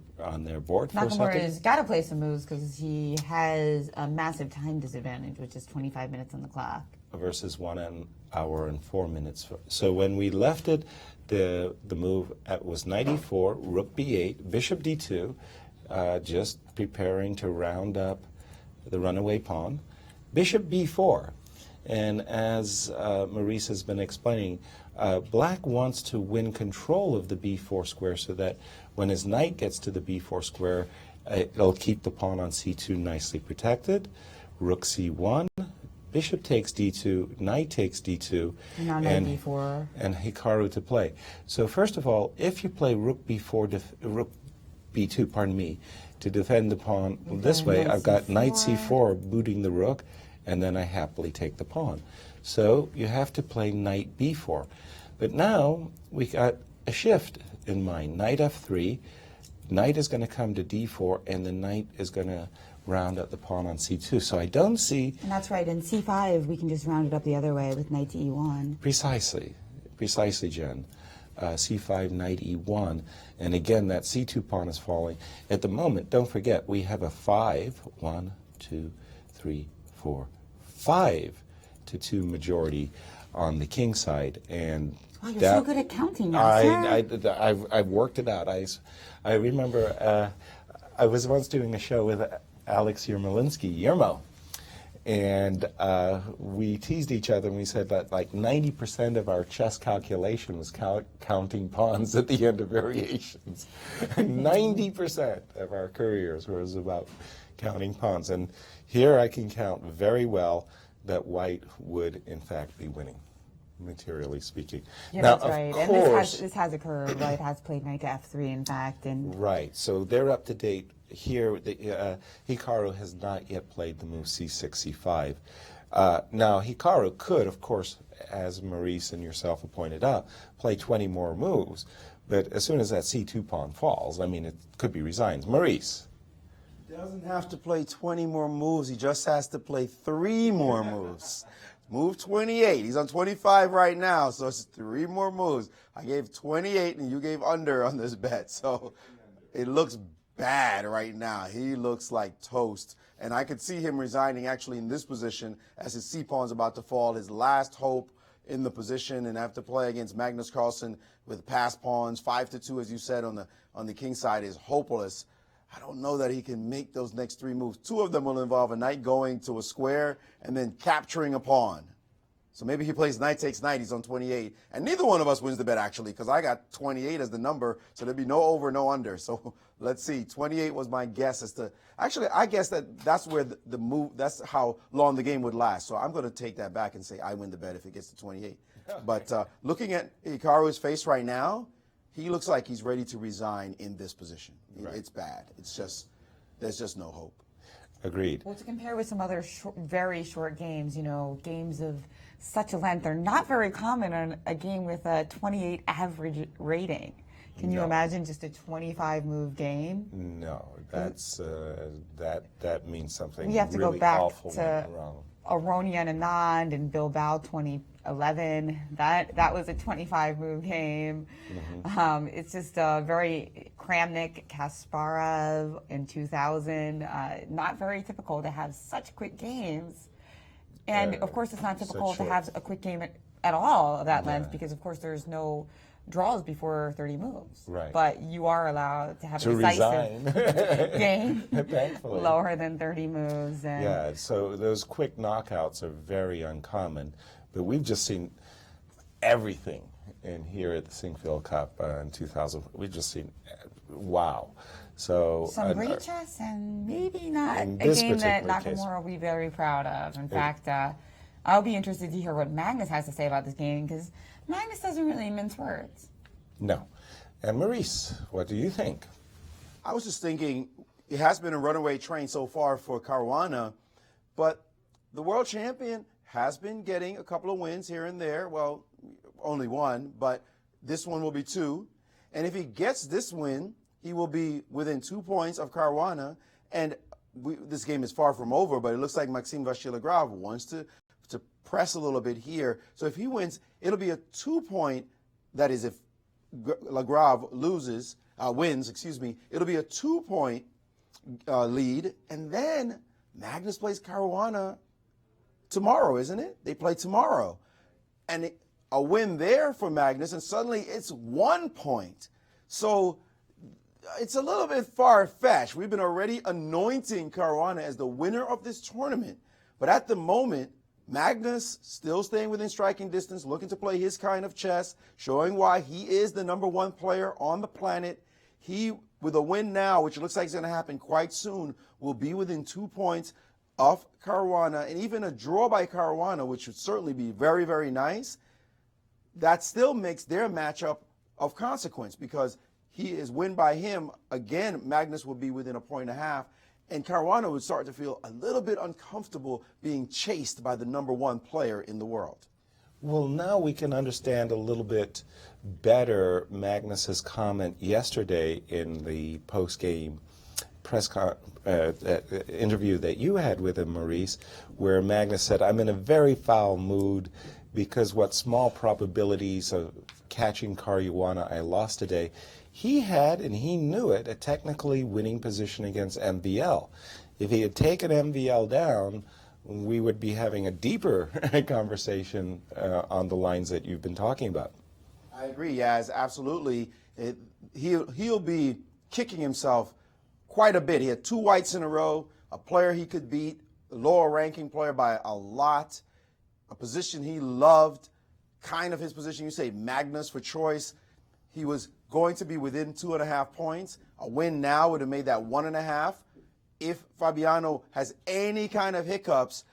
board for a second. Nakamura's got to play some moves because he has a massive time disadvantage, which is 25 minutes on the clock. Versus 1 hour and 4 minutes. So when we left it, the move was knight e4, rook b8, bishop d2, just preparing to round up the runaway pawn, bishop b4. And as Maurice has been explaining, black wants to win control of the b4 square so that when his knight gets to the b4 square, it'll keep the pawn on c2 nicely protected. Rook c1, bishop takes d2, knight takes d2, now knight d4, and Hikaru to play. So first of all, if you play rook b4, rook b2, pardon me, to defend the pawn this way, I've got knight c4 booting the rook, and then I happily take the pawn. So you have to play knight b4. But now we got a shift in mind. Knight f3, knight is going to come to d4, and the knight is going to round up the pawn on c2. So I don't see... And that's right. In c5, we can just round it up the other way with knight to e1. Precisely, Jen. c5, knight e1. And again, that c2 pawn is falling. At the moment, don't forget, we have a 1, 2, 3, 4, 5 to 2 majority on the king side. And wow, you're so good at counting now, I've worked it out. I remember I was once doing a show with Alex Yermo, and we teased each other and we said that like 90% of our chess calculation was counting pawns at the end of variations. 90% of our careers was about counting pawns. And here I can count very well that white would in fact be winning, materially speaking. Yeah, now, that's right. Of course, and this has occurred. White has played knight to f3, in fact. And right. So they're up to date. Here, Hikaru has not yet played the move c6, c5. Now, Hikaru could, of course, as Maurice and yourself have pointed out, play 20 more moves. But as soon as that C2 pawn falls, I mean, it could be resigned. Maurice. Doesn't have to play 20 more moves. He just has to play 3 more moves. Move 28. He's on 25 right now, so it's 3 more moves. I gave 28, and you gave under on this bet. So it looks bad right now. He looks like toast. And I could see him resigning actually in this position as his C-pawn's about to fall. His last hope in the position, and have to play against Magnus Carlsen with pass pawns. 5-2, as you said, on the king side is hopeless. I don't know that he can make those next 3 moves. 2 of them will involve a knight going to a square and then capturing a pawn. So maybe he plays knight takes knight. He's on 28. And neither one of us wins the bet, actually, because I got 28 as the number. So there'd be no over, no under. So let's see. 28 was my guess as to – actually, I guess that's where the move – that's how long the game would last. So I'm going to take that back and say I win the bet if it gets to 28. But looking at Hikaru's face right now, he looks like he's ready to resign in this position. Right. It's bad. It's just – there's just no hope. Agreed. Well, to compare with some other very short games, games of such a length are not very common on a game with a 28 average rating. Can you imagine just a 25-move game? No, that's that means something. We have to really go back awful to Aronian Anand and Bilbao 2011. That was a 25-move game. Mm-hmm. It's just very Kramnik, Kasparov in 2000. Not very typical to have such quick games. And of course, it's not typical to have a quick game at all of that length because, of course, there's no draws before 30 moves. Right. But you are allowed to have a decisive game Thankfully. lower than 30 moves. And yeah, so those quick knockouts are very uncommon. But we've just seen everything in here at the Sinquefield Cup in 2000. We've just seen, wow. So some great chess and maybe not a game that Nakamura will be very proud of. In fact, I'll be interested to hear what Magnus has to say about this game because Magnus doesn't really mince words. No. And Maurice, what do you think? I was just thinking, it has been a runaway train so far for Caruana, but the world champion has been getting a couple of wins here and there. Well, only one, but this one will be 2. And if he gets this win, he will be within 2 points of Caruana. And this game is far from over, but it looks like Maxime Vachier-Lagrave wants to press a little bit here. So if he wins, it'll be a 2-point, that is if Lagrave wins, it'll be a 2-point lead. And then Magnus plays Caruana tomorrow, isn't it? They play tomorrow. And a win there for Magnus, and suddenly it's 1 point. So it's a little bit far-fetched. We've been already anointing Caruana as the winner of this tournament. But at the moment, Magnus still staying within striking distance, looking to play his kind of chess, showing why he is the #1 player on the planet. He, with a win now, which looks like it's going to happen quite soon, will be within 2 points of Caruana. And even a draw by Caruana, which would certainly be very, very nice, that still makes their matchup of consequence because he is win by him. Again, Magnus will be within 1.5 points. And Caruana would start to feel a little bit uncomfortable being chased by the #1 player in the world. Well, now we can understand a little bit better Magnus's comment yesterday in the post-game press interview that you had with him, Maurice, where Magnus said, I'm in a very foul mood because what small probabilities of catching Caruana I lost today. He had, and he knew it, a technically winning position against MVL. If he had taken MVL down, we would be having a deeper conversation on the lines that you've been talking about. I agree, Yaz, absolutely. He'll be kicking himself quite a bit. He had 2 whites in a row, a player he could beat, a lower ranking player by a lot, a position he loved, kind of his position. You say Magnus for choice. He was going to be within 2.5 points. A win now would have made that 1.5. If Fabiano has any kind of hiccups,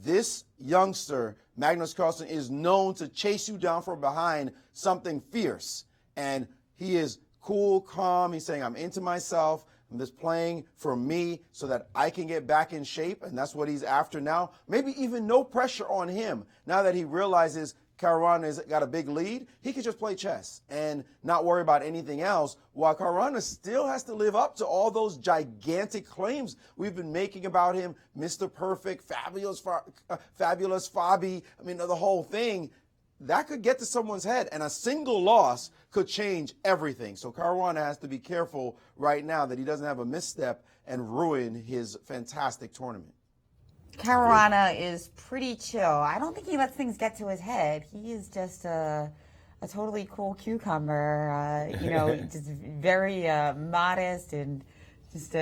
this youngster, Magnus Carlsen, is known to chase you down from behind something fierce. And he is cool, calm. He's saying, I'm into myself. I'm just playing for me so that I can get back in shape. And that's what he's after now. Maybe even no pressure on him now that he realizes Caruana's got a big lead, he could just play chess and not worry about anything else, while Caruana still has to live up to all those gigantic claims we've been making about him. Mr. Perfect, fabulous Fabi, I mean, the whole thing. That could get to someone's head, and a single loss could change everything. So Caruana has to be careful right now that he doesn't have a misstep and ruin his fantastic tournament. Caruana is pretty chill. I don't think he lets things get to his head. He is just a totally cool cucumber, just very modest and just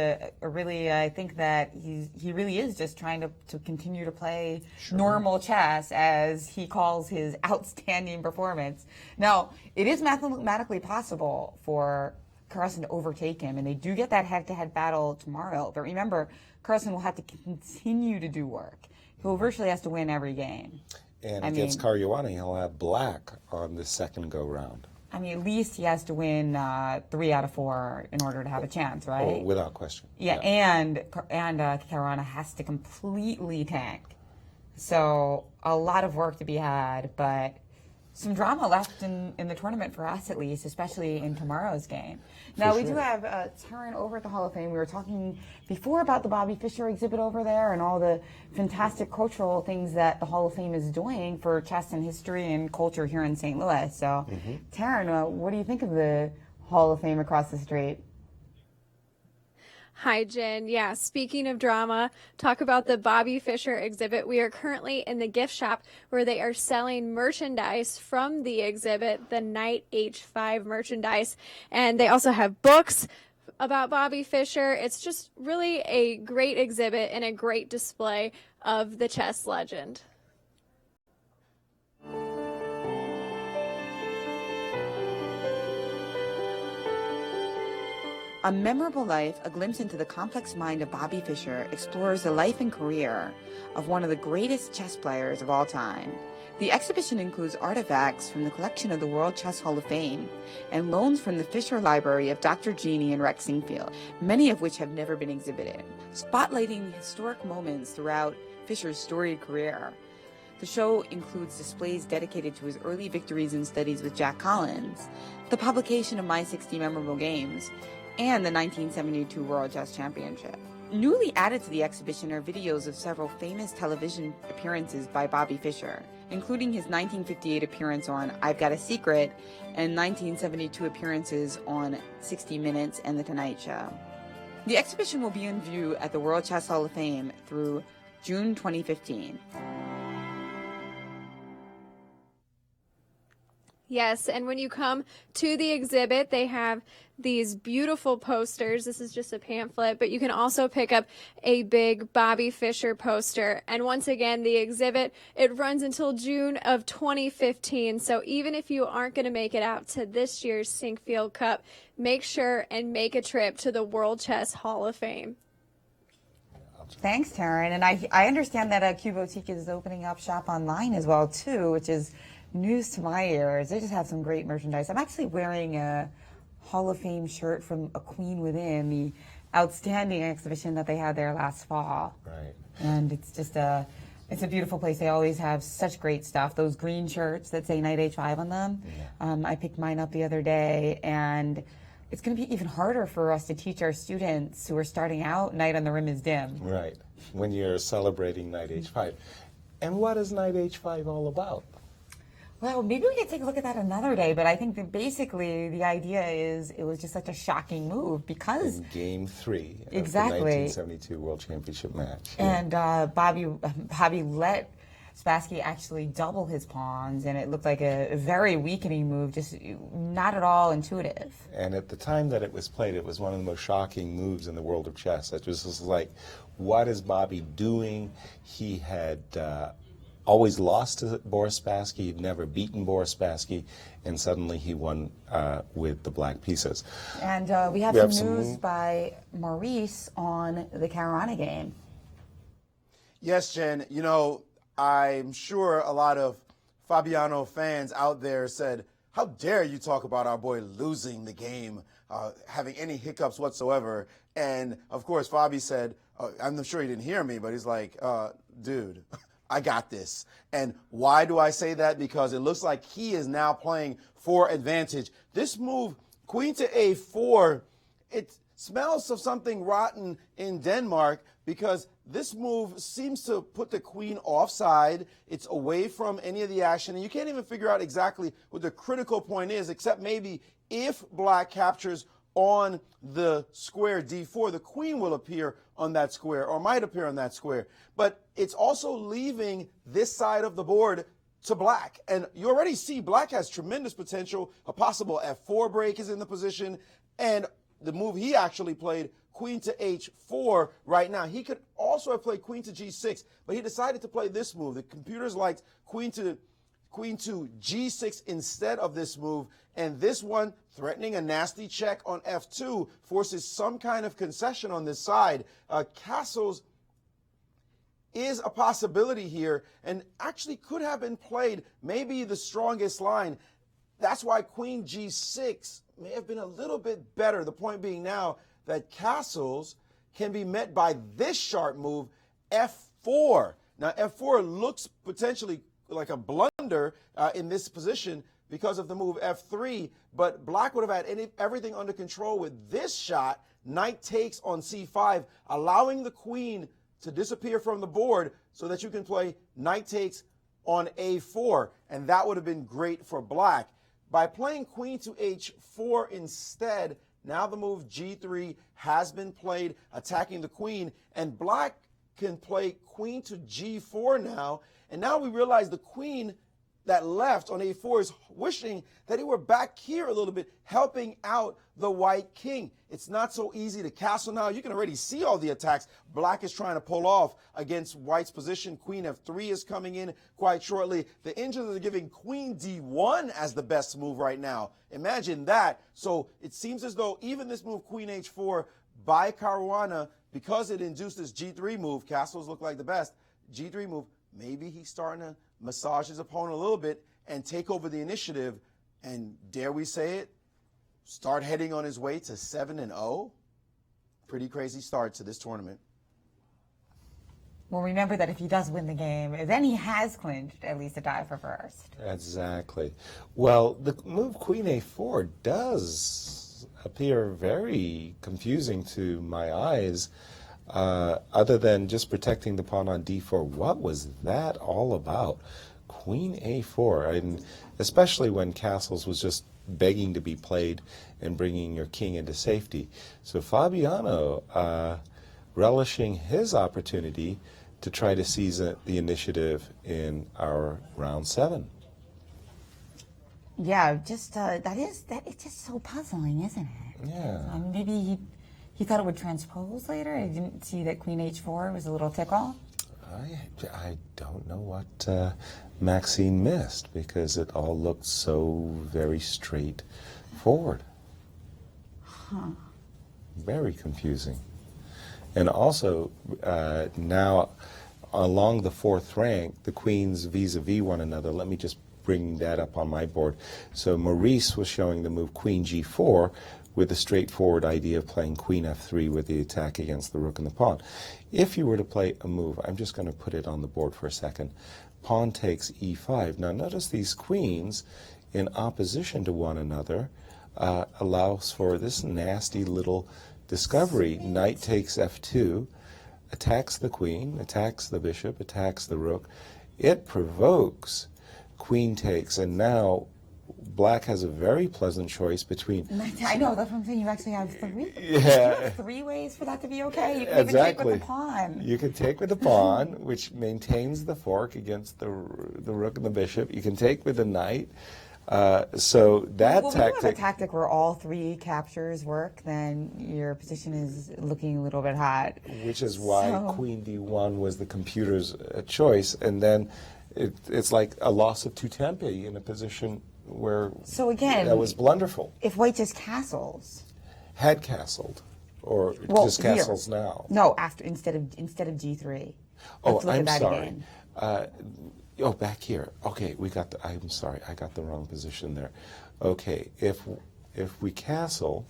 really, I think that he really is just trying to continue to play normal chess, as he calls his outstanding performance. Now, it is mathematically possible for Carlsen to overtake him, and they do get that head-to-head battle tomorrow. But remember, Carlsen will have to continue to do work. He'll virtually has to win every game. And against Caruana, he'll have black on the second go-round. I mean, at least he has to win 3 out of 4 in order to have a chance, right? Oh, without question. Yeah. And Caruana has to completely tank. So a lot of work to be had, but some drama left in the tournament for us, at least, especially in tomorrow's game. Now, we do have Taryn over at the Hall of Fame. We were talking before about the Bobby Fischer exhibit over there and all the fantastic cultural things that the Hall of Fame is doing for chess and history and culture here in St. Louis. So, Taryn, what do you think of the Hall of Fame across the street? Hi, Jen. Yeah, speaking of drama, talk about the Bobby Fischer exhibit. We are currently in the gift shop where they are selling merchandise from the exhibit, the Knight H5 merchandise. And they also have books about Bobby Fischer. It's just really a great exhibit and a great display of the chess legend. A Memorable Life, a glimpse into the complex mind of Bobby Fischer, explores the life and career of one of the greatest chess players of all time. The exhibition includes artifacts from the collection of the World Chess Hall of Fame and loans from the Fischer Library of Dr. Genie and Rex Sinquefield, many of which have never been exhibited, spotlighting historic moments throughout Fischer's storied career. The show includes displays dedicated to his early victories and studies with Jack Collins, the publication of My 60 Memorable Games, and the 1972 World Chess Championship. Newly added to the exhibition are videos of several famous television appearances by Bobby Fischer, including his 1958 appearance on I've Got a Secret and 1972 appearances on 60 Minutes and The Tonight Show. The exhibition will be in view at the World Chess Hall of Fame through June 2015. Yes, and when you come to the exhibit, they have these beautiful posters. This is just a pamphlet, but you can also pick up a big Bobby Fischer poster. And once again, the exhibit, it runs until June of 2015. So even if you aren't going to make it out to this year's Sinquefield Cup, make sure and make a trip to the World Chess Hall of Fame. Thanks, Taryn. And I understand that Q Boutique is opening up shop online as well, too, which is news to my ears. They just have some great merchandise. I'm actually wearing a Hall of Fame shirt from A Queen Within, the outstanding exhibition that they had there last fall. Right. And it's just it's a beautiful place. They always have such great stuff. Those green shirts that say Knight H5 on them. Yeah. I picked mine up the other day, and it's going to be even harder for us to teach our students who are starting out Knight on the Rim is Dim. Right. When you're celebrating Knight H5. And what is Knight H5 all about? Well, maybe we could take a look at that another day, but I think that basically the idea is it was just such a shocking move because... In Game 3 of exactly. the 1972 World Championship match. And Bobby let Spassky actually double his pawns, and it looked like a very weakening move, just not at all intuitive. And at the time that it was played, it was one of the most shocking moves in the world of chess. It was just like, what is Bobby doing? He had... always lost to Boris Spassky. He'd never beaten Boris Spassky, and suddenly he won with the black pieces. And we have some news by Maurice on the Caruana game. Yes, Jen. You know, I'm sure a lot of Fabiano fans out there said, how dare you talk about our boy losing the game, having any hiccups whatsoever. And, of course, Fabi said, I'm sure he didn't hear me, but he's like, dude, I got this. And why do I say that? Because it looks like he is now playing for advantage. This move, queen to a4, it smells of something rotten in Denmark, because this move seems to put the queen offside. It's away from any of the action, and you can't even figure out exactly what the critical point is, except maybe if black captures on the square d4, the queen will appear on that square, or might appear on that square. But it's also leaving this side of the board to black. And you already see black has tremendous potential. A possible f4 break is in the position, and the move he actually played, queen to h4 right now. He could also have played queen to g6, but he decided to play this move. The computers liked queen to g6 instead of this move, and this one, threatening a nasty check on f2, forces some kind of concession on this side. Castles is a possibility here, and actually could have been played, maybe the strongest line. That's why queen g6 may have been a little bit better. The point being now that castles can be met by this sharp move, f4. Now, f4 looks potentially like a blunder in this position because of the move f3, but black would have had everything under control with this shot. Knight takes on c5, allowing the queen to disappear from the board so that you can play knight takes on a4, and that would have been great for black. By playing queen to h4 instead, now the move g3 has been played, attacking the queen, and black can play queen to g4 now, and now we realize the queen that left on a4 is wishing that he were back here a little bit, helping out the white king. It's not so easy to castle now. You can already see all the attacks black is trying to pull off against white's position. Queen f3 is coming in quite shortly. The engines are giving queen d1 as the best move right now. Imagine that. So it seems as though even this move, queen h4, by Caruana, because it induced this g3 move, castles look like the best, g3 move, maybe he's starting to massage his opponent a little bit and take over the initiative, and dare we say it, start heading on his way to 7-0. Pretty crazy start to this tournament. Well, remember that if he does win the game, then he has clinched at least a tie for first. Exactly. Well, the move queen a4 does appear very confusing to my eyes. Other than just protecting the pawn on d4, what was that all about? Queen a4, and especially when castles was just begging to be played and bringing your king into safety. So Fabiano relishing his opportunity to try to seize the initiative in our round 7. Yeah, just it's just so puzzling, isn't it? Yeah. Maybe he thought it would transpose later. I didn't see that queen h4 was a little tickle. I don't know what Maxine missed, because it all looked so very straightforward. Huh. Very confusing. And also, now along the 4th rank, the queens vis-a-vis one another. Let me just bring that up on my board. So Maurice was showing the move queen g4, with the straightforward idea of playing queen f3 with the attack against the rook and the pawn. If you were to play a move, I'm just going to put it on the board for a second, pawn takes e5. Now notice these queens in opposition to one another allows for this nasty little discovery. Knight takes f2, attacks the queen, attacks the bishop, attacks the rook. It provokes queen takes, and now black has a very pleasant choice between... I know, that's what I'm saying. You actually have 3. Yeah. You have 3 ways for that to be okay. You can even take with the pawn. You can take with the pawn, which maintains the fork against the rook and the bishop. You can take with the knight. So that well, tactic... If you have a tactic where all 3 captures work, then your position is looking a little bit hot. Which is why queen d1 was the computer's choice. And then it's like a loss of 2 tempi in a position where that was blunderful. If white just castles, had castled, or just castles now. No, instead of g3. Let's look I'm at that sorry. Again. Back here. Okay, I'm sorry, I got the wrong position there. Okay, if we castle,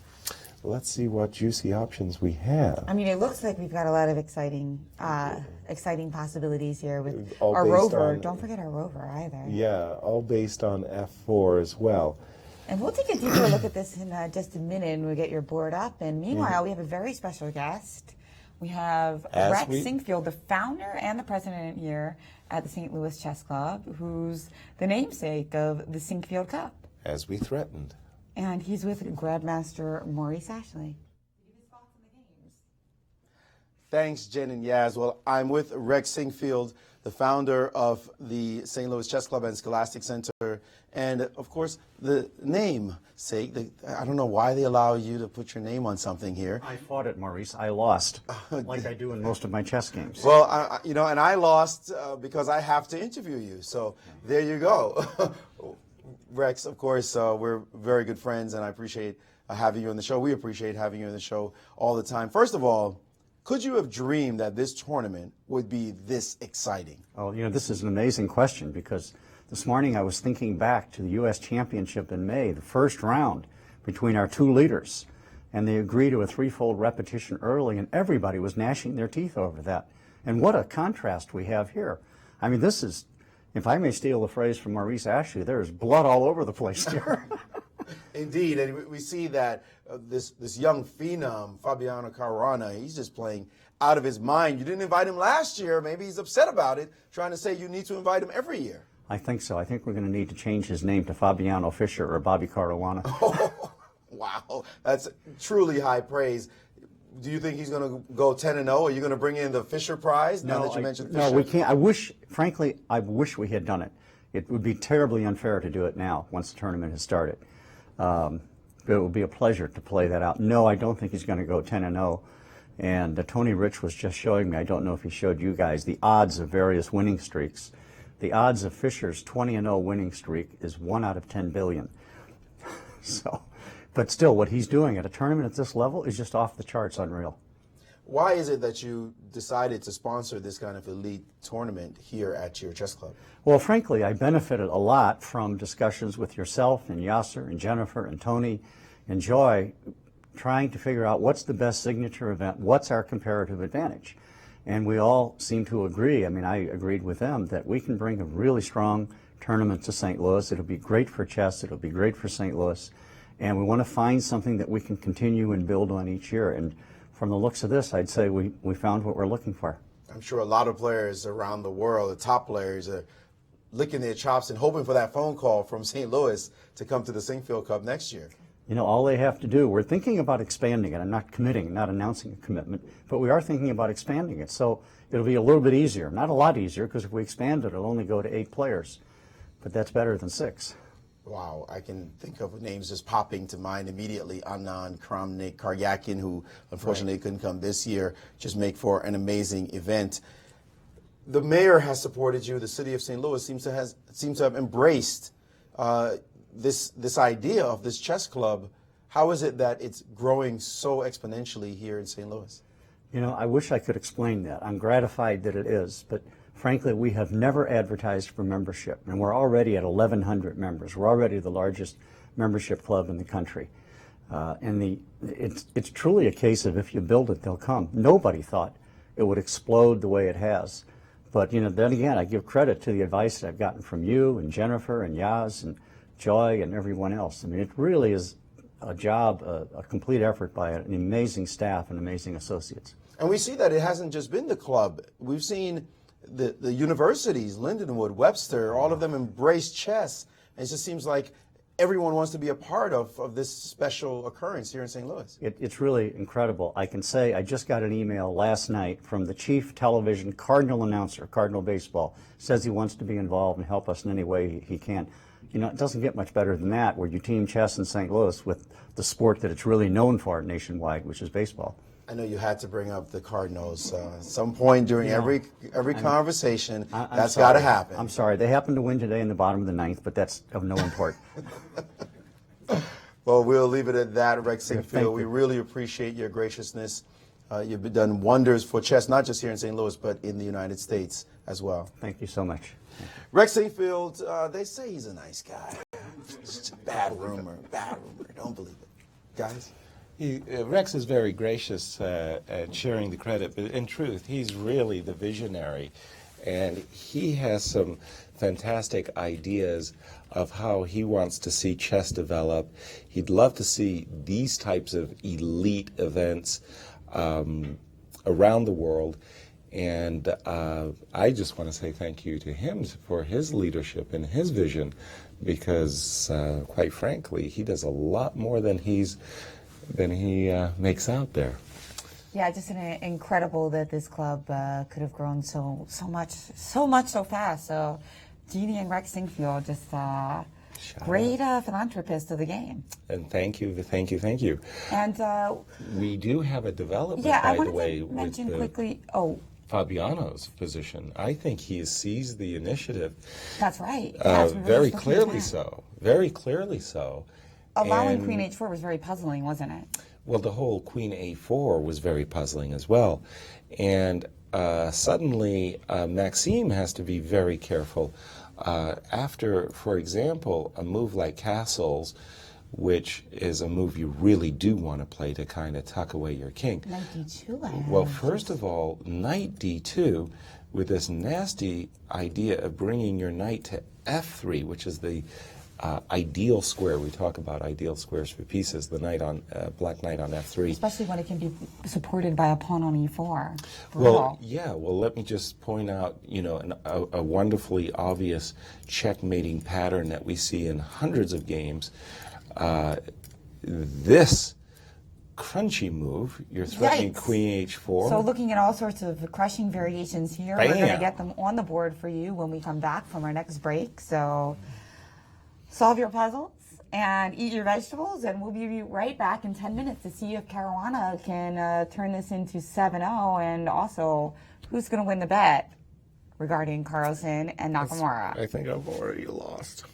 Let's see what juicy options we have. I mean, it looks like we've got a lot of exciting possibilities here with All our based rover. on- Don't forget our rover either. Yeah, all based on F4 as well. And we'll take a deeper look at this in just a minute and we'll get your board up. And meanwhile, we have a very special guest. We have Rex Sinquefield, the founder and the president here at the St. Louis Chess Club, who's the namesake of the Sinquefield Cup. As we threatened. And he's with Grandmaster Maurice Ashley. Thanks, Jen and Yaz. Well, I'm with Rex Sinquefield, the founder of the St. Louis Chess Club and Scholastic Center. And, of course, the namesake, I don't know why they allow you to put your name on something here. I fought it, Maurice. I lost, like I do in most of my chess games. Well, you know, and I lost because I have to interview you. So there you go. Rex, of course, we're very good friends, and I appreciate having you on the show. We appreciate having you on the show all the time. First of all, could you have dreamed that this tournament would be this exciting? Oh, you know, this is an amazing question because this morning I was thinking back to the U.S. Championship in May, the first round between our two leaders, and they agreed to a threefold repetition early, and everybody was gnashing their teeth over that. And what a contrast we have here. I mean, this is, if I may steal the phrase from Maurice Ashley, there is blood all over the place here. Indeed, and we see that this young phenom, Fabiano Caruana, he's just playing out of his mind. You didn't invite him last year. Maybe he's upset about it, trying to say you need to invite him every year. I think so. I think we're going to need to change his name to Fabiano Fischer or Bobby Caruana. Oh, wow, that's truly high praise. Do you think he's going to go 10-0? Are you going to bring in the Fischer Prize now that you mentioned Fischer? No, we can't. Frankly, I wish we had done it. It would be terribly unfair to do it now once the tournament has started. It would be a pleasure to play that out. No, I don't think he's going to go 10-0. And Tony Rich was just showing me, I don't know if he showed you guys, the odds of various winning streaks. The odds of Fischer's 20-0 winning streak is 1 out of 10 billion. So, but still, what he's doing at a tournament at this level is just off the charts, unreal. Why is it that you decided to sponsor this kind of elite tournament here at your chess club? Well, frankly, I benefited a lot from discussions with yourself and Yasser and Jennifer and Tony and Joy trying to figure out what's the best signature event, what's our comparative advantage. And we all seem to agree, I mean, I agreed with them, that we can bring a really strong tournament to St. Louis. It'll be great for chess. It'll be great for St. Louis. And we want to find something that we can continue and build on each year. And from the looks of this, I'd say we found what we're looking for. I'm sure a lot of players around the world, the top players, are licking their chops and hoping for that phone call from St. Louis to come to the Sinquefield Cup next year. You know, all they have to do, we're thinking about expanding it. I'm not committing, not announcing a commitment, but we are thinking about expanding it. So it'll be a little bit easier, not a lot easier, because if we expand it, it'll only go to 8 players. But that's better than 6. Wow, I can think of names just popping to mind immediately. Anand, Kramnik, Karyakin, who unfortunately couldn't come this year, just make for an amazing event. The mayor has supported you. The city of St. Louis seems to have embraced this idea of this chess club. How is it that it's growing so exponentially here in St. Louis? You know, I wish I could explain that. I'm gratified that it is, but frankly, we have never advertised for membership, and we're already at 1,100 members. We're already the largest membership club in the country. It's truly a case of if you build it, they'll come. Nobody thought it would explode the way it has. But, you know, then again, I give credit to the advice that I've gotten from you and Jennifer and Yaz and Joy and everyone else. I mean, it really is a job, a complete effort by an amazing staff and amazing associates. And we see that it hasn't just been the club. We've seen the universities, Lindenwood, Webster, all of them embrace chess. And it just seems like everyone wants to be a part of this special occurrence here in St. Louis. It's really incredible. I can say I just got an email last night from the chief television Cardinal announcer, Cardinal Baseball, says he wants to be involved and help us in any way he can. You know, it doesn't get much better than that, where you team chess in St. Louis with the sport that it's really known for nationwide, which is baseball. I know you had to bring up the Cardinals at some point during every conversation. That's got to happen. I'm sorry. They happened to win today in the bottom of the 9th, but that's of no import. Well, we'll leave it at that, Rex Sinquefield. We really appreciate your graciousness. You've done wonders for chess, not just here in St. Louis, but in the United States as well. Thank you so much. Rex Sinquefield, they say he's a nice guy. It's just a bad rumor. Don't believe it. Guys? Rex is very gracious at sharing the credit, but in truth, he's really the visionary. And he has some fantastic ideas of how he wants to see chess develop. He'd love to see these types of elite events around the world. And I just want to say thank you to him for his leadership and his vision, because quite frankly, he does a lot more than he makes out there. Yeah, just incredible that this club could have grown so much so fast. So, Jeannie and Rex Sinquefield, just great philanthropist of the game. And thank you. And we do have a development, by the way, to mention with quickly. Fabiano's position. I think he has seized the initiative. That's right. Very clearly so. Very clearly so. Allowing Queen H4 was very puzzling, wasn't it? Well, the whole Queen A4 was very puzzling as well. And suddenly, Maxime has to be very careful. After, for example, a move like Castles, which is a move you really do want to play to kind of tuck away your king. Knight D2. Well, first of all, Knight D2, with this nasty idea of bringing your knight to F3, which is the ideal square. We talk about ideal squares for pieces. The knight on black knight on F3, especially when it can be supported by a pawn on E4. Well, yeah. Well, let me just point out, a wonderfully obvious checkmating pattern that we see in hundreds of games. This crunchy move, you're threatening Queen H4. So looking at all sorts of crushing variations here. Bam. We're going to get them on the board for you when we come back from our next break. So solve your puzzles and eat your vegetables, and we'll be right back in 10 minutes to see if Caruana can turn this into 7-0, and also who's going to win the bet regarding Carlsen and Nakamura. I think I've already lost.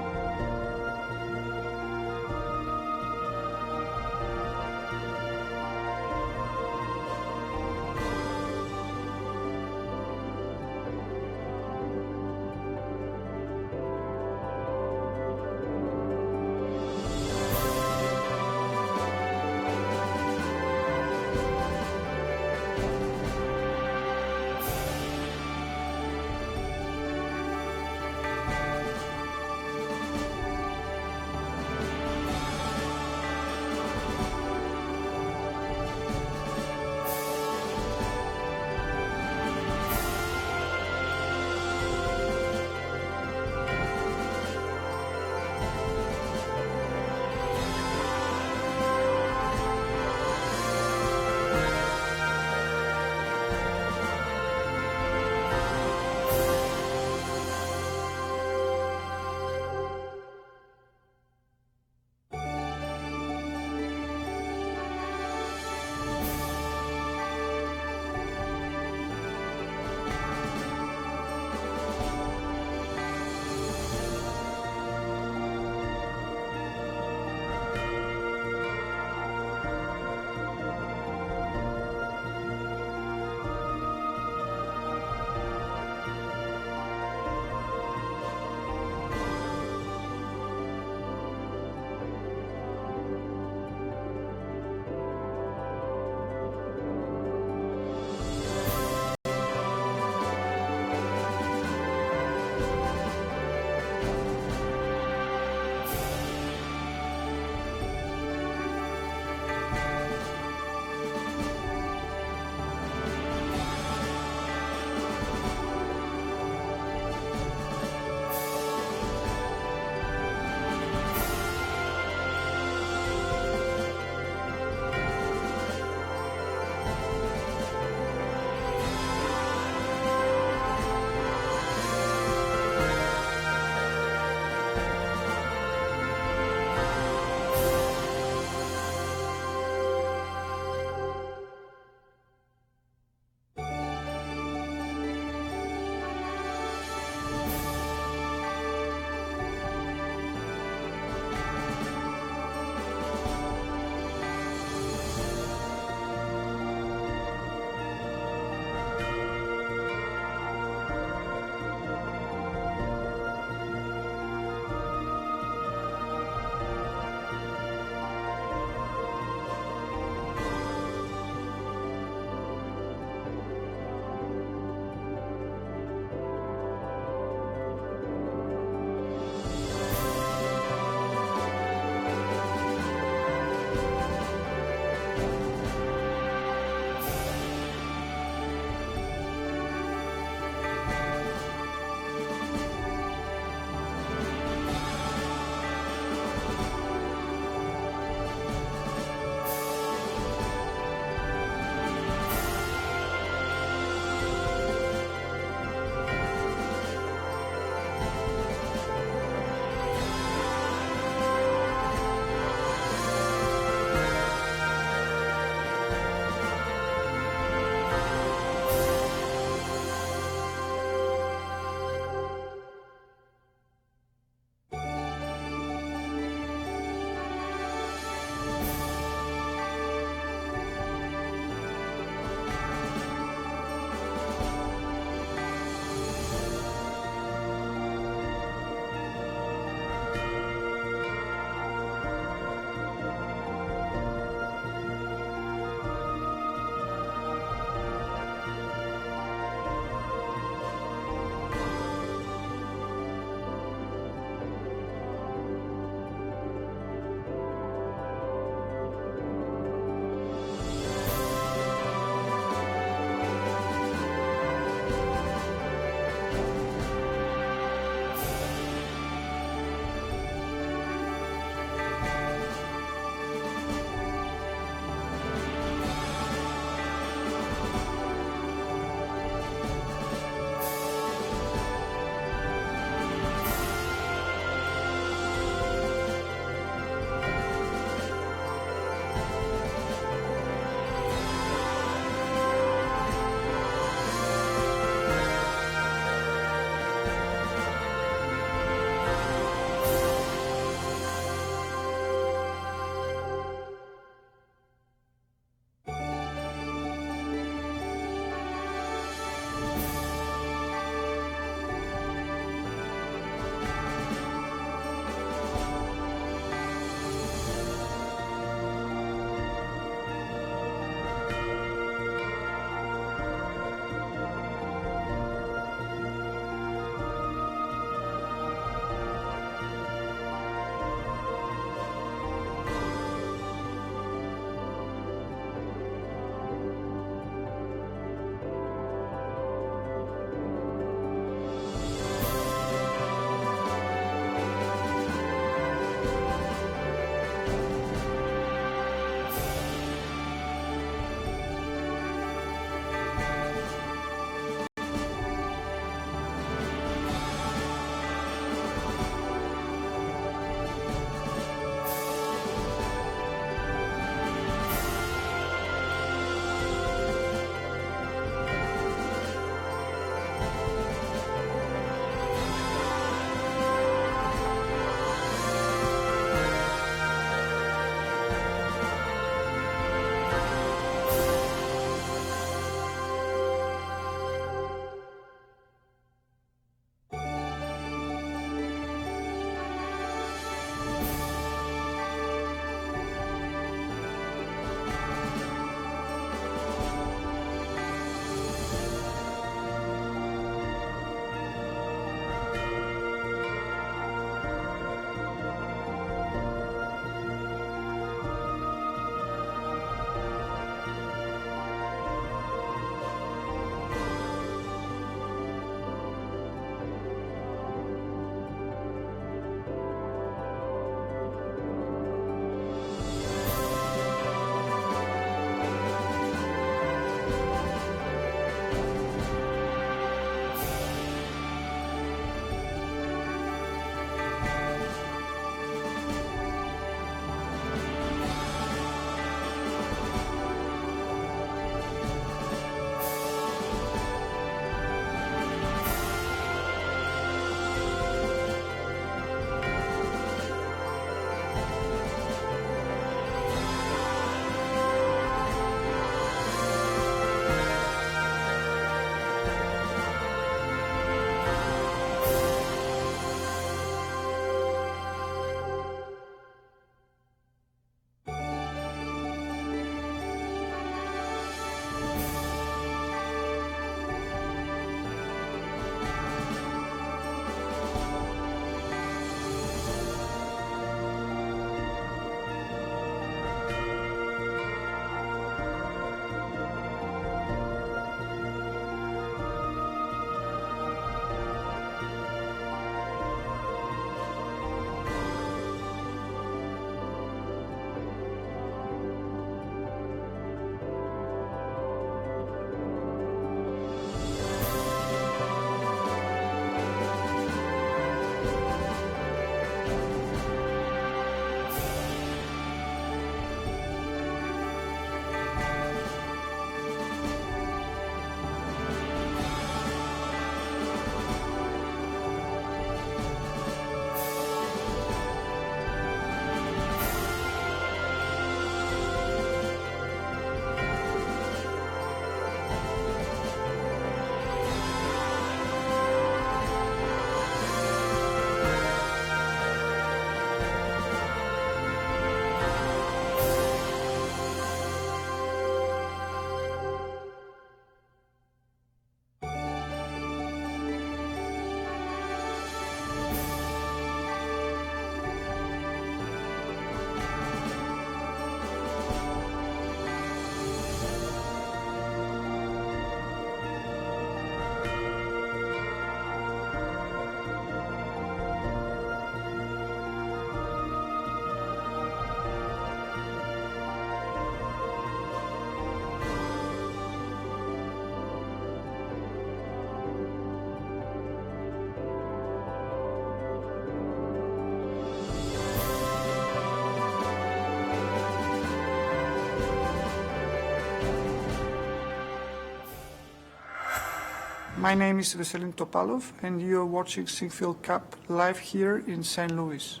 My name is Veselin Topalov, and you're watching Sinquefield Cup live here in St. Louis.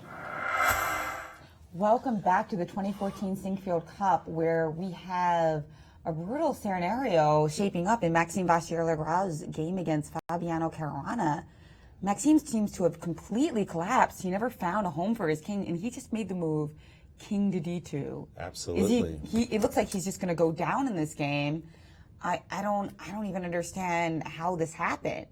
Welcome back to the 2014 Sinquefield Cup, where we have a brutal scenario shaping up in Maxime Vachier-Legras' game against Fabiano Caruana. Maxime seems to have completely collapsed. He never found a home for his king, and he just made the move king to d2. Absolutely. It looks like he's just going to go down in this game. I don't even understand how this happened.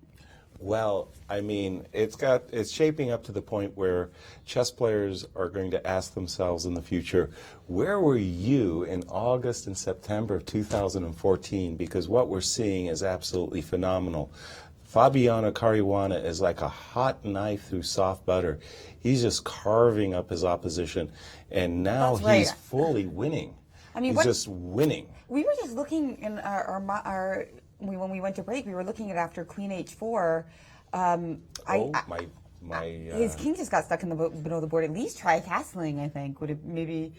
Well, I mean, it's shaping up to the point where chess players are going to ask themselves in the future, where were you in August and September of 2014? Because what we're seeing is absolutely phenomenal. Fabiano Caruana is like a hot knife through soft butter. He's just carving up his opposition, and now he's fully winning. I mean, he's just winning. We were just looking in when we went to break, we were looking at after Queen H4. His king just got stuck in the middle of the board. At least try castling, I think, would have maybe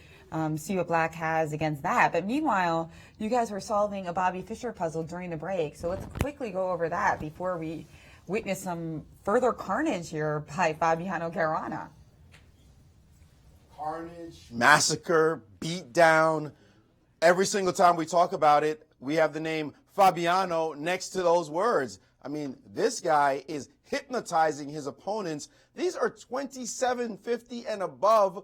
see what black has against that. But meanwhile, you guys were solving a Bobby Fischer puzzle during the break. So let's quickly go over that before we witness some further carnage here by Fabiano Caruana. Carnage, massacre, beat down. Every single time we talk about it, we have the name Fabiano next to those words. I mean, this guy is hypnotizing his opponents. These are 2750 and above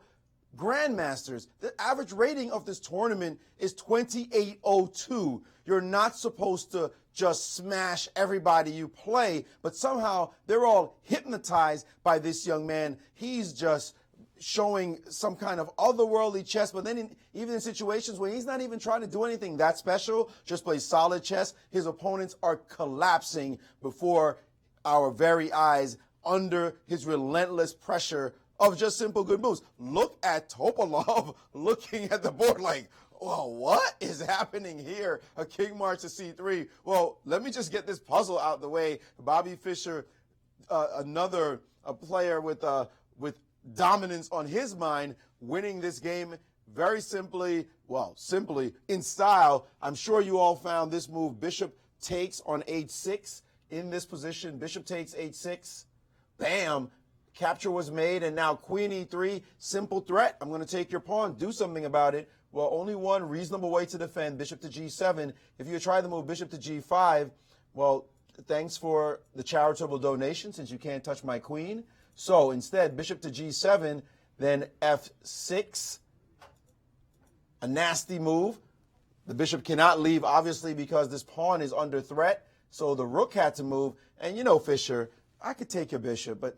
grandmasters. The average rating of this tournament is 2802. You're not supposed to just smash everybody you play, but somehow they're all hypnotized by this young man. He's just showing some kind of otherworldly chess, but then even in situations where he's not even trying to do anything that special, just plays solid chess, his opponents are collapsing before our very eyes under his relentless pressure of just simple good moves. Look at Topalov looking at the board like, well, what is happening here? A king march to c3. Well, let me just get this puzzle out the way. Bobby Fischer, another player with dominance on his mind, winning this game very simply, in style. I'm sure you all found this move, bishop takes on h6. In this position, bishop takes h6. Bam! Capture was made, and now queen e3, simple threat. I'm going to take your pawn, do something about it. Well, only one reasonable way to defend, bishop to g7. If you try to move bishop to g5, well, thanks for the charitable donation since you can't touch my queen. So instead, bishop to g7, then f6, a nasty move. The bishop cannot leave, obviously, because this pawn is under threat. So the rook had to move. And you know, Fischer, I could take your bishop, but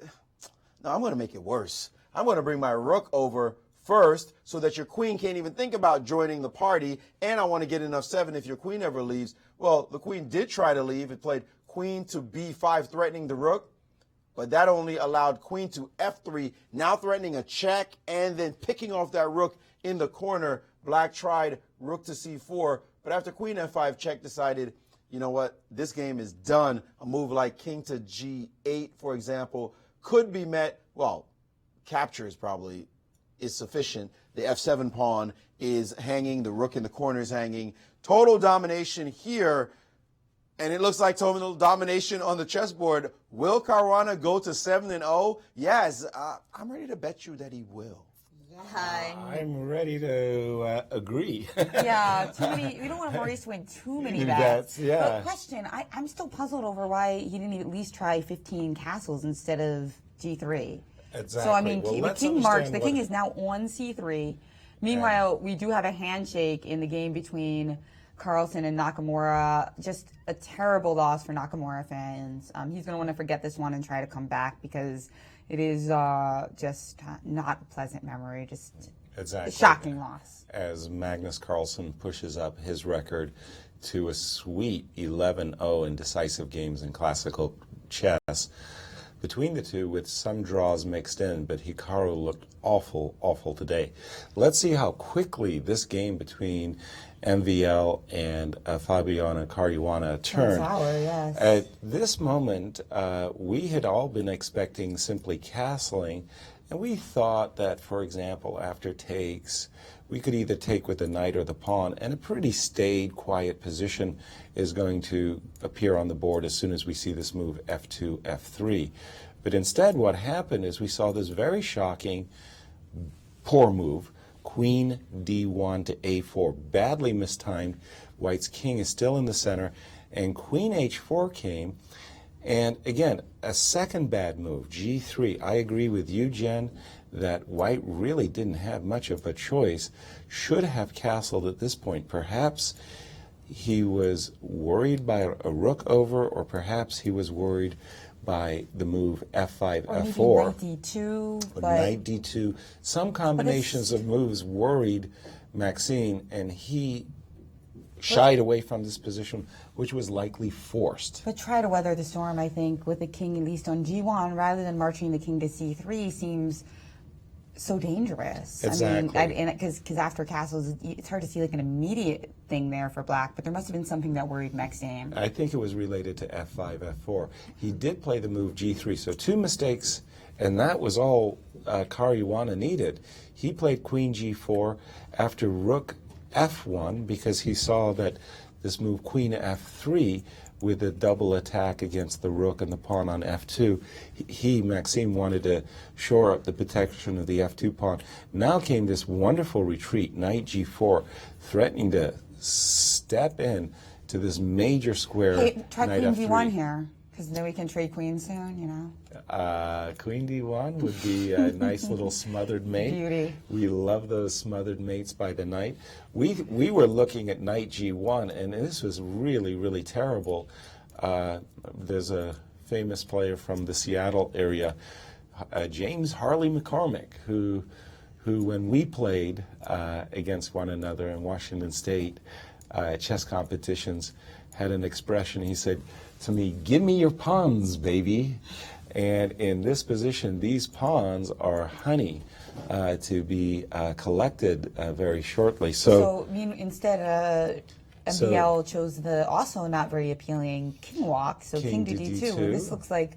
no, I'm going to make it worse. I'm going to bring my rook over first so that your queen can't even think about joining the party. And I want to get enough 7 if your queen ever leaves. Well, the queen did try to leave. It played queen to b5, threatening the rook. But that only allowed queen to f3, now threatening a check and then picking off that rook in the corner. Black tried rook to c4, but after queen f5 check decided, you know what, this game is done. A move like king to g8, for example, could be met. Well, capture is sufficient. The f7 pawn is hanging, the rook in the corner is hanging. Total domination here. And it looks like total domination on the chessboard. Will Caruana go to 7-0? Yes, I'm ready to bet you that he will. Yeah, I'm ready to agree. Yeah, too many. We don't want Maurice to win too many bets. Yeah. But question, I'm still puzzled over why he didn't at least try 15 castles instead of g3. Exactly. So I mean, well, the king marks. The king is now on c3. Meanwhile, we do have a handshake in the game between Carlsen and Nakamura. Just a terrible loss for Nakamura fans. He's going to want to forget this one and try to come back because it is just not a pleasant memory. Just a shocking loss. As Magnus Carlsen pushes up his record to a sweet 11-0 in decisive games in classical chess. Between the two, with some draws mixed in, but Hikaru looked awful, awful today. Let's see how quickly this game between MVL and Fabiano Caruana turned. Yes. At this moment, we had all been expecting simply castling, and we thought that, for example, after takes, we could either take with the knight or the pawn, and a pretty staid, quiet position is going to appear on the board as soon as we see this move f2, f3. But instead what happened is we saw this very shocking, poor move, queen d1 to a4, badly mistimed. White's king is still in the center, and queen h4 came, and again, a second bad move, g3. I agree with you, Jen, that White really didn't have much of a choice, should have castled at this point. Perhaps he was worried by a rook over, or perhaps he was worried by the move f5, or f4. Maybe knight d2. Or knight d2. Some combinations of moves worried Maxime, and he shied away from this position, which was likely forced. But try to weather the storm, I think, with the king at least on g1, rather than marching the king to c3 seems so dangerous. Exactly. I mean, because after castles, it's hard to see like an immediate thing there for black, but there must have been something that worried Maxime. I think it was related to f5, f4. He did play the move g3, so two mistakes, and that was all Caruana needed. He played queen g4 after rook f1 because he saw that this move queen f3 with a double attack against the rook and the pawn on f2, Maxime, wanted to shore up the protection of the f2 pawn. Now came this wonderful retreat, knight g4, threatening to step in to this major square. Hey, try knight queen f3. d1 here, because then we can trade queens soon, you know. Queen d1 would be a nice little smothered mate. Beauty. We love those smothered mates by the knight. We were looking at knight g1, and this was really, really terrible. There's a famous player from the Seattle area, James Harley McCormick, who when we played against one another in Washington State chess competitions, had an expression. He said to me, "Give me your pawns, baby." And in this position, these pawns are honey to be collected very shortly. So instead, MBL chose the also not very appealing king walk, so king to d2. And this looks like,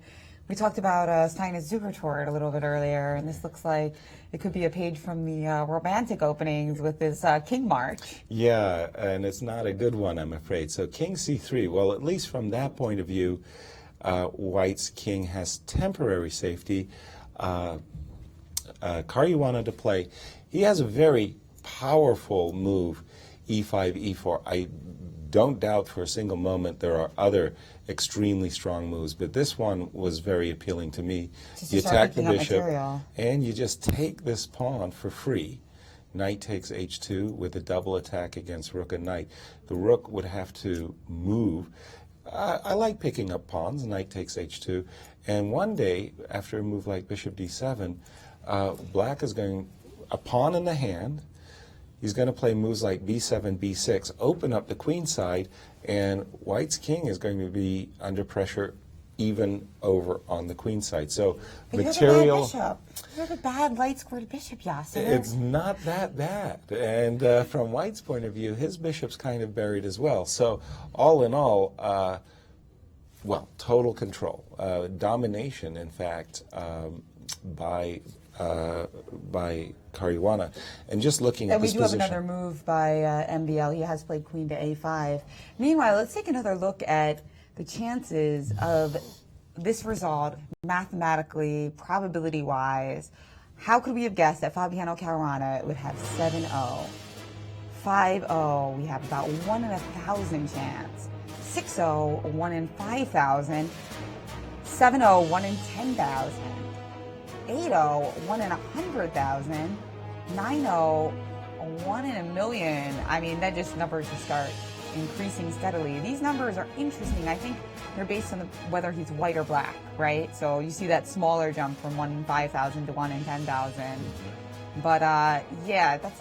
we talked about Stein's Zukertort a little bit earlier, and this looks like it could be a page from the romantic openings with this king march. Yeah, and it's not a good one, I'm afraid. So king c3, well, at least from that point of view, White's king has temporary safety. Caruana to play. He has a very powerful move, e5, e4. I don't doubt for a single moment there are other extremely strong moves, but this one was very appealing to me. You attack the bishop, and you just take this pawn for free. Knight takes h2 with a double attack against rook and knight. The rook would have to move. I like picking up pawns. Knight takes h2. And one day, after a move like bishop d7, black is going, a pawn in the hand, he's going to play moves like b7, b6, open up the queen side, and White's king is going to be under pressure even over on the queen side. So but material... You have a bad light squared bishop, Yasser. It's not that bad. And from White's point of view, his bishop's kind of buried as well. So all in all, well, total control. Domination, in fact, by Caruana. And just looking at this position. We do have another move by MBL. He has played queen to a5. Meanwhile, let's take another look at the chances of this result mathematically, probability-wise. How could we have guessed that Fabiano Caruana would have 7-0? 5-0, we have about 1 in 1,000 chance. 6-0, 1 in 5,000. 7-0, 1 in 10,000. 8-0, 1 in 100,000. 9-0, 1 in a million. I mean, that just numbers just start increasing steadily. These numbers are interesting. I think they're based on whether he's white or black, right? So you see that smaller jump from 1 in 5,000 to 1 in 10,000. But yeah, that's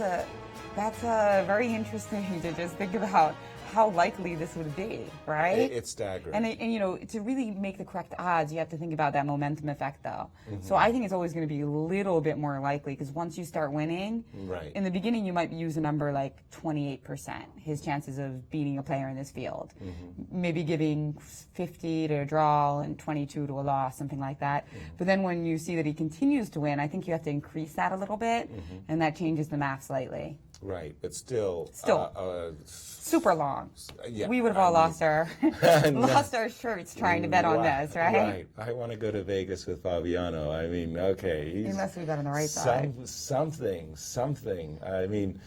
a very interesting to just think about how likely this would be, right? It's staggering. And you know, to really make the correct odds, you have to think about that momentum effect, though. So I think it's always going to be a little bit more likely, because once you start winning, right. in the beginning you might use a number like 28%, his chances of beating a player in this field. Maybe giving 50 to a draw and 22 to a loss, something like that. But then when you see that he continues to win, I think you have to increase that a little bit, and that changes the math slightly. Right, but still super long. Yeah, we would have all lost our shirts trying to bet on this, right? Right. I want to go to Vegas with Fabiano. I mean, okay, he must be bet on the right side. Something. I mean,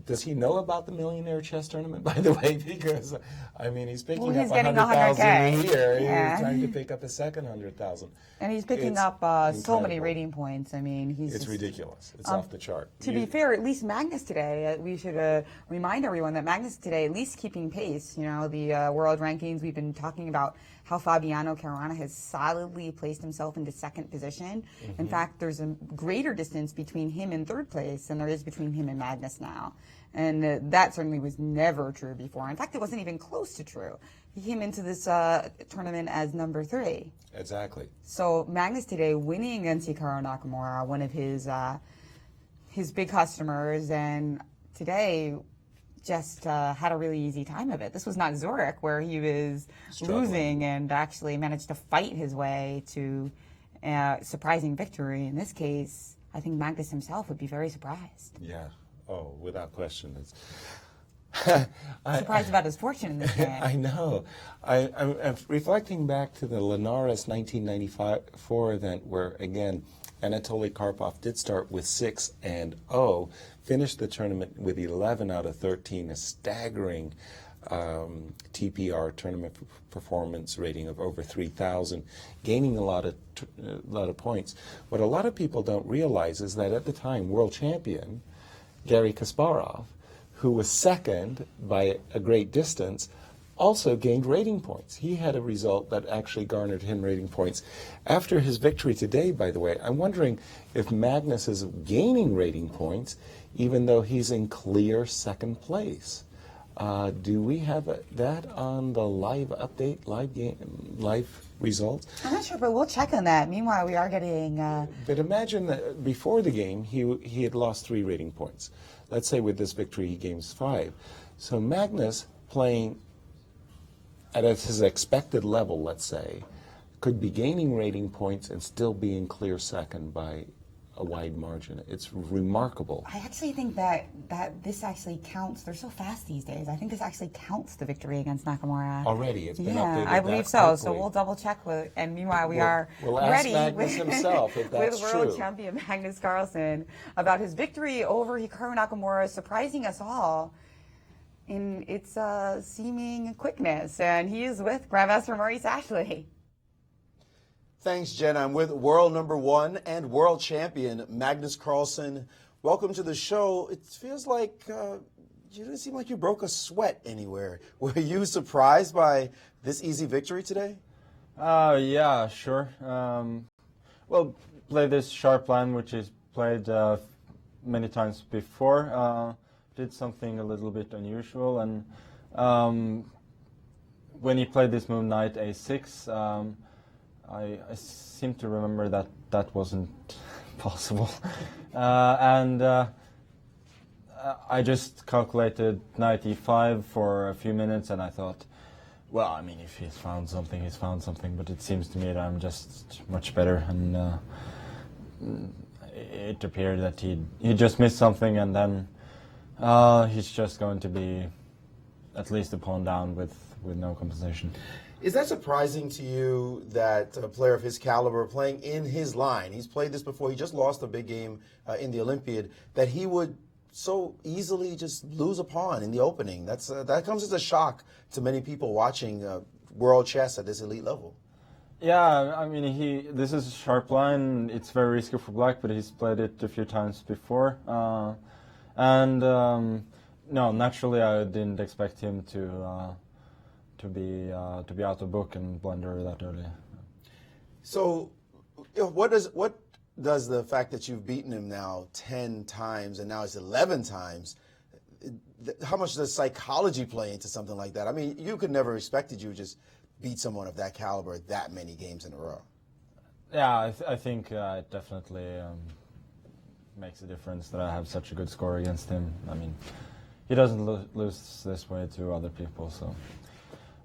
does he know about the Millionaire chess tournament, by the way? Because, I mean, he's picking up 100,000 a year. He's trying to pick up a second 100,000. And he's picking up so many rating points. I mean, it's ridiculous. It's off the chart. To be fair, at least Magnus today, we should remind everyone that Magnus today at least keeping pace. You know, the world rankings, we've been talking about how Fabiano Caruana has solidly placed himself into second position. In fact, there's a greater distance between him and third place than there is between him and Magnus now. And that certainly was never true before. In fact, it wasn't even close to true. He came into this tournament as number 3. Exactly. So Magnus today winning against Hikaru Nakamura, one of his big customers, and today just had a really easy time of it. This was not Zurich, where he was losing and actually managed to fight his way to surprising victory. In this case, I think Magnus himself would be very surprised. Yeah. Oh, without question. It's surprised about his fortune in this game. I know. I'm reflecting back to the Linares 1994 event, where, again, Anatoly Karpov did start with 6-0, finished the tournament with 11 out of 13, a staggering TPR, tournament performance rating of over 3,000, gaining a lot of points. What a lot of people don't realize is that at the time, world champion Garry Kasparov, who was second by a great distance, also gained rating points. He had a result that actually garnered him rating points. After his victory today, by the way, I'm wondering if Magnus is gaining rating points even though he's in clear second place. Do we have that on the live update, live results? I'm not sure, but we'll check on that. Meanwhile, we are getting... But imagine that before the game, he had lost 3 rating points. Let's say with this victory, he gains 5. So Magnus, playing at his expected level, let's say, could be gaining rating points and still be in clear second by a wide margin. It's remarkable. I actually think that this actually counts. They're so fast these days. I think this actually counts the victory against Nakamura. Already, it's been updated. I believe so. Quickly. So we'll double check and meanwhile we are ready ask Magnus himself if that's with world champion Magnus Carlsen about his victory over Hikaru Nakamura, surprising us all in its seeming quickness. And he is with Grandmaster Maurice Ashley. Thanks, Jen. I'm with world number 1 and world champion Magnus Carlsen. Welcome to the show. It feels like you didn't seem like you broke a sweat anywhere. Were you surprised by this easy victory today? Yeah, sure. Well, play this sharp line, which is played many times before. Did something a little bit unusual, and when he played this move knight a6, I seem to remember that wasn't possible. And I just calculated knight e5 for a few minutes, and I thought, well, I mean, if he's found something, he's found something, but it seems to me that I'm just much better, and it appeared that he just missed something, and then he's just going to be at least a pawn down with no compensation. Is that surprising to you that a player of his caliber playing in his line, he's played this before, he just lost a big game in the Olympiad, that he would so easily just lose a pawn in the opening? That comes as a shock to many people watching world chess at this elite level. Yeah, I mean, this is a sharp line. It's very risky for black, but he's played it a few times before. No, naturally, I didn't expect him to be out of book and blunder that early. So, what does the fact that you've beaten him now 10 times and now it's 11 times, how much does psychology play into something like that? I mean, you could never expected you would just beat someone of that caliber that many games in a row. Yeah, I think it definitely makes a difference that I have such a good score against him. I mean, he doesn't lose this way to other people, so.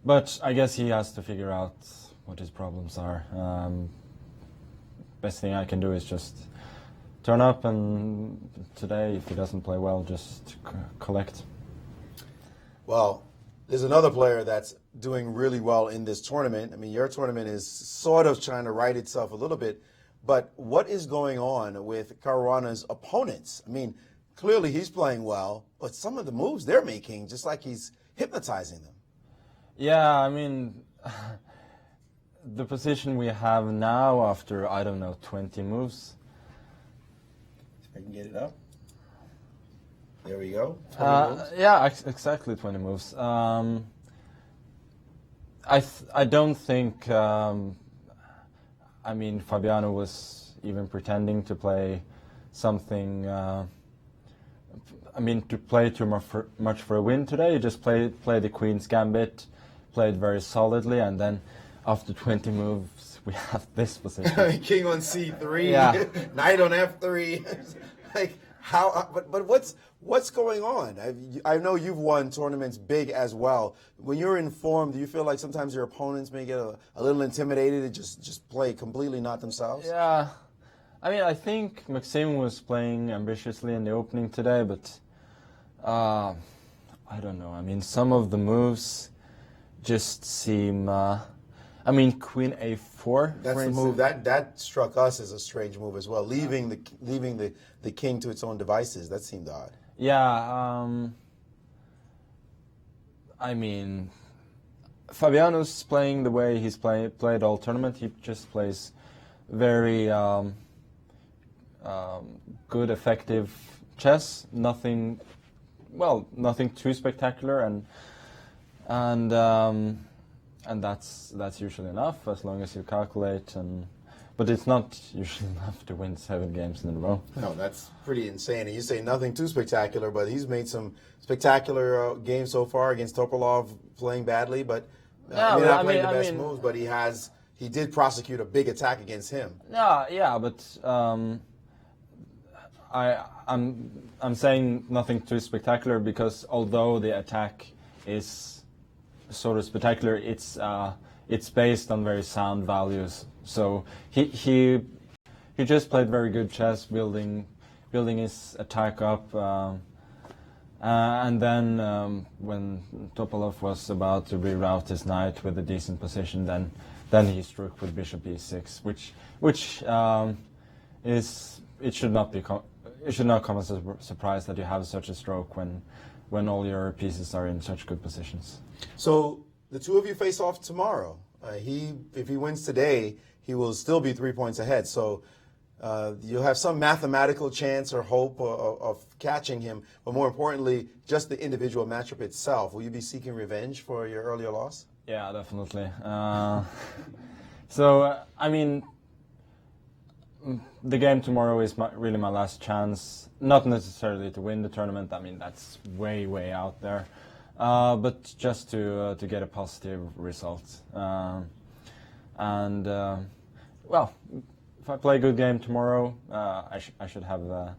But I guess he has to figure out what his problems are. Best thing I can do is just turn up, and today, if he doesn't play well, just collect. Well, there's another player that's doing really well in this tournament. I mean, your tournament is sort of trying to right itself a little bit, but what is going on with Caruana's opponents? I mean, clearly he's playing well, but some of the moves they're making, just like he's hypnotizing them. Yeah, I mean, the position we have now after, I don't know, 20 moves. If I can get it up. There we go. 20 moves. Yeah, exactly 20 moves. I don't think, I mean, Fabiano was even pretending to play something, I mean, to play too much for a win today. He just played the Queen's Gambit, played very solidly, and then after 20 moves, we have this position. King on C3, yeah. Knight on F3. Like, how, but what's going on? I know you've won tournaments big as well. When you're in form, do you feel like sometimes your opponents may get a little intimidated and just play completely not themselves? Yeah. I mean, I think Maxime was playing ambitiously in the opening today, but I don't know. I mean, some of the moves just seem... I mean, Queen A4. That's the move that struck us as a strange move as well. Leaving the king to its own devices. That seemed odd. Yeah. I mean, Fabiano's playing the way he's played all tournament. He just plays very good, effective chess. Nothing too spectacular, and that's usually enough as long as you calculate. But it's not usually enough to win 7 games in a row. No, that's pretty insane. And you say nothing too spectacular, but he's made some spectacular games so far against Topalov, playing badly, but not playing the best moves. But he did prosecute a big attack against him. Yeah, but I'm saying nothing too spectacular because although the attack is sort of spectacular, it's based on very sound values. So he just played very good chess, building his attack up, and then when Topalov was about to reroute his knight with a decent position, then he struck with bishop e6, which it should not come as a surprise that you have such a stroke when all your pieces are in such good positions. So the two of you face off tomorrow. If he wins today, he will still be 3 points ahead. So you'll have some mathematical chance or hope of catching him. But more importantly, just the individual matchup itself. Will you be seeking revenge for your earlier loss? Yeah, definitely. So, I mean, the game tomorrow is really my last chance. Not necessarily to win the tournament. I mean, that's way, way out there. But just to get a positive result. Well, if I play a good game tomorrow, I should have a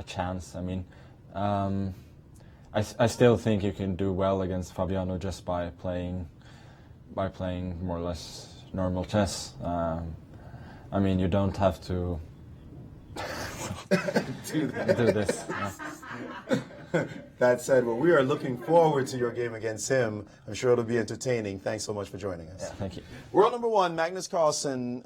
chance. I mean, I still think you can do well against Fabiano just by playing more or less normal chess. I mean, you don't have to do this. That said, well, we are looking forward to your game against him. I'm sure it'll be entertaining. Thanks so much for joining us. Yeah, thank you. World number 1, Magnus Carlsen.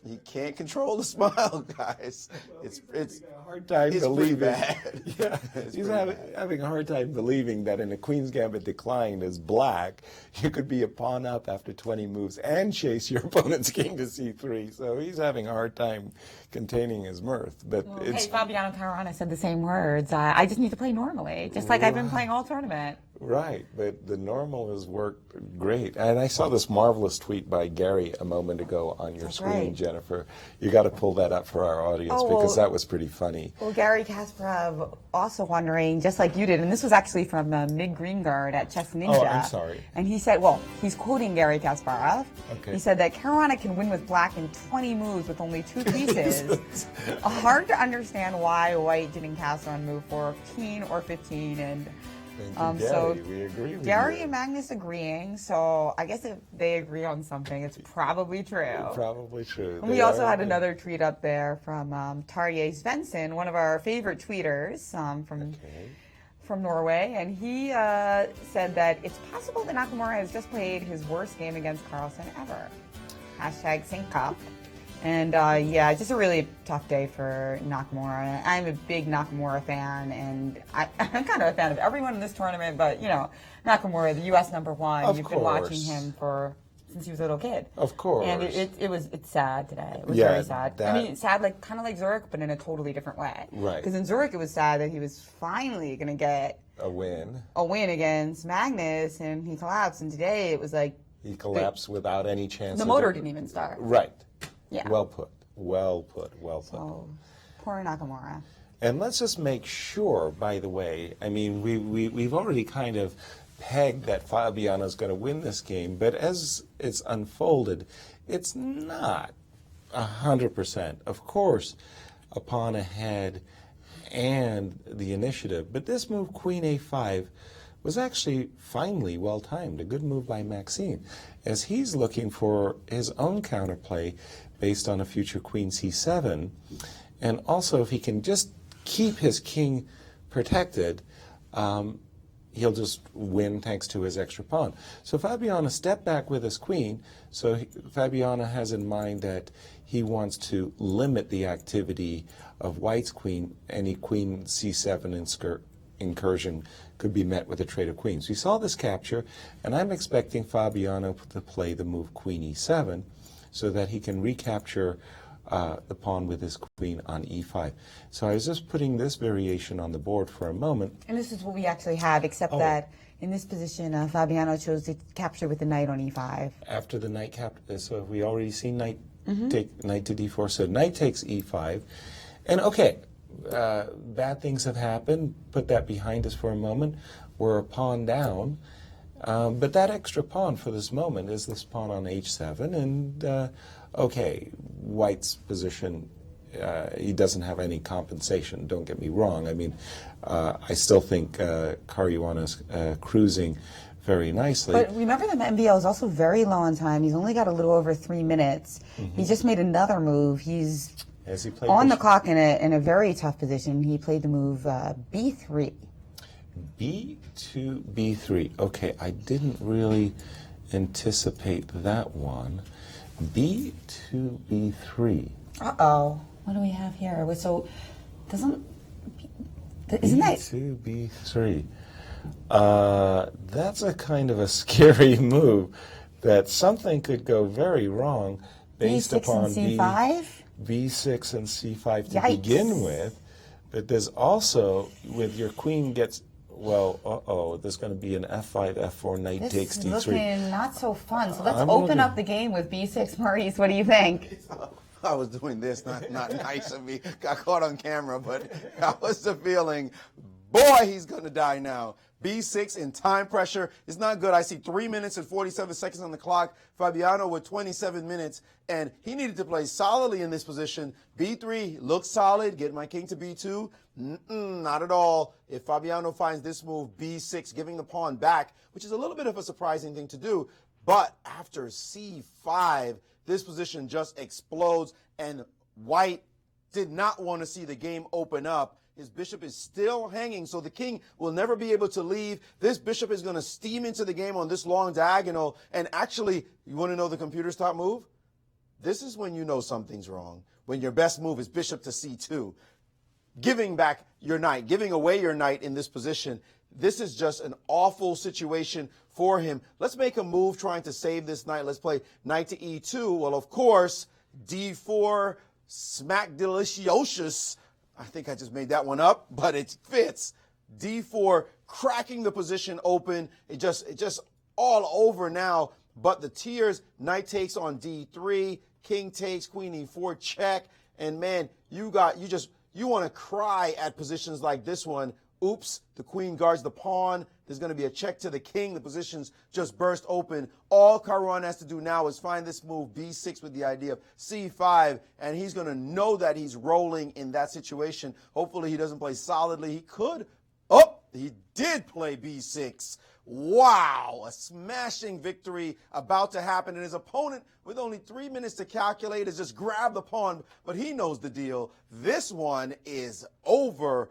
He can't control the smile, guys. It's a hard time believing. Bad. Yeah, he's having a hard time believing that in a Queen's Gambit declined as black, you could be a pawn up after 20 moves and chase your opponent's king to c3. So he's having a hard time containing his mirth. But Fabiano Caruana said the same words. I just need to play normally, just like I've been playing all tournament. Right, but the normal has worked great. And I saw this marvelous tweet by Gary a moment ago on your screen, right. Jennifer. You got to pull that up for our audience Oh, because well, that was pretty funny. Well, Gary Kasparov also wondering, just like you did, and this was actually from Mig Greengard at Chess Ninja. Oh, I'm sorry. And he said, well, he's quoting Gary Kasparov. Okay. He said that Caruana can win with black in 20 moves with only 2 pieces. Hard to understand why White didn't cast on move 14 or 15, and Thank you, so Gary. We agree with Gary you. and Magnus agreeing, so I guess if they agree on something, it's probably true. Probably true. And we also had another tweet up there from Tarjei Svensson, one of our favorite tweeters from Norway, and he said that it's possible that Nakamura has just played his worst game against Carlsen ever. Hashtag Sinquefield Cup. And yeah, just a really tough day for Nakamura. I'm a big Nakamura fan, and I'm kind of a fan of everyone in this tournament, but, you know, Nakamura, the U.S. #1, you've been watching him since he was a little kid. Of course. And it's sad today. It was very sad. I mean, sad, kind of like Zurich, but in a totally different way. Right. Because in Zurich, it was sad that he was finally going to get a win against Magnus, and he collapsed. And today, it was like he collapsed without any chance. The motor didn't even start. Right. Yeah. Well put. Well put. So, poor Nakamura. And let's just make sure, by the way, I mean, we've already kind of pegged that Fabiano's going to win this game, but as it's unfolded, it's not 100%. Of course, a pawn ahead and the initiative, but this move, Queen A5, was actually finely well-timed, a good move by Maxime, as he's looking for his own counterplay based on a future Queen C7, and also if he can just keep his king protected, he'll just win thanks to his extra pawn. So Fabiano stepped back with his queen, so Fabiano has in mind that he wants to limit the activity of White's queen. Any Queen C7 incursion could be met with a trade of queens. We saw this capture, and I'm expecting Fabiano to play the move Queen E7 so that he can recapture the pawn with his queen on E5. So I was just putting this variation on the board for a moment. And this is what we actually have, except that in this position, Fabiano chose to capture with the knight on E5. After the knight so we already seen knight take knight to D4, so knight takes E5. And okay, bad things have happened. Put that behind us for a moment. We're a pawn down. But that extra pawn for this moment is this pawn on H7. And, okay, White's position, he doesn't have any compensation. Don't get me wrong. I mean, I still think Caruana's cruising very nicely. But remember that MVL is also very low on time. He's only got a little over 3 minutes. He just made another move. He's on the clock in a very tough position. He played the move B3. B2, B3. Okay, I didn't really anticipate that one. B2, B3. Uh-oh. What do we have here? So, isn't that... B2, B3. That's a kind of a scary move that something could go very wrong based B6 upon and C5? B6 and C5 to Yikes. begin with. But there's also, with your queen gets... Well, there's going to be an F5, F4, knight takes D3. This is looking not so fun. So let's open up the game with B6. Maurice, what do you think? I was doing this, not nice of me. Got caught on camera, but that was the feeling. Boy, he's going to die now. B6 in time pressure is not good. I see 3 minutes and 47 seconds on the clock. Fabiano with 27 minutes, and he needed to play solidly in this position. B3 looks solid. Get my king to B2. Not at all. If Fabiano finds this move, B6, giving the pawn back, which is a little bit of a surprising thing to do. But after C5, this position just explodes, and White did not want to see the game open up. His bishop is still hanging, so the king will never be able to leave. This bishop is going to steam into the game on this long diagonal. And actually, you want to know the computer's top move? This is when you know something's wrong. When your best move is bishop to C2. Giving back your knight, giving away your knight in this position. This is just an awful situation for him. Let's make a move trying to save this knight. Let's play knight to E2. Well, of course, D4, smack delicious. I think I just made that one up, but it fits. D4 cracking the position open. It just all over now. But the tiers, knight takes on D3, king takes, queen E4 check. And man, you want to cry at positions like this one. Oops, the queen guards the pawn. There's going to be a check to the king. The positions just burst open. All Caruana has to do now is find this move, B6, with the idea of C5, and he's going to know that he's rolling in that situation. Hopefully he doesn't play solidly. He could. Oh, he did play B6. Wow, a smashing victory about to happen. And his opponent, with only 3 minutes to calculate, has just grabbed the pawn, but he knows the deal. This one is over.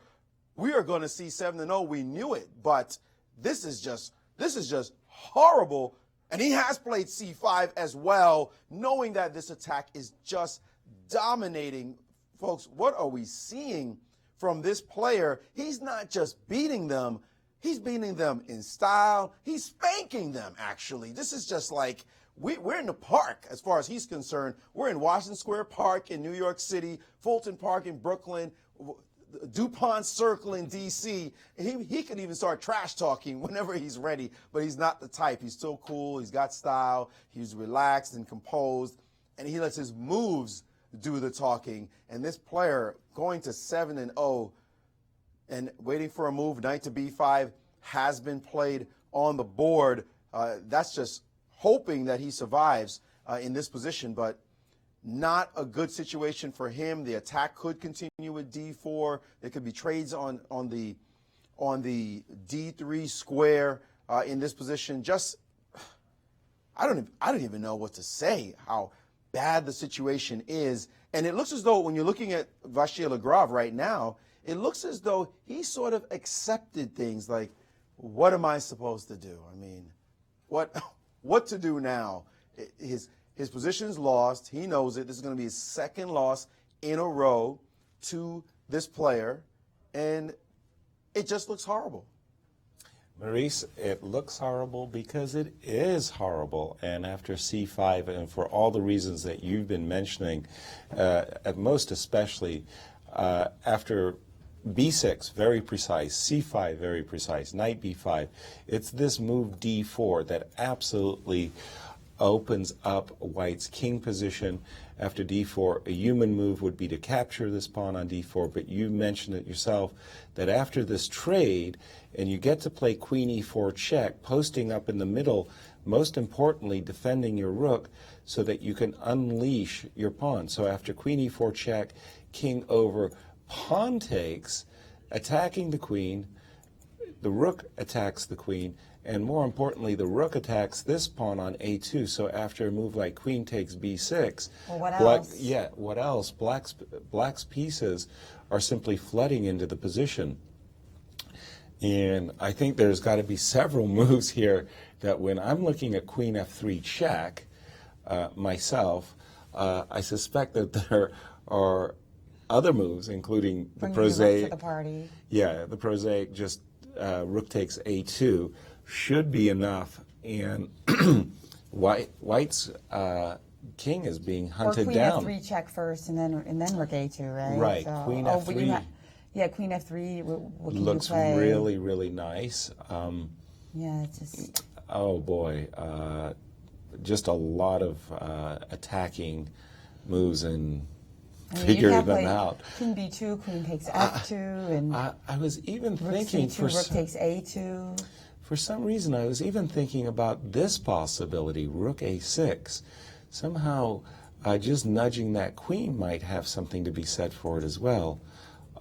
We are going to see 7-0. We knew it, but this is just horrible. And he has played C5 as well, knowing that this attack is just dominating. Folks, what are we seeing from this player? He's not just beating them. He's beating them in style. He's spanking them, actually. This is just like, we're in the park as far as he's concerned. We're in Washington Square Park in New York City, Fulton Park in Brooklyn, DuPont Circle in D.C. He can even start trash talking whenever he's ready, but he's not the type. He's still cool. He's got style. He's relaxed and composed, and he lets his moves do the talking. And this player going to 7-0 and waiting for a move, knight to B5, has been played on the board. That's just hoping that he survives in this position, but not a good situation for him. The attack could continue with D4. There could be trades on the D3 square in this position. Just I don't even know what to say, how bad the situation is. And it looks as though when you're looking at Vachier Lagrave right now, it looks as though he sort of accepted things like, what am I supposed to do? I mean, what to do now? His position's lost. He knows it. This is going to be his second loss in a row to this player, and it just looks horrible. Maurice, it looks horrible because it is horrible. And after C5, and for all the reasons that you've been mentioning, at most especially after B6, very precise, C5, very precise, knight B5, it's this move D4 that absolutely opens up White's king position. After D4, a human move would be to capture this pawn on D4, but you mentioned it yourself that after this trade, and you get to play queen E4 check, posting up in the middle, most importantly, defending your rook so that you can unleash your pawn. So after queen E4 check, king over, pawn takes, attacking the queen, the rook attacks the queen, and more importantly, the rook attacks this pawn on A2. So after a move like queen takes B6, well, what else? What else? Black's pieces are simply flooding into the position. And I think there's got to be several moves here that when I'm looking at queen F3 check myself, I suspect that there are other moves, including the prosaic. The party. Yeah, the prosaic just rook takes A2 should be enough, and White's king is being hunted down. Or queen F3 check first, and then rook A2, right? Right. So, Queen F3. Queen F3. What can looks you play? really, really nice. Yeah, it's just. Oh boy, just a lot of attacking moves and figuring them out. King B2, queen takes F2, and I was even thinking rook takes A2. For some reason, I was even thinking about this possibility, rook A6. Somehow, just nudging that queen might have something to be said for it as well.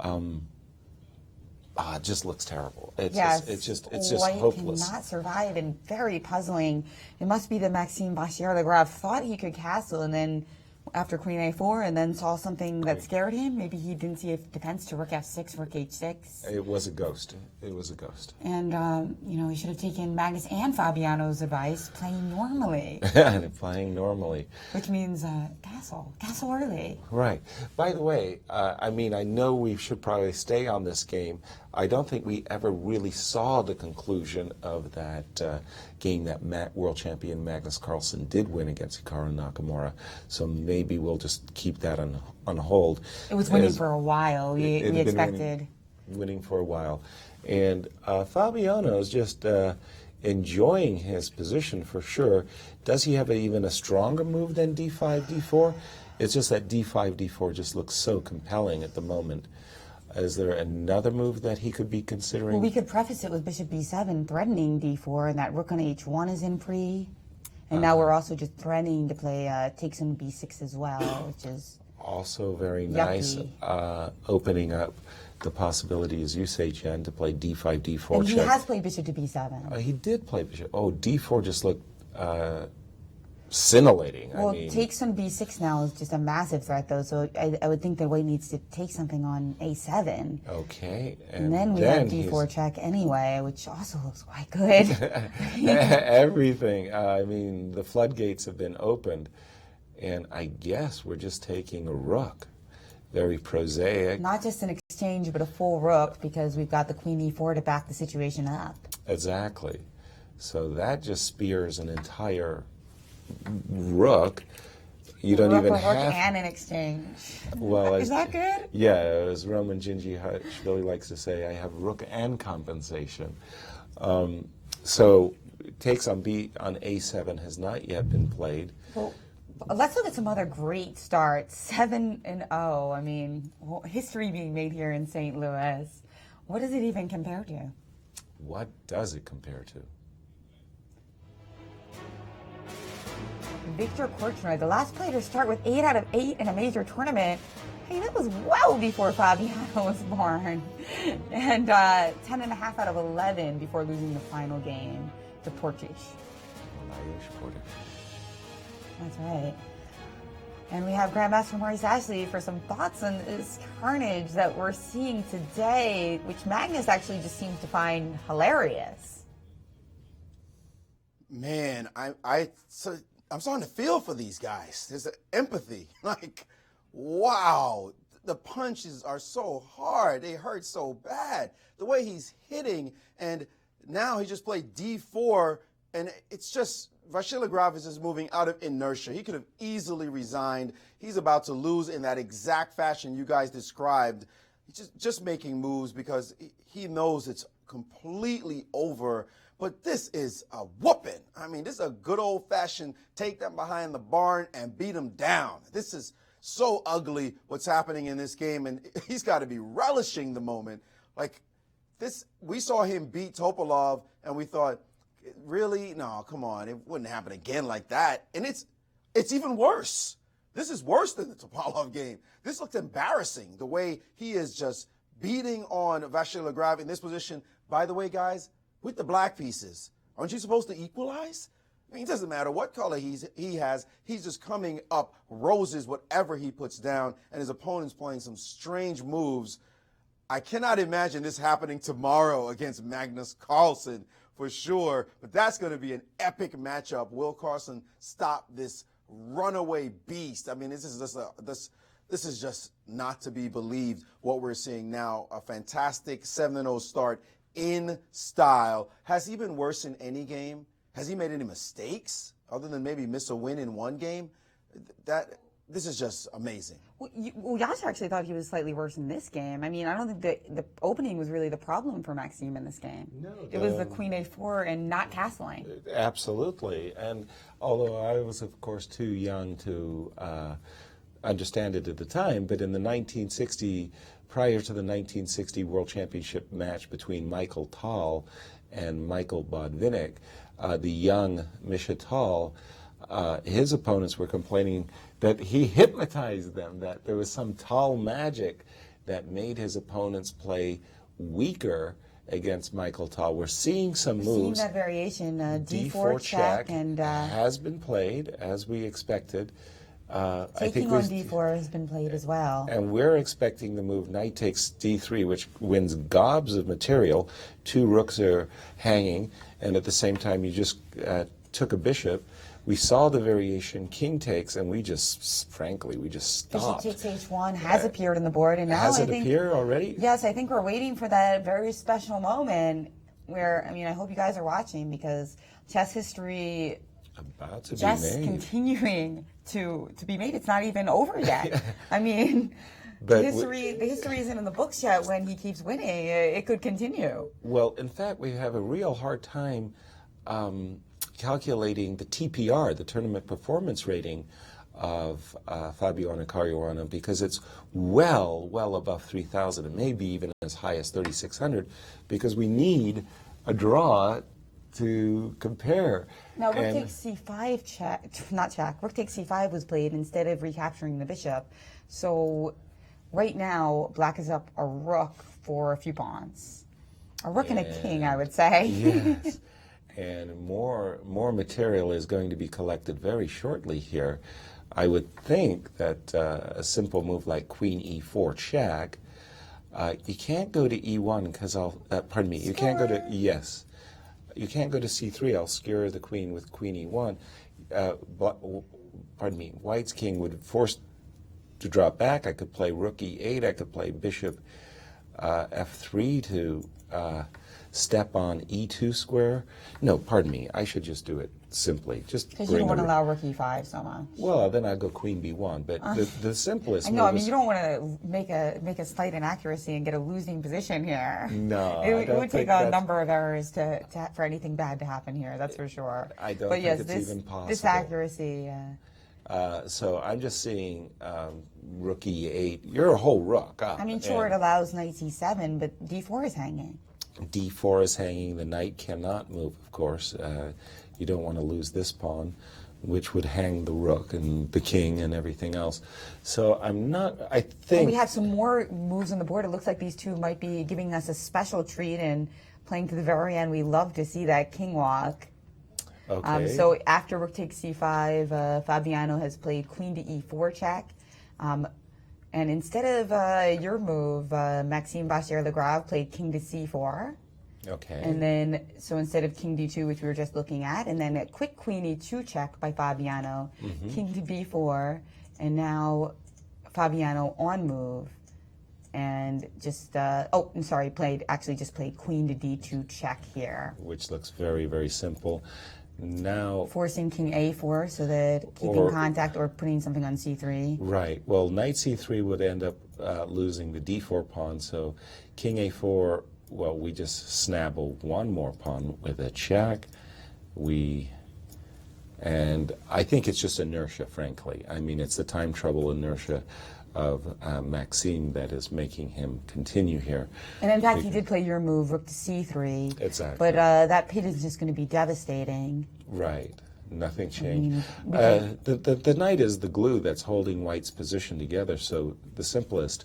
It just looks terrible. It's just White hopeless. Cannot survive, and very puzzling. It must be that Maxime Vachier Lagrave thought he could castle, and then after queen A4, and then saw something that scared him. Maybe he didn't see a defense to rook F6, rook H6. It was a ghost. It was a ghost. And, he should have taken Magnus and Fabiano's advice, playing normally. Playing normally. Which means castle early. Right. By the way, I know we should probably stay on this game. I don't think we ever really saw the conclusion of that game that world champion Magnus Carlsen did win against Hikaru Nakamura. So maybe we'll just keep that on hold. It was winning for a while. We expected. Winning for a while. And Fabiano is just enjoying his position for sure. Does he have even a stronger move than d5, d4? It's just that d5, d4 just looks so compelling at the moment. Is there another move that he could be considering? Well, we could preface it with bishop b7 threatening d4, and that rook on h1 is in pre. And now we're also just threatening to play takes on b6 as well, which is also very yucky. nice, opening up the possibility, as you say, Jen, to play d5, d4 And check. he has played bishop to b7. He did play bishop. Oh, d4 just looked scintillating. Well, I mean, takes on b6 now is just a massive threat, though, so I would think the white needs to take something on a7. okay. And then we have d4 check anyway, which also looks quite good. Everything. I mean, the floodgates have been opened, and I guess we're just taking a rook. Very prosaic. Not just an exchange, but a full rook, because we've got the queen e4 to back the situation up. Exactly. So that just spears an entire rook. You don't rook even or rook have... and an exchange. Well, Is that good? Yeah, as Roman Gingy really likes to say, I have rook and compensation. So takes on a7 has not yet been played. Well, let's look at some other great starts. 7-0. I mean, history being made here in St. Louis. What does it even compare to? What does it compare to? Victor Korchnoi, the last player to start with 8 out of 8 in a major tournament. Hey, that was well before Fabiano was born. And 10.5 out of 11 before losing the final game to Portish. That's right. And we have Grandmaster Maurice Ashley for some thoughts on this carnage that we're seeing today, which Magnus actually just seems to find hilarious. Man, I'm starting to feel for these guys. There's an empathy. Like, wow, the punches are so hard. They hurt so bad. The way he's hitting, and now he just played d4, and it's just, Vasilij is just moving out of inertia. He could have easily resigned. He's about to lose in that exact fashion you guys described. He's just making moves because he knows it's completely over. But this is a whooping. I mean, this is a good old-fashioned take them behind the barn and beat them down. This is so ugly what's happening in this game, and he's got to be relishing the moment. Like, this, we saw him beat Topalov, and we thought, really? No, come on. It wouldn't happen again like that. And it's even worse. This is worse than the Topalov game. This looks embarrassing, the way he is just beating on Vasilij in this position. By the way, guys, with the black pieces, aren't you supposed to equalize? I mean, it doesn't matter what color he has. He's just coming up roses, whatever he puts down, and his opponent's playing some strange moves. I cannot imagine this happening tomorrow against Magnus Carlsen for sure, but that's going to be an epic matchup. Will Carlsen stop this runaway beast? I mean, this is just not to be believed what we're seeing now. A fantastic 7-0 start in style. Has he been worse in any game? Has he made any mistakes other than maybe miss a win in one game? This is just amazing. Well, Yasser actually thought he was slightly worse in this game. I mean, I don't think the opening was really the problem for Maxime in this game. No, it was the queen a4 and not castling. Absolutely. And although I was, of course, too young to understand it at the time, but in the 1960, prior to the 1960 World Championship match between Michael Tal and Michael Bodvinik, the young Misha Tal, his opponents were complaining that he hypnotized them, that there was some Tal magic that made his opponents play weaker against Michael Tal. We're seeing some moves. Seeing that variation, d4 check and has been played as we expected. Taking on d4 has been played as well. And we're expecting the move knight takes d3, which wins gobs of material. 2 rooks are hanging, and at the same time you just took a bishop. We saw the variation king takes, and we just, frankly, we just stopped. Bishop takes h1 has appeared on the board, and now has I it think appeared already? Yes, I think we're waiting for that very special moment where, I mean, I hope you guys are watching, because chess history about to just be made. Continuing to be made. It's not even over yet. I mean, But the history isn't in the books yet. When he keeps winning, it could continue. Well, in fact, we have a real hard time calculating the TPR, the tournament performance rating of Fabiano Caruana, because it's well above 3,000. It may be even as high as 3,600, because we need a draw to compare. Now, rook takes c5 rook takes c5 was played instead of recapturing the bishop. So right now, black is up a rook for a few pawns. A rook and a king, I would say. Yes. And more material is going to be collected very shortly here. I would think that a simple move like queen e4 check, you can't go to e1 because pardon me, you can't go to, yes. You can't go to c3, I'll skewer the queen with queen e1. Pardon me, white's king would force to drop back. I could play rook e8, I could play bishop f3 to step on e2 square. No, pardon me, I should just do it simply. Just because you don't want to allow rook e5 so much. Well, then I'd go queen b1, but the simplest I mean, you don't want to make a slight inaccuracy and get a losing position here. No, it would take a number of errors for anything bad to happen here, that's for sure. I don't think it's even possible. This accuracy... so I'm just seeing rook e8. You're a whole rook up. I mean, sure, it allows knight c7, but d4 is hanging. d4 is hanging. The knight cannot move, of course. You don't want to lose this pawn, which would hang the rook and the king and everything else. So I think... We have some more moves on the board. It looks like these two might be giving us a special treat and playing to the very end. We love to see that king walk. Okay. So after rook takes c5, Fabiano has played queen to e4 check. And instead of your move, Maxime Vachier-Lagrave played king to c4. Okay. And then, so instead of king d2, which we were just looking at, and then a quick queen e2 check by Fabiano, king to b4, and now Fabiano on move. And just, just played queen to d2 check here. Which looks very, very simple. Now, forcing king a4 so that keeping contact or putting something on c3. Right. Well, knight c3 would end up losing the d4 pawn. So king a4. Well, we just snabble one more pawn with a check. And I think it's just inertia, frankly. I mean, it's the time trouble inertia of Maxime that is making him continue here. And in fact, he did play your move, rook to c3. Exactly. But that pit is just going to be devastating. Right. Nothing changed. The knight is the glue that's holding white's position together, so the simplest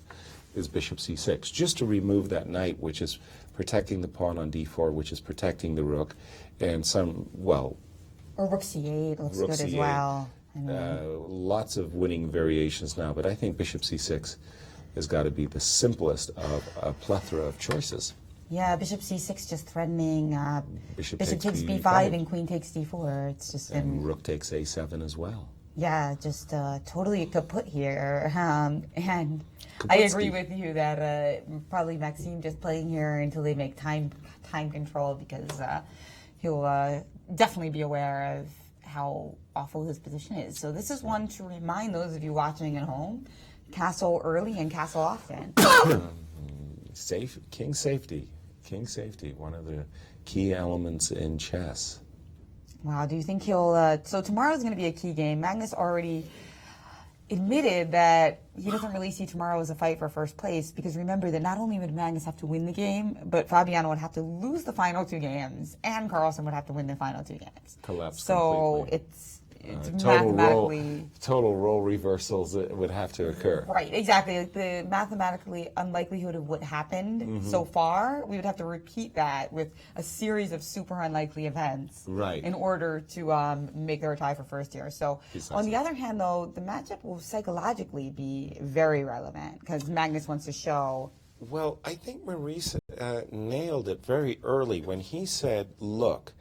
is bishop c6, just to remove that knight, which is protecting the pawn on d4, which is protecting the rook, and or rook c8 looks rook good c8. As well. Lots of winning variations now, but I think bishop c6 has got to be the simplest of a plethora of choices. Yeah, bishop c6 just threatening bishop takes b5 and queen takes d4. It's just rook takes a7 as well. Yeah, just totally kaput here. And I agree with you that probably Maxime just playing here until they make time control, because he'll definitely be aware of how awful his position is. So this is one to remind those of you watching at home: castle early and castle often. King safety, one of the key elements in chess. Wow, do you think he'll... so tomorrow's going to be a key game. Magnus already admitted that he doesn't really see tomorrow as a fight for first place, because remember that not only would Magnus have to win the game, but Fabiano would have to lose the final two games, and Carlsen would have to win the final two games. Collapse So completely. it's mathematically... Total role reversals would have to occur. Right, exactly. Like the mathematically unlikelihood of what happened so far, we would have to repeat that with a series of super unlikely events in order to make their tie for first here. So on the other hand, though, the matchup will psychologically be very relevant, because Magnus wants to show... Well, I think Maurice nailed it very early when he said, look,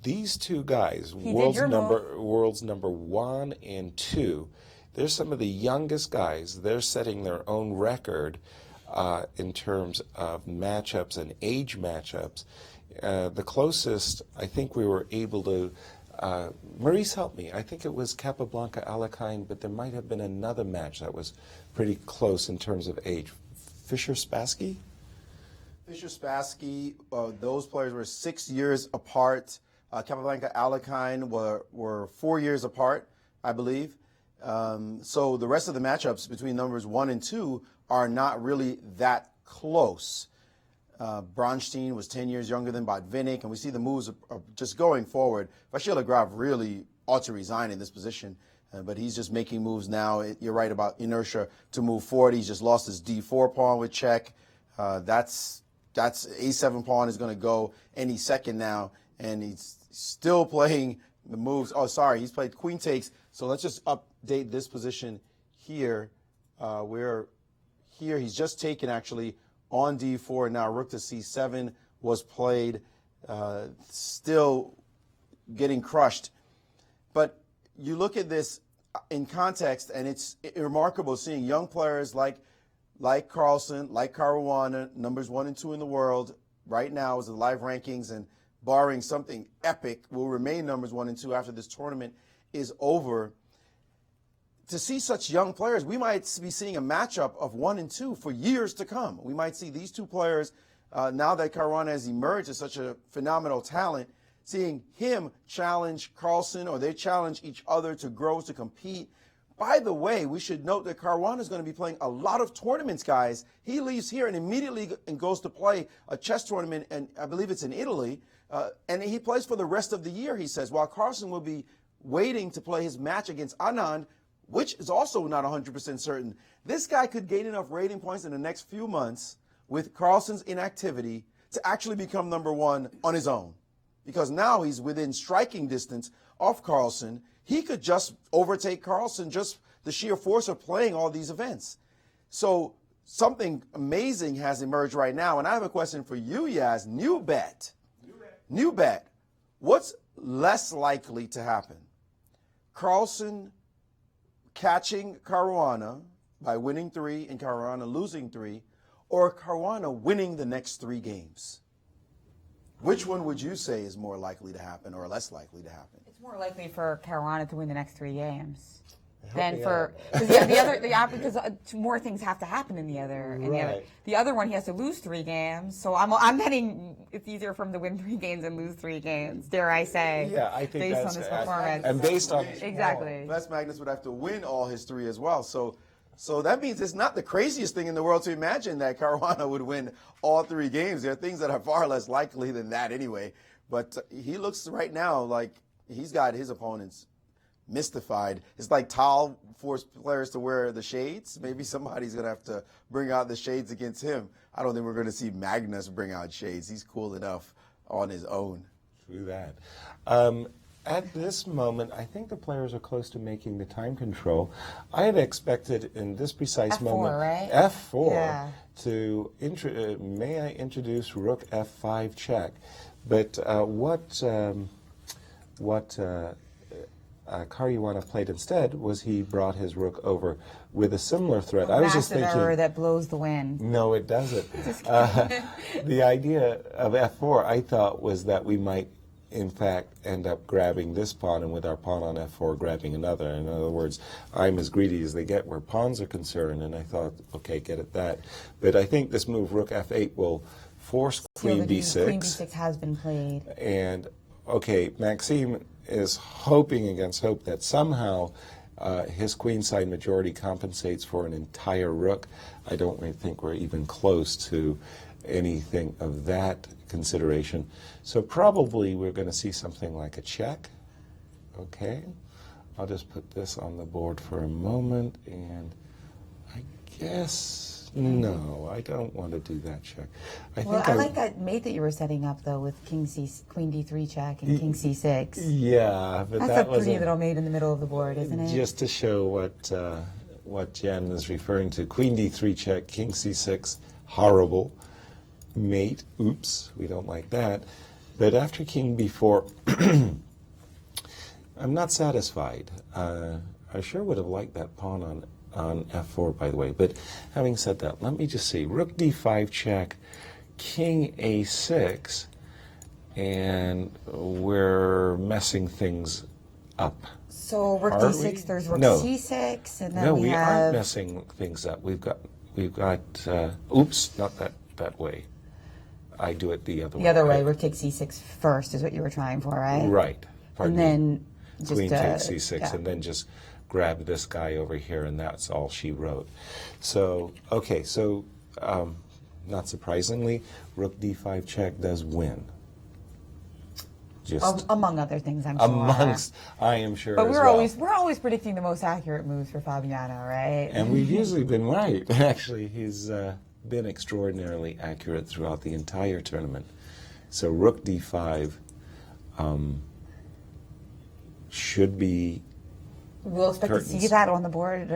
these two guys, world's number 1 and 2, they're some of the youngest guys. They're setting their own record in terms of matchups and age matchups. The closest I think we were able to Maurice, help me. I think it was Capablanca Alekhine, but there might have been another match that was pretty close in terms of age. Fischer Spassky? Fischer Spassky, those players were 6 years apart. Capablanca Alekhine were 4 years apart, I believe. So the rest of the matchups between numbers 1 and 2 are not really that close. Bronstein was 10 years younger than Botvinnik, and we see the moves are just going forward. Vasiljev really ought to resign in this position, but he's just making moves now. You're right about inertia to move forward. He's just lost his D4 pawn with check. That's A7 pawn is going to go any second now, and he's still playing the moves. Oh, sorry, he's played queen takes. So let's just update this position here. We're here. He's just taken actually on D4, and now rook to C7 was played, still getting crushed. But you look at this in context, and it's remarkable seeing young players like Carlsen, like Caruana, numbers 1 and 2 in the world right now as the live rankings, and barring something epic, will remain numbers 1 and 2 after this tournament is over. To see such young players, we might be seeing a matchup of 1 and 2 for years to come. We might see these two players, now that Caruana has emerged as such a phenomenal talent, seeing him challenge Carlsen, or they challenge each other to grow, to compete. By the way, we should note that Caruana is going to be playing a lot of tournaments, guys. He leaves here and immediately goes to play a chess tournament, and I believe it's in Italy, and he plays for the rest of the year, he says, while Carlsen will be waiting to play his match against Anand, which is also not 100% certain. This guy could gain enough rating points in the next few months with Carlsen's inactivity to actually become number 1 on his own. Because now he's within striking distance of Carlsen. He could just overtake Carlsen, just the sheer force of playing all these events. So something amazing has emerged right now. And I have a question for you, Yaz. New bet. What's less likely to happen? Carlsen catching Caruana by winning 3 and Caruana losing 3, or Caruana winning the next 3 games? Which one would you say is more likely to happen or less likely to happen? It's more likely for Caruana to win the next 3 games than me for because more things have to happen in the other. The other one he has to lose 3 games. So I'm betting it's easier for him to win 3 games and lose 3 games. Dare I say? Yeah, I think based on his performance and based on exactly. Plus Magnus would have to win all his 3 as well. So that means it's not the craziest thing in the world to imagine that Caruana would win all 3 games. There are things that are far less likely than that anyway. But he looks right now like he's got his opponents mystified. It's like Tal forced players to wear the shades. Maybe somebody's going to have to bring out the shades against him. I don't think we're going to see Magnus bring out shades. He's cool enough on his own. True that. At this moment, I think the players are close to making the time control. I had expected in this precise F4, moment, right? F4, yeah. to may I introduce Rook F5 check. But what Caruana played instead was he brought his rook over with a similar threat. I was just thinking, error that blows the wind. No, it doesn't. The idea of F4, I thought, was that we might, in fact, end up grabbing this pawn, and with our pawn on F4, grabbing another. In other words, I'm as greedy as they get where pawns are concerned, and I thought, okay, get at that. But I think this move, Rook F8, will force Queen B6. Queen B6 has been played. And, okay, Maxime is hoping against hope that somehow his queenside majority compensates for an entire rook. I don't really think we're even close to anything of that consideration. So probably we're going to see something like a check. Okay, I'll just put this on the board for a moment, and I guess, no, I don't want to do that check. I like that mate that you were setting up, though, with Queen D3 check and King C6. Yeah, but that's a pretty little mate in the middle of the board, isn't it? Just to show what Jen is referring to. Queen D3 check, King C6, horrible. Mate, oops, we don't like that. But after King B4, I'm not satisfied. I sure would have liked that pawn on F4, by the way. But having said that, let me just see. Rook D5 check, King A6, and we're messing things up. So rook Are d6, we? there's rook No. c6, and then No, we have... aren't messing things up. We've got oops, not that way. I do it the other way. The other way, rook takes c6 first is what you were trying for, right? Right. Pardon and then me. just, Queen takes c6, yeah. and then just grab this guy over here, and that's all she wrote. So, okay, so not surprisingly, rook d5 check does win. Just among other things, I'm sure. amongst, I am sure. But as we're well. always predicting the most accurate moves for Fabiano, right? And we've usually been right. Actually, he's been extraordinarily accurate throughout the entire tournament. So rook d5 should be. We'll expect curtains. to see that on the board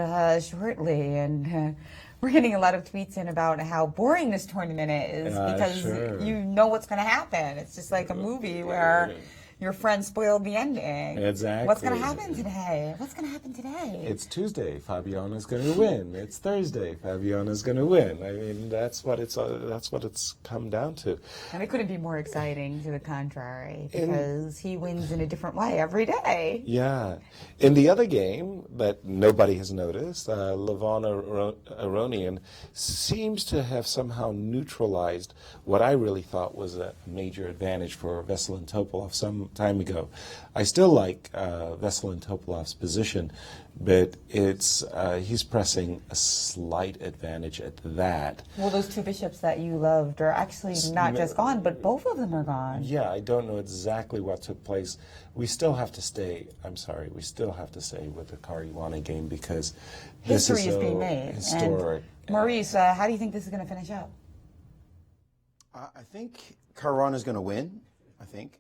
shortly, and we're getting a lot of tweets in about how boring this tournament is because sure. you know what's going to happen. It's just like a movie where your friend spoiled the ending. Exactly. What's going to happen today? What's going to happen today? It's Tuesday. Fabiana's going to win. It's Thursday. Fabiana's going to win. I mean, that's what it's come down to. And it couldn't be more exciting, to the contrary, because he wins in a different way every day. Yeah. In the other game that nobody has noticed, Levon Aronian seems to have somehow neutralized what I really thought was a major advantage for Veselin Topalov some time ago. I still like Veselin Topalov's position, but it's he's pressing a slight advantage at that. Well, those two bishops that you loved are actually not just gone, but both of them are gone. Yeah, I don't know exactly what took place. We still have to stay, we still have to stay with the Caruana game because History this is so being made. historic. And Maurice, how do you think this is going to finish up? I think Caruana is going to win, I think.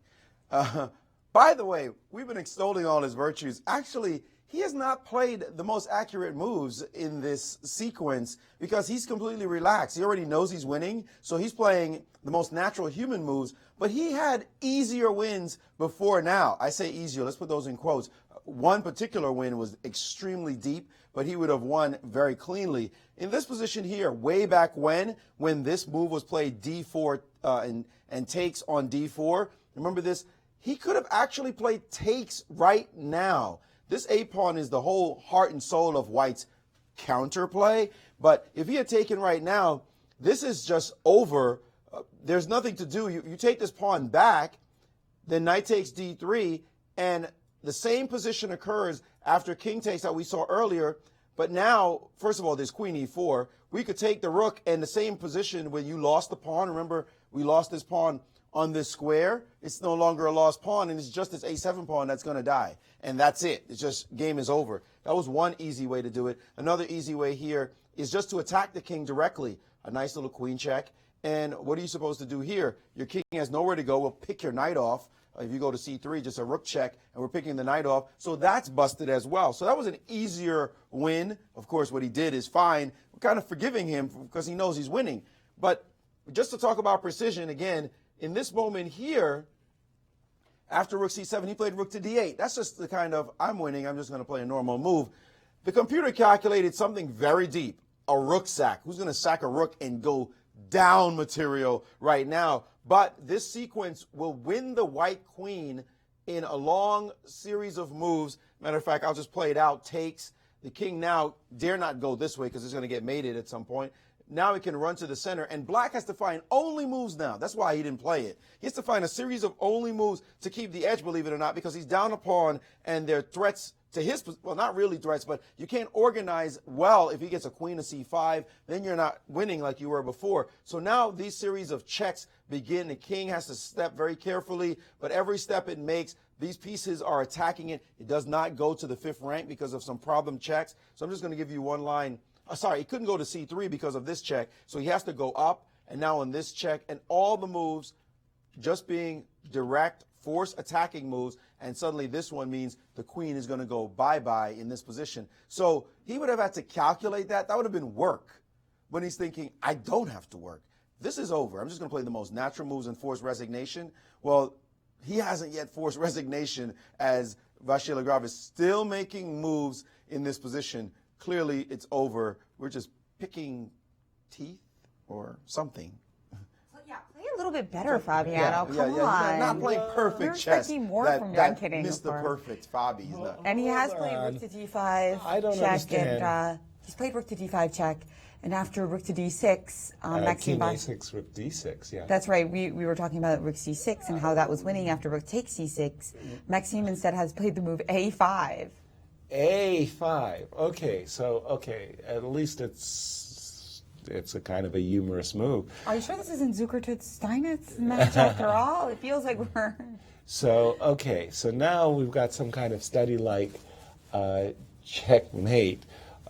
By the way, we've been extolling all his virtues. Actually, he has not played the most accurate moves in this sequence because he's completely relaxed. He already knows he's winning, so he's playing the most natural human moves. But he had easier wins before now. I say easier, let's put those in quotes. One particular win was extremely deep, but he would have won very cleanly. In this position here, way back when this move was played d4 and takes on d4, remember this? He could have actually played takes right now. This a-pawn is the whole heart and soul of White's counterplay. But if he had taken right now, this is just over. There's nothing to do. You take this pawn back, then knight takes d3, and the same position occurs after king takes that we saw earlier. But now, first of all, there's queen e4. We could take the rook in the same position where you lost the pawn. Remember, we lost this pawn on this square. It's no longer a lost pawn, and it's just this a7 pawn that's going to die. And that's it. It's just game is over. That was one easy way to do it. Another easy way here is just to attack the king directly. A nice little queen check. And what are you supposed to do here? Your king has nowhere to go. We'll pick your knight off. If you go to c3, just a rook check, and we're picking the knight off. So that's busted as well. So that was an easier win. Of course, what he did is fine. We're kind of forgiving him because he knows he's winning. But just to talk about precision, again, in this moment here, after rook c7, he played rook to d8. That's just the kind of, I'm winning, I'm just going to play a normal move. The computer calculated something very deep, a rook sack. Who's going to sack a rook and go down material right now? But this sequence will win the white queen in a long series of moves. Matter of fact, I'll just play it out. Takes. The king now dare not go this way because it's going to get mated at some point. Now he can run to the center, and black has to find only moves now. That's why he didn't play it. He has to find a series of only moves to keep the edge, believe it or not, because he's down a pawn, and there are threats to his, well, not really threats, but you can't organize well if he gets a queen to c5. Then you're not winning like you were before. So now these series of checks begin. The king has to step very carefully, but every step it makes, these pieces are attacking it. It does not go to the 5th rank because of some problem checks. So I'm just going to give you one line. Sorry, he couldn't go to c3 because of this check. So he has to go up, and now on this check, and all the moves just being direct, force attacking moves, and suddenly this one means the queen is going to go bye-bye in this position. So he would have had to calculate that. That would have been work when he's thinking, I don't have to work. This is over. I'm just going to play the most natural moves and force resignation. Well, he hasn't yet forced resignation as Vasyl Agraf is still making moves in this position. Clearly, it's over. We're just picking teeth or something. Yeah, play a little bit better, Fabiano. Come on. Not playing perfect chess. Expecting more from you. I'm kidding. Mr. Perfect, Fabi. He's not. And he has played rook to d5 I don't check, understand. and he's played rook to d5 check, and after rook to d6, Maxime. King a6, rook d6, yeah. That's right. We were talking about rook c6 and how that was winning after rook takes c6. Maxime instead has played the move a5. A5. Okay, at least it's a kind of a humorous move. Are you sure this isn't Zucker-Steinitz match after all? It feels like we're... So now we've got some kind of study-like checkmate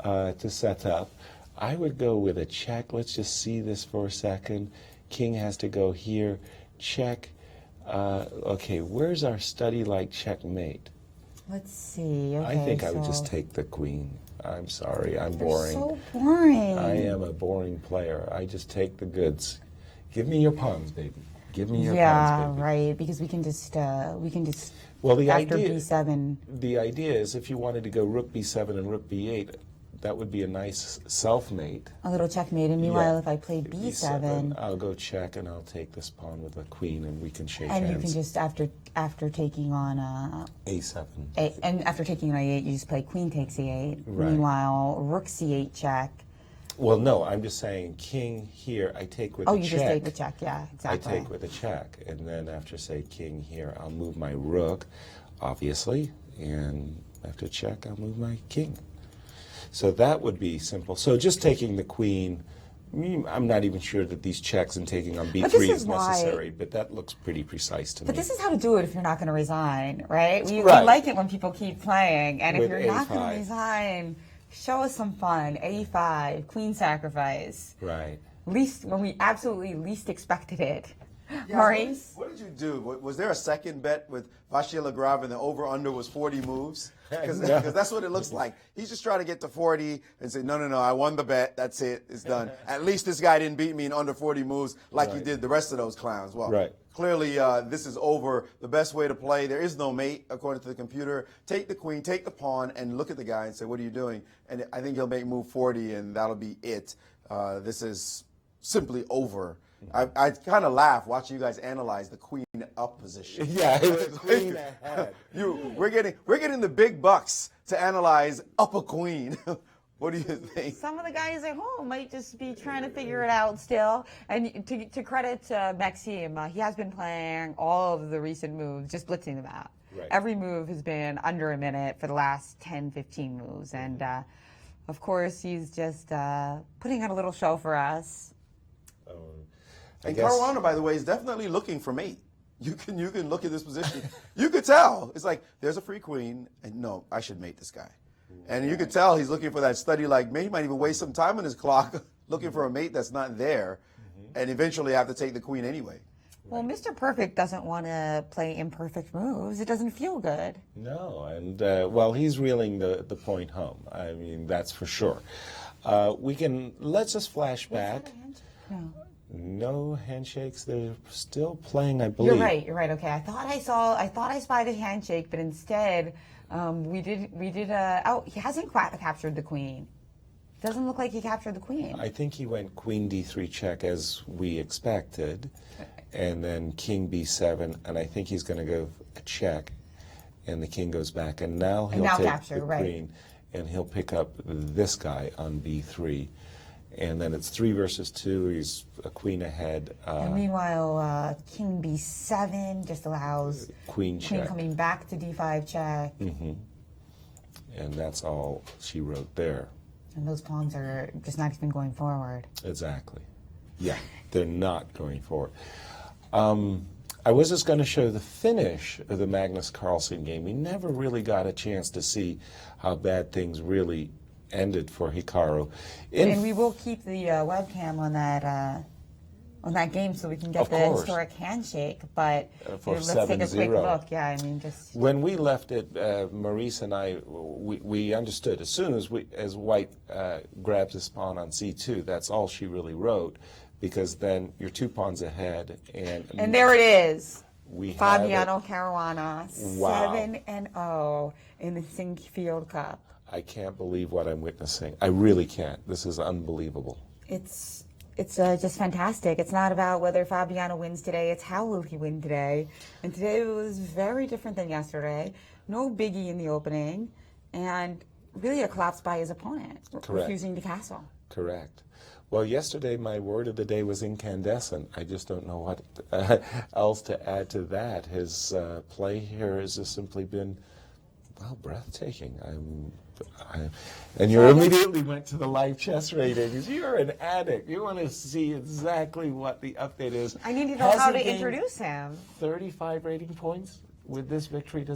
to set up. I would go with a check. Let's just see this for a second. King has to go here. Check. Okay, where's our study-like checkmate? Let's see. Okay, I think I would just take the queen. I'm sorry, I'm boring. So boring. I am a boring player. I just take the goods. Give me your pawns, baby. Give me your pawns, baby. Yeah, right. Because we can just Well, the after idea, b7. The idea is if you wanted to go rook b7 and rook b8, that would be a nice self-mate. A little checkmate. And meanwhile, if I play b7, I'll go check and I'll take this pawn with a queen and we can shake and hands. you can just after taking on a7. And after taking on a8, you just play queen takes e8. Right. Meanwhile, rook c8 check. Well, no, I'm just saying king here, I take with a check. Oh, you just take the check, yeah, exactly. I take with a check, and then after, say, king here, I'll move my rook, obviously, and after check, I'll move my king. So that would be simple. So just taking the queen, I'm not even sure that these checks and taking on b3 is necessary, but that looks pretty precise to me. But this is how to do it if you're not going to resign, right? We like it when people keep playing, and if you're not going to resign, show us some fun. A5, queen sacrifice. Right. When we absolutely least expected it. Yeah, Maurice? What did you do? Was there a second bet with Vachier Lagrave and the over-under was 40 moves? Because that's what it looks like. He's just trying to get to 40 and say, no, I won the bet. That's it. It's done. At least this guy didn't beat me in under 40 moves like he did the rest of those clowns. Well, clearly this is over. The best way to play, there is no mate, according to the computer. Take the queen, take the pawn, and look at the guy and say, what are you doing? And I think he'll make move 40, and that'll be it. This is simply over. I kind of laugh watching you guys analyze the queen up position. Yeah, the queen ahead. We're getting the big bucks to analyze up a queen. What do you think? Some of the guys at home might just be trying to figure it out still. And to credit Maxime, he has been playing all of the recent moves, just blitzing them out. Right. Every move has been under a minute for the last 10, 15 moves. And, of course, he's just putting on a little show for us. And Caruana, by the way, is definitely looking for mate. You can look at this position. You could tell. It's like, there's a free queen, and no, I should mate this guy. And you could tell he's looking for that study-like mate. He might even waste some time on his clock looking for a mate that's not there, and eventually have to take the queen anyway. Well, Mr. Perfect doesn't want to play imperfect moves. It doesn't feel good. No, and, well, he's reeling the point home. I mean, that's for sure. Let's just flash back. No handshakes. They're still playing, I believe. You're right. Okay, I thought I spied a handshake, but instead, he hasn't quite captured the queen. Doesn't look like he captured the queen. I think he went queen d3 check as we expected, and then king b7, and I think he's going to go a check, and the king goes back, and now he'll take capture, the queen, and he'll pick up this guy on b3. And then it's 3 versus 2. He's a queen ahead. And meanwhile, king b7 just allows queen coming back to d5 check. Mm-hmm. And that's all she wrote there. And those pawns are just not even going forward. Exactly. Yeah, they're not going forward. I was just going to show the finish of the Magnus Carlsen game. We never really got a chance to see how bad things really ended for Hikaru. And we will keep the webcam on that game so we can get the historic handshake. But let's take a quick look. Yeah, I mean, just when we left it, Maurice and I, we understood as soon as White grabs his pawn on c2. That's all she really wrote, because then you're 2 pawns ahead, and there it is. Fabiano have Caruana, 7-0 in the Sinquefield Cup. I can't believe what I'm witnessing. I really can't. This is unbelievable. It's it's just fantastic. It's not about whether Fabiano wins today, it's how will he win today. And today was very different than yesterday. No biggie in the opening, and really a collapse by his opponent, refusing to castle. Correct. Well, yesterday my word of the day was incandescent. I just don't know what else to add to that. His play here has just simply been, well, breathtaking. And you immediately went to the live chess ratings. You're an addict. You want to see exactly what the update is. I need to know how to introduce him. 35 rating points with this victory.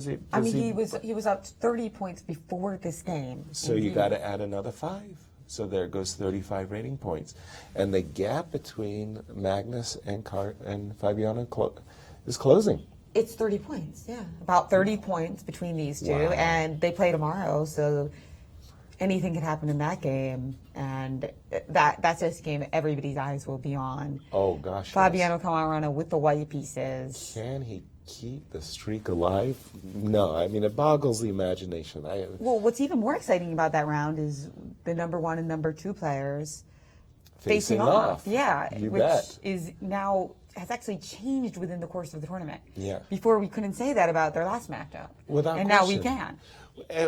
He was up 30 points before this game. So you got to add another 5. So there goes 35 rating points. And the gap between Magnus and Fabiano is closing. It's 30 points, yeah. About 30 points between these two. Wow. And they play tomorrow, so anything can happen in that game. And that's just a game everybody's eyes will be on. Oh, gosh. Fabiano Caruana with the white pieces. Can he keep the streak alive? No, I mean, it boggles the imagination. Well, what's even more exciting about that round is the number 1 and number 2 players facing off. Yeah, which is now has actually changed within the course of the tournament. Yeah. Before we couldn't say that about their last matchup. Without and question. Now we can.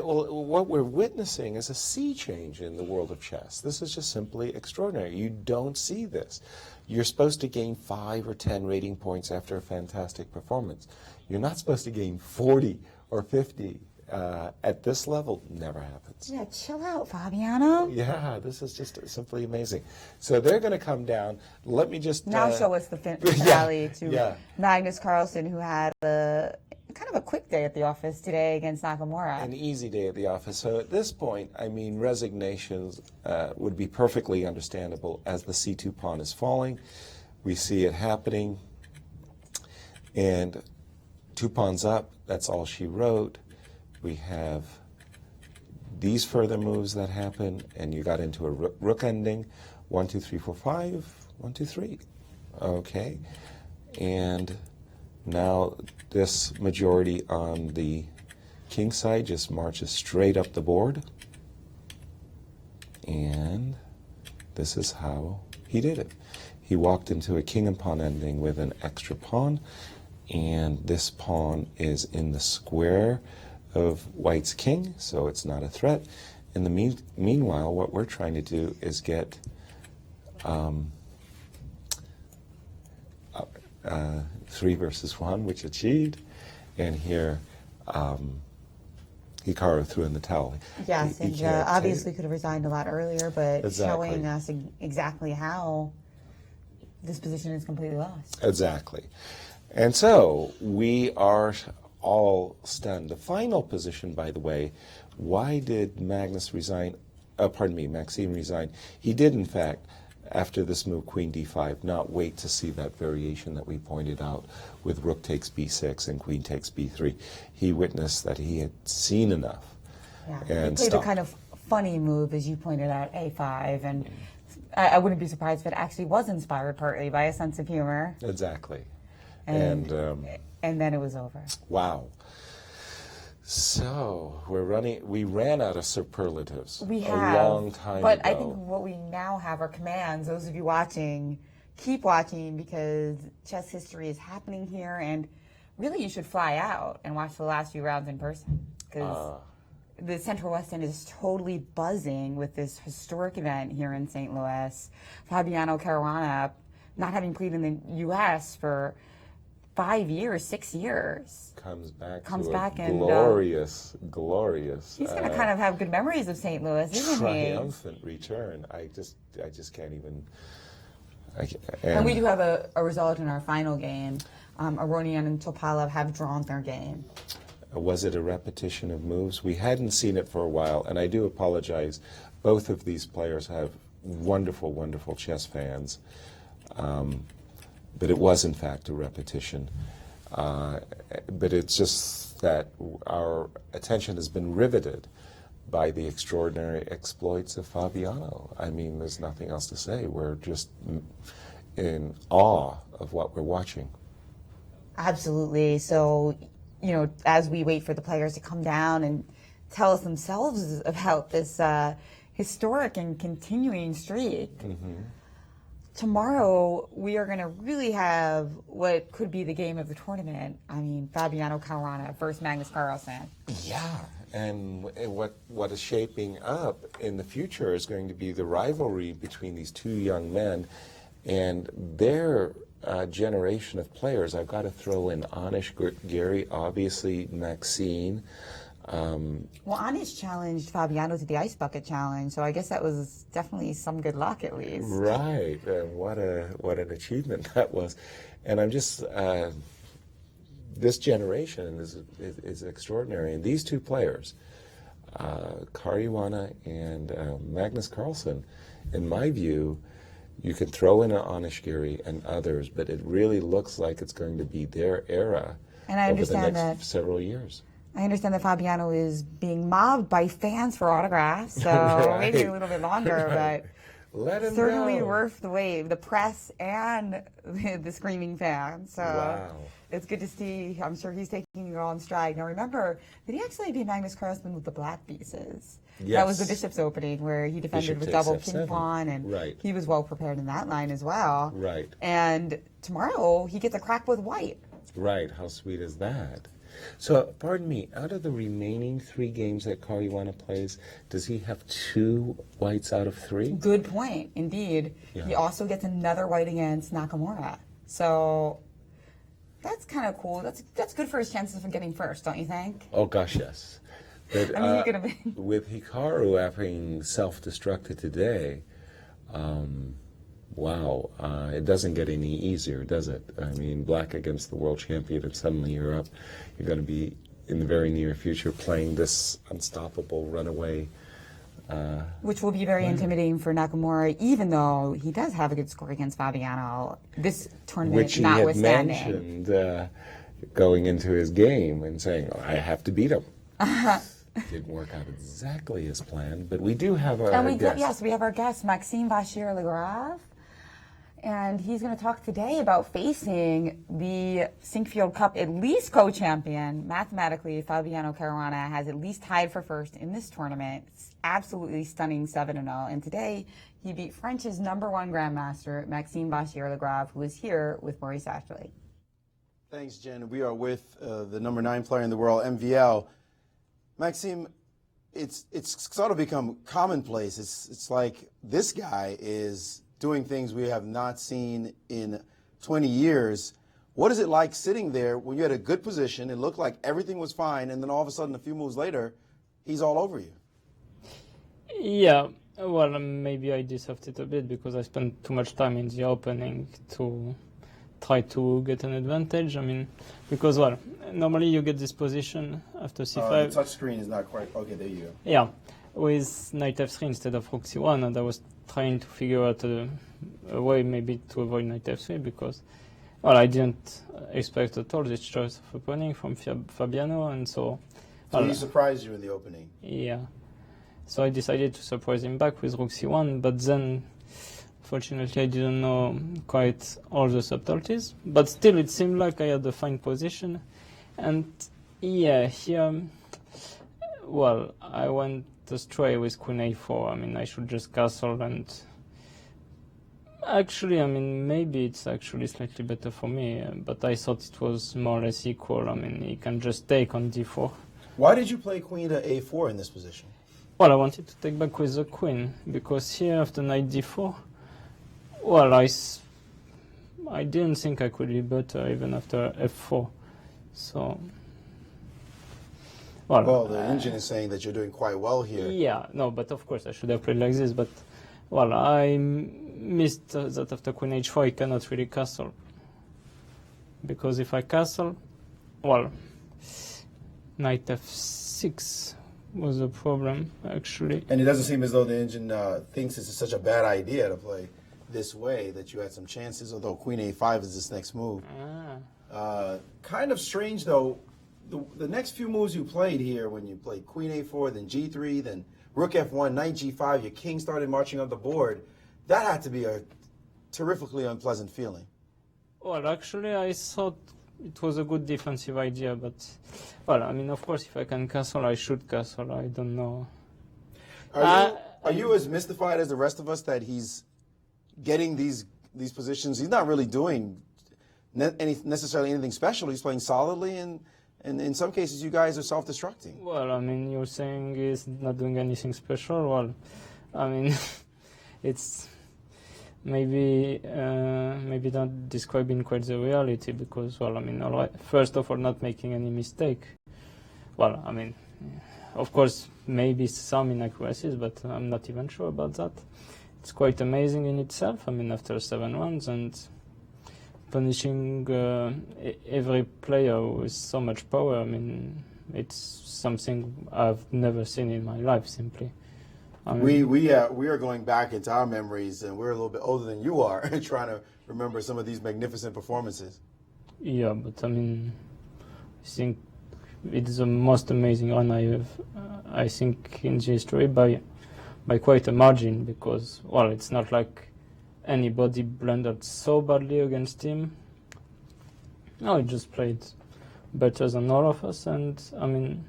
Well, what we're witnessing is a sea change in the world of chess. This is just simply extraordinary. You don't see this. You're supposed to gain 5 or 10 rating points after a fantastic performance. You're not supposed to gain 40 or 50 at this level. Never happens. Yeah, chill out, Fabiano. Yeah, this is just simply amazing. So they're going to come down. Let me just... Now show us the finale to Magnus Carlsen, who had kind of a quick day at the office today against Nakamura. An easy day at the office. So at this point, I mean, resignations would be perfectly understandable as the C2 pawn is falling. We see it happening. And 2 pawns up, that's all she wrote. We have these further moves that happen, and you got into a rook ending. 1, 2, 3, 4, 5. 1, 2, 3. Okay. And now this majority on the king side just marches straight up the board. And this is how he did it. He walked into a king and pawn ending with an extra pawn, and this pawn is in the square of white's king, so it's not a threat. In the meanwhile, what we're trying to do is get 3 versus 1, which achieved, and here Hikaru threw in the towel. Yes, and obviously could have resigned a lot earlier, but showing us exactly how this position is completely lost. Exactly. And so we are all stunned. The final position, by the way, why did Magnus resign? Maxime resign. He did, in fact, after this move, queen d5, not wait to see that variation that we pointed out with rook takes b6 and queen takes b3. He witnessed that he had seen enough. Yeah, and he played a kind of funny move, as you pointed out, a5, and I wouldn't be surprised if it actually was inspired partly by a sense of humor. Exactly. And then it was over. Wow. So we ran out of superlatives We have, a long time but ago. I think what we now have are commands. Those of you watching, keep watching, because chess history is happening here, and really you should fly out and watch the last few rounds in person, because the Central West End is totally buzzing with this historic event here in St. Louis. Fabiano Caruana, not having played in the U.S. for 5 years, 6 years. Comes and glorious. He's going to kind of have good memories of St. Louis, isn't he? Triumphant return. I just can't even. And we do have a result in our final game. Aronian and Topalov have drawn their game. Was it a repetition of moves? We hadn't seen it for a while, and I do apologize. Both of these players have wonderful, wonderful chess fans. But it was, in fact, a repetition. But it's just that our attention has been riveted by the extraordinary exploits of Fabiano. I mean, there's nothing else to say. We're just in awe of what we're watching. Absolutely. So, as we wait for the players to come down and tell us themselves about this historic and continuing streak, tomorrow we are going to really have what could be the game of the tournament. I mean, Fabiano Caruana versus Magnus Carlsen. Yeah, and what is shaping up in the future is going to be the rivalry between these two young men and their generation of players. I've got to throw in Anish Giri, obviously Maxine. Well, Anish challenged Fabiano to the Ice Bucket Challenge, so I guess that was definitely some good luck at least. Right. What an achievement that was. And I'm just, this generation is extraordinary. And these two players, Caruana and Magnus Carlsen, in my view, you can throw in Anish Giri and others, but it really looks like it's going to be their era And I over the understand next that several years. I understand that Fabiano is being mobbed by fans for autographs, so Right. maybe a little bit longer, Right. but Let him certainly go. worth the wait, the press and the screaming fans. So Wow. it's good to see. I'm sure he's taking it all in stride. Now remember, did he actually beat Magnus Carlsen with the black pieces? Yes. That was the Bishop's opening where he defended Bishop with takes double F7. ping pong, and Right. he was well prepared in that line as well. Right. And tomorrow he gets a crack with white. Right. How sweet is that? So, pardon me, out of the remaining 3 games that Caruana plays, does he have 2 whites out of 3? Good point, indeed. Yeah. He also gets another white against Nakamura. So that's kind of cool. That's good for his chances of getting first, don't you think? Oh, gosh, yes. But I mean, you're gonna be with Hikaru having self-destructed today, wow, it doesn't get any easier, does it? I mean, black against the world champion, and suddenly you're up. You're going to be, in the very near future, playing this unstoppable runaway. which will be very intimidating for Nakamura, even though he does have a good score against Fabiano. This tournament Which he had notwithstanding. mentioned going into his game and saying, oh, I have to beat him. Didn't work out exactly as planned, but we do have our guest. Yes, we have our guest, Maxime Vachier-Lagrave. And he's going to talk today about facing the Sinquefield Cup at least co-champion. Mathematically, Fabiano Caruana has at least tied for first in this tournament. It's absolutely stunning 7-0. And today, he beat French's #1 grandmaster, Maxime Vachier-Lagrave, who is here with Maurice Ashley. Thanks, Jen. We are with the #9 player in the world, MVL. Maxime, it's sort of become commonplace. It's like this guy is doing things we have not seen in 20 years. What is it like sitting there when you're at a good position, it looked like everything was fine, and then all of a sudden, a few moves later, he's all over you? Yeah, well, maybe I deserved it a bit because I spent too much time in the opening to try to get an advantage. I mean, because, well, normally you get this position after c5. The touch screen is not quite, okay, there you go. Yeah, with knight f3 instead of rook c1, and I was trying to figure out a way maybe to avoid knight f3 because, well, I didn't expect at all this choice of opening from Fabiano, and so... So he surprised you in the opening? Yeah. So I decided to surprise him back with rook c1, but then, fortunately, I didn't know quite all the subtleties. But still, it seemed like I had a fine position. And, yeah, here, well, I went astray with queen a4. I mean, I should just castle and... Actually, I mean, maybe it's actually slightly better for me, but I thought it was more or less equal. I mean, he can just take on d4. Why did you play queen to a4 in this position? Well, I wanted to take back with the queen, because here after knight d4, well, I didn't think I could be better even after f4. So... Well, the engine is saying that you're doing quite well here. Yeah, no, but of course I should have played like this, but, well, I missed that after queen h4 I cannot really castle. Because if I castle, well, knight f6 was a problem, actually. And it doesn't seem as though the engine thinks this is such a bad idea to play this way, that you had some chances, although queen a5 is this next move. Kind of strange, though. The next few moves you played here, when you played queen a4, then g3, then rook f1, knight g5, your king started marching on the board, that had to be a terrifically unpleasant feeling. Well, actually, I thought it was a good defensive idea, but, well, I mean, of course, if I can castle, I should castle. I don't know. Are you as mystified as the rest of us that he's getting these these positions, he's not really doing necessarily anything special. He's playing solidly, and in some cases, you guys are self-destructing. Well, I mean, you're saying he's not doing anything special. Well, I mean, it's maybe not describing quite the reality because, well, I mean, all right, first of all, not making any mistake. Well, I mean, of course, maybe some inaccuracies, but I'm not even sure about that. It's quite amazing in itself. I mean, after 7 rounds and punishing every player with so much power, I mean, it's something I've never seen in my life, simply. I mean, we are going back into our memories, and we're a little bit older than you are, trying to remember some of these magnificent performances. Yeah, but I mean, I think it's the most amazing one I have, I think, in the history by quite a margin because, well, it's not like anybody blundered so badly against him. No, he just played better than all of us, and I mean,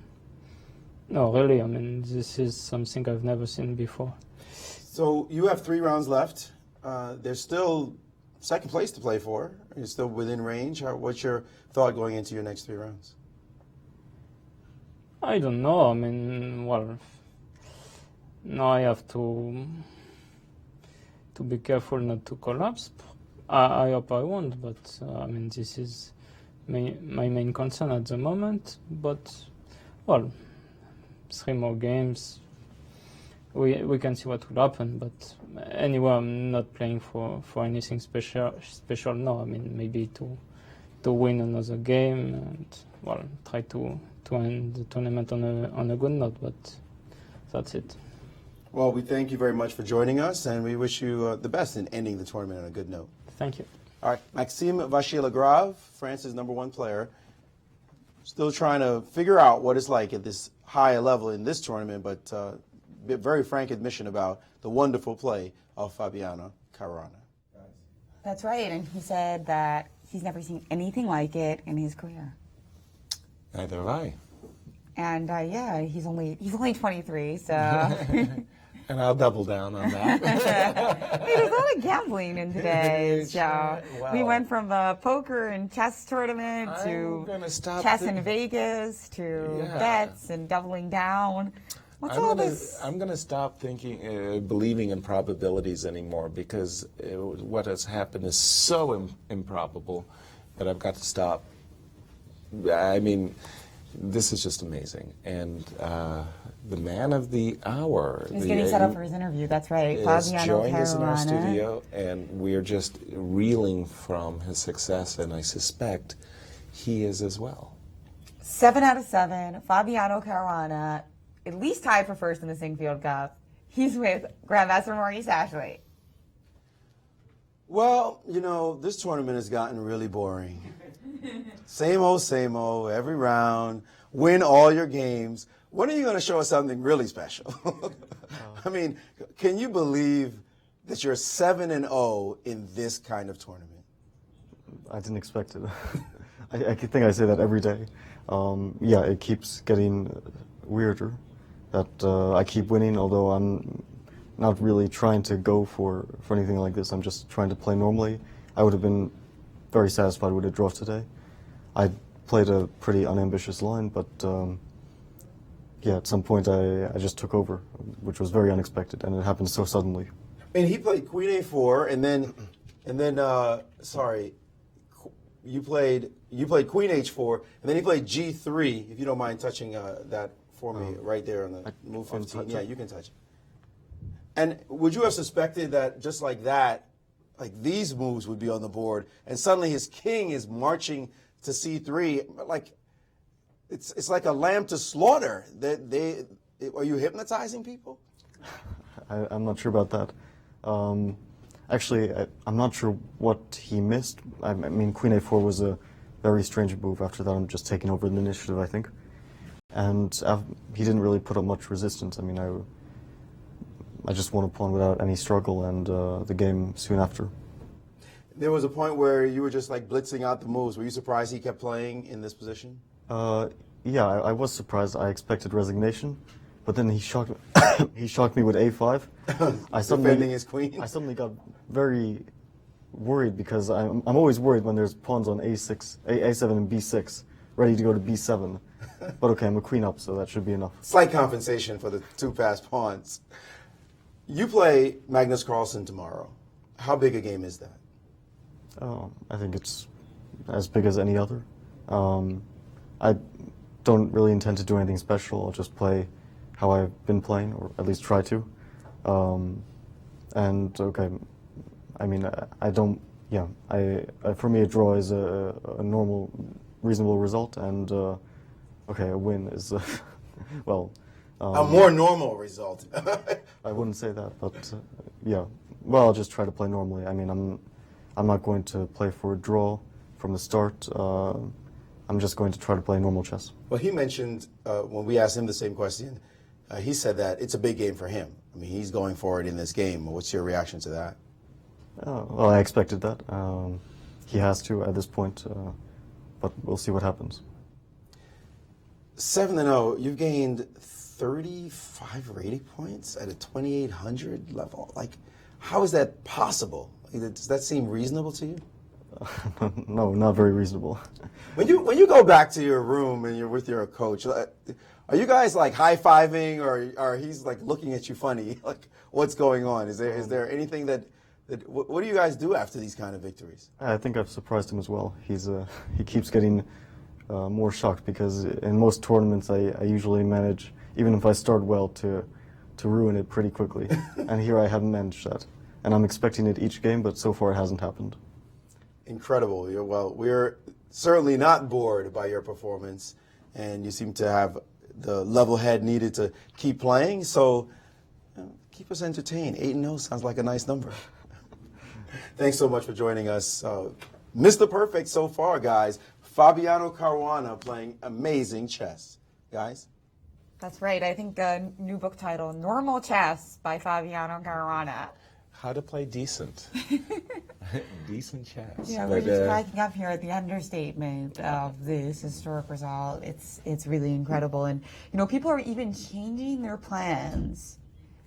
no, really, I mean, this is something I've never seen before. So you have 3 rounds left. There's still second place to play for. You're still within range. What's your thought going into your next 3 rounds? I don't know. I mean, well, now I have to be careful not to collapse. I hope I won't, but I mean, this is my main concern at the moment. But, well, 3 more games, we can see what will happen. But anyway, I'm not playing for anything special now. I mean, maybe to win another game and, well, try to end the tournament on a good note. But that's it. Well, we thank you very much for joining us, and we wish you the best in ending the tournament on a good note. Thank you. All right, Maxime Vachier-Lagrave, France's #1 player, still trying to figure out what it's like at this higher level in this tournament, but very frank admission about the wonderful play of Fabiano Caruana. That's right, and he said that he's never seen anything like it in his career. Neither have I. And yeah, he's only 23, so. And I'll double down on that. Hey, there's a lot of gambling in today's show. Wow. We went from a poker and chess tournament to chess in Vegas to bets and doubling down. What's all this? I'm going to stop thinking, believing in probabilities anymore because what has happened is so improbable that I've got to stop. I mean, this is just amazing. And the man of the hour. He's getting set up for his interview. That's right. Fabiano joined us in our Caruana. studio, and we are just reeling from his success, and I suspect he is as well. 7 out of 7. Fabiano Caruana, at least tied for first in the Sinquefield Cup. He's with Grandmaster Maurice Ashley. Well, you know, this tournament has gotten really boring. Same old, every round, win all your games. When are you going to show us something really special? I mean, can you believe that you're 7-0 in this kind of tournament? I didn't expect it. I think I say that every day. Yeah, it keeps getting weirder that I keep winning, although I'm not really trying to go for anything like this. I'm just trying to play normally. I would have been very satisfied with a draw today. I played a pretty unambitious line, but yeah, at some point I just took over, which was very unexpected, and it happened so suddenly. And he played Queen A4, and then sorry, you played Queen H4, and then he played G3. If you don't mind touching that for me, right there on the move 15. Yeah, you can touch it. And would you have suspected that just like that, like these moves would be on the board, and suddenly his king is marching to C3, like it's like a lamb to slaughter. Are you hypnotizing people? I'm not sure about that. Actually, I'm not sure what he missed. I mean, Queen A4 was a very strange move. After that, I'm just taking over the initiative, I think. And he didn't really put up much resistance. I mean, I just won a pawn without any struggle, and the game soon after. There was a point where you were just like blitzing out the moves. Were you surprised he kept playing in this position? Yeah, I was surprised. I expected resignation, but then he shocked he shocked me with A5. Defending his queen. I suddenly got very worried because I'm always worried when there's pawns on A7 and B6, ready to go to B7. But okay, I'm a queen up, so that should be enough. Slight compensation for the 2 passed pawns. You play Magnus Carlsen tomorrow. How big a game is that? I think it's as big as any other. I don't really intend to do anything special. I'll just play how I've been playing, or at least try to. And okay, I mean, I don't. Yeah, for me, a draw is a normal, reasonable result, and okay, a win is well. A more normal result. I wouldn't say that, but yeah. Well, I'll just try to play normally. I mean, I'm not going to play for a draw from the start. I'm just going to try to play normal chess. Well, he mentioned when we asked him the same question, he said that it's a big game for him. I mean, he's going for it in this game. What's your reaction to that? Well, I expected that. He has to at this point, but we'll see what happens. 7-0, you've gained 35 rating points at a 2800 level. Like, how is that possible? Does that seem reasonable to you? No, not very reasonable. When you go back to your room and you're with your coach, are you guys like high-fiving, or he's like looking at you funny? Like, what's going on? Is there anything that what do you guys do after these kind of victories? I think I've surprised him as well. He keeps getting more shocked because in most tournaments I usually manage, even if I start well, to ruin it pretty quickly. And here I haven't managed that. And I'm expecting it each game, but so far it hasn't happened. Incredible. Well, we're certainly not bored by your performance, and you seem to have the level head needed to keep playing. So keep us entertained. 8-0 sounds like a nice number. Thanks so much for joining us. Mr. Perfect so far, guys. Fabiano Caruana playing amazing chess. Guys? That's right. I think a new book title, Normal Chess by Fabiano Caruana. How to play decent. Decent chess. Yeah, we're just cracking up here at the understatement of this historic result. It's really incredible. And, people are even changing their plans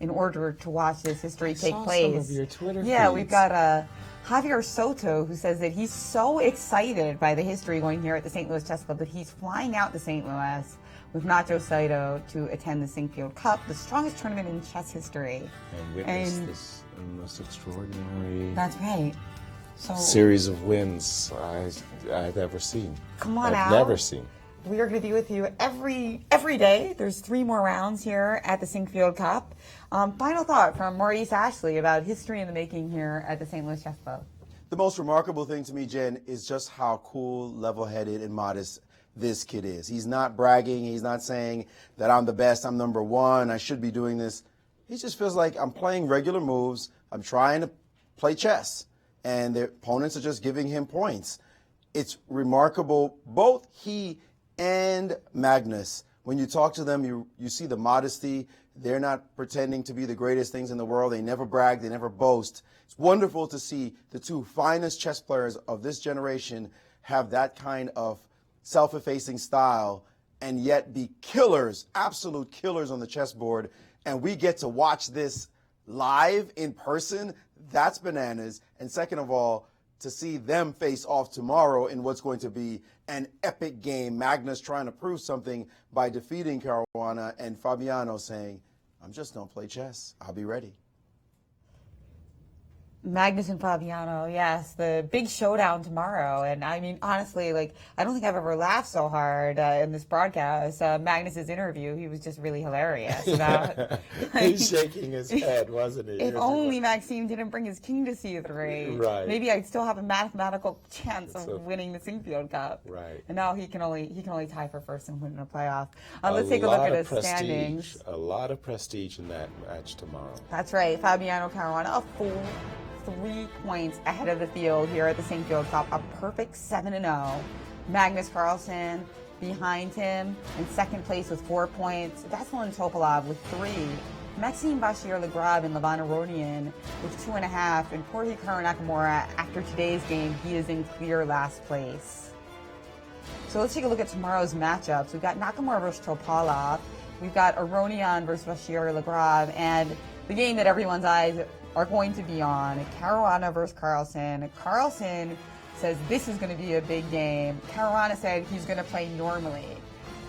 in order to watch this history take place. Some of your Twitter yeah, feeds. We've got Javier Soto, who says that he's so excited by the history going here at the St. Louis Chess Club that he's flying out to St. Louis with Nacho Saito to attend the Sinquefield Cup, the strongest tournament in chess history. And witness this most extraordinary series of wins I've ever seen. Come on out. I've never seen. We are going to be with you every day. There's 3 more rounds here at the Sinquefield Cup. Final thought from Maurice Ashley about history in the making here at the St. Louis Chess Club. The most remarkable thing to me, Jen, is just how cool, level-headed, and modest this kid is. He's not bragging. He's not saying that I'm the best, I'm number 1, I should be doing this. He just feels like I'm playing regular moves. I'm trying to play chess, and the opponents are just giving him points. It's remarkable. Both he and Magnus, when you talk to them, you see the modesty. They're not pretending to be the greatest things in the world. They never brag. They never boast. It's wonderful to see the 2 finest chess players of this generation have that kind of self-effacing style and yet be killers, absolute killers on the chessboard. And we get to watch this live in person. That's bananas. And second of all, to see them face off tomorrow in what's going to be an epic game. Magnus trying to prove something by defeating Caruana, and Fabiano saying, I'm just going to play chess. I'll be ready. Magnus and Fabiano, yes, the big showdown tomorrow. And I mean, honestly, I don't think I've ever laughed so hard in this broadcast. Magnus's interview, he was just really hilarious. He's shaking his head, wasn't he? If only Maxime didn't bring his king to C3, right. Maybe I'd still have a mathematical chance of winning the Sinquefield Cup. Right. And now he can only tie for first and win in a playoff. Let's take a look at his standings. A lot of prestige in that match tomorrow. That's right. Fabiano Caruana, a full 3 points ahead of the field here at the Sinquefield Cup, a perfect 7-0. Magnus Carlsen behind him in second place with 4 points. Vasilin Topalov with 3. Maxime Bashir-Lagrave and Levan Aronian with 2.5. And poor Hikaru Nakamura, after today's game, he is in clear last place. So let's take a look at tomorrow's matchups. We've got Nakamura versus Topalov. We've got Aronian versus Bashir-Lagrave. And the game that everyone's eyes are going to be on, Caruana versus Carlsen. Carlsen says this is going to be a big game. Caruana said he's going to play normally.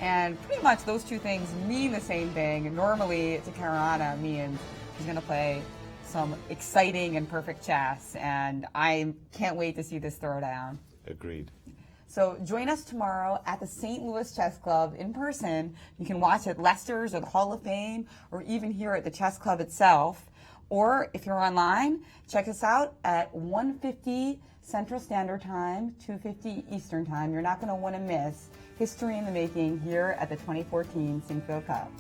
And pretty much those two things mean the same thing. Normally, to Caruana means he's going to play some exciting and perfect chess, and I can't wait to see this throwdown. Agreed. So join us tomorrow at the St. Louis Chess Club in person. You can watch at Lester's or the Hall of Fame, or even here at the Chess Club itself. Or if you're online, check us out at 1:50 Central Standard Time, 2:50 Eastern Time. You're not going to want to miss history in the making here at the 2014 Sinquefield Cup.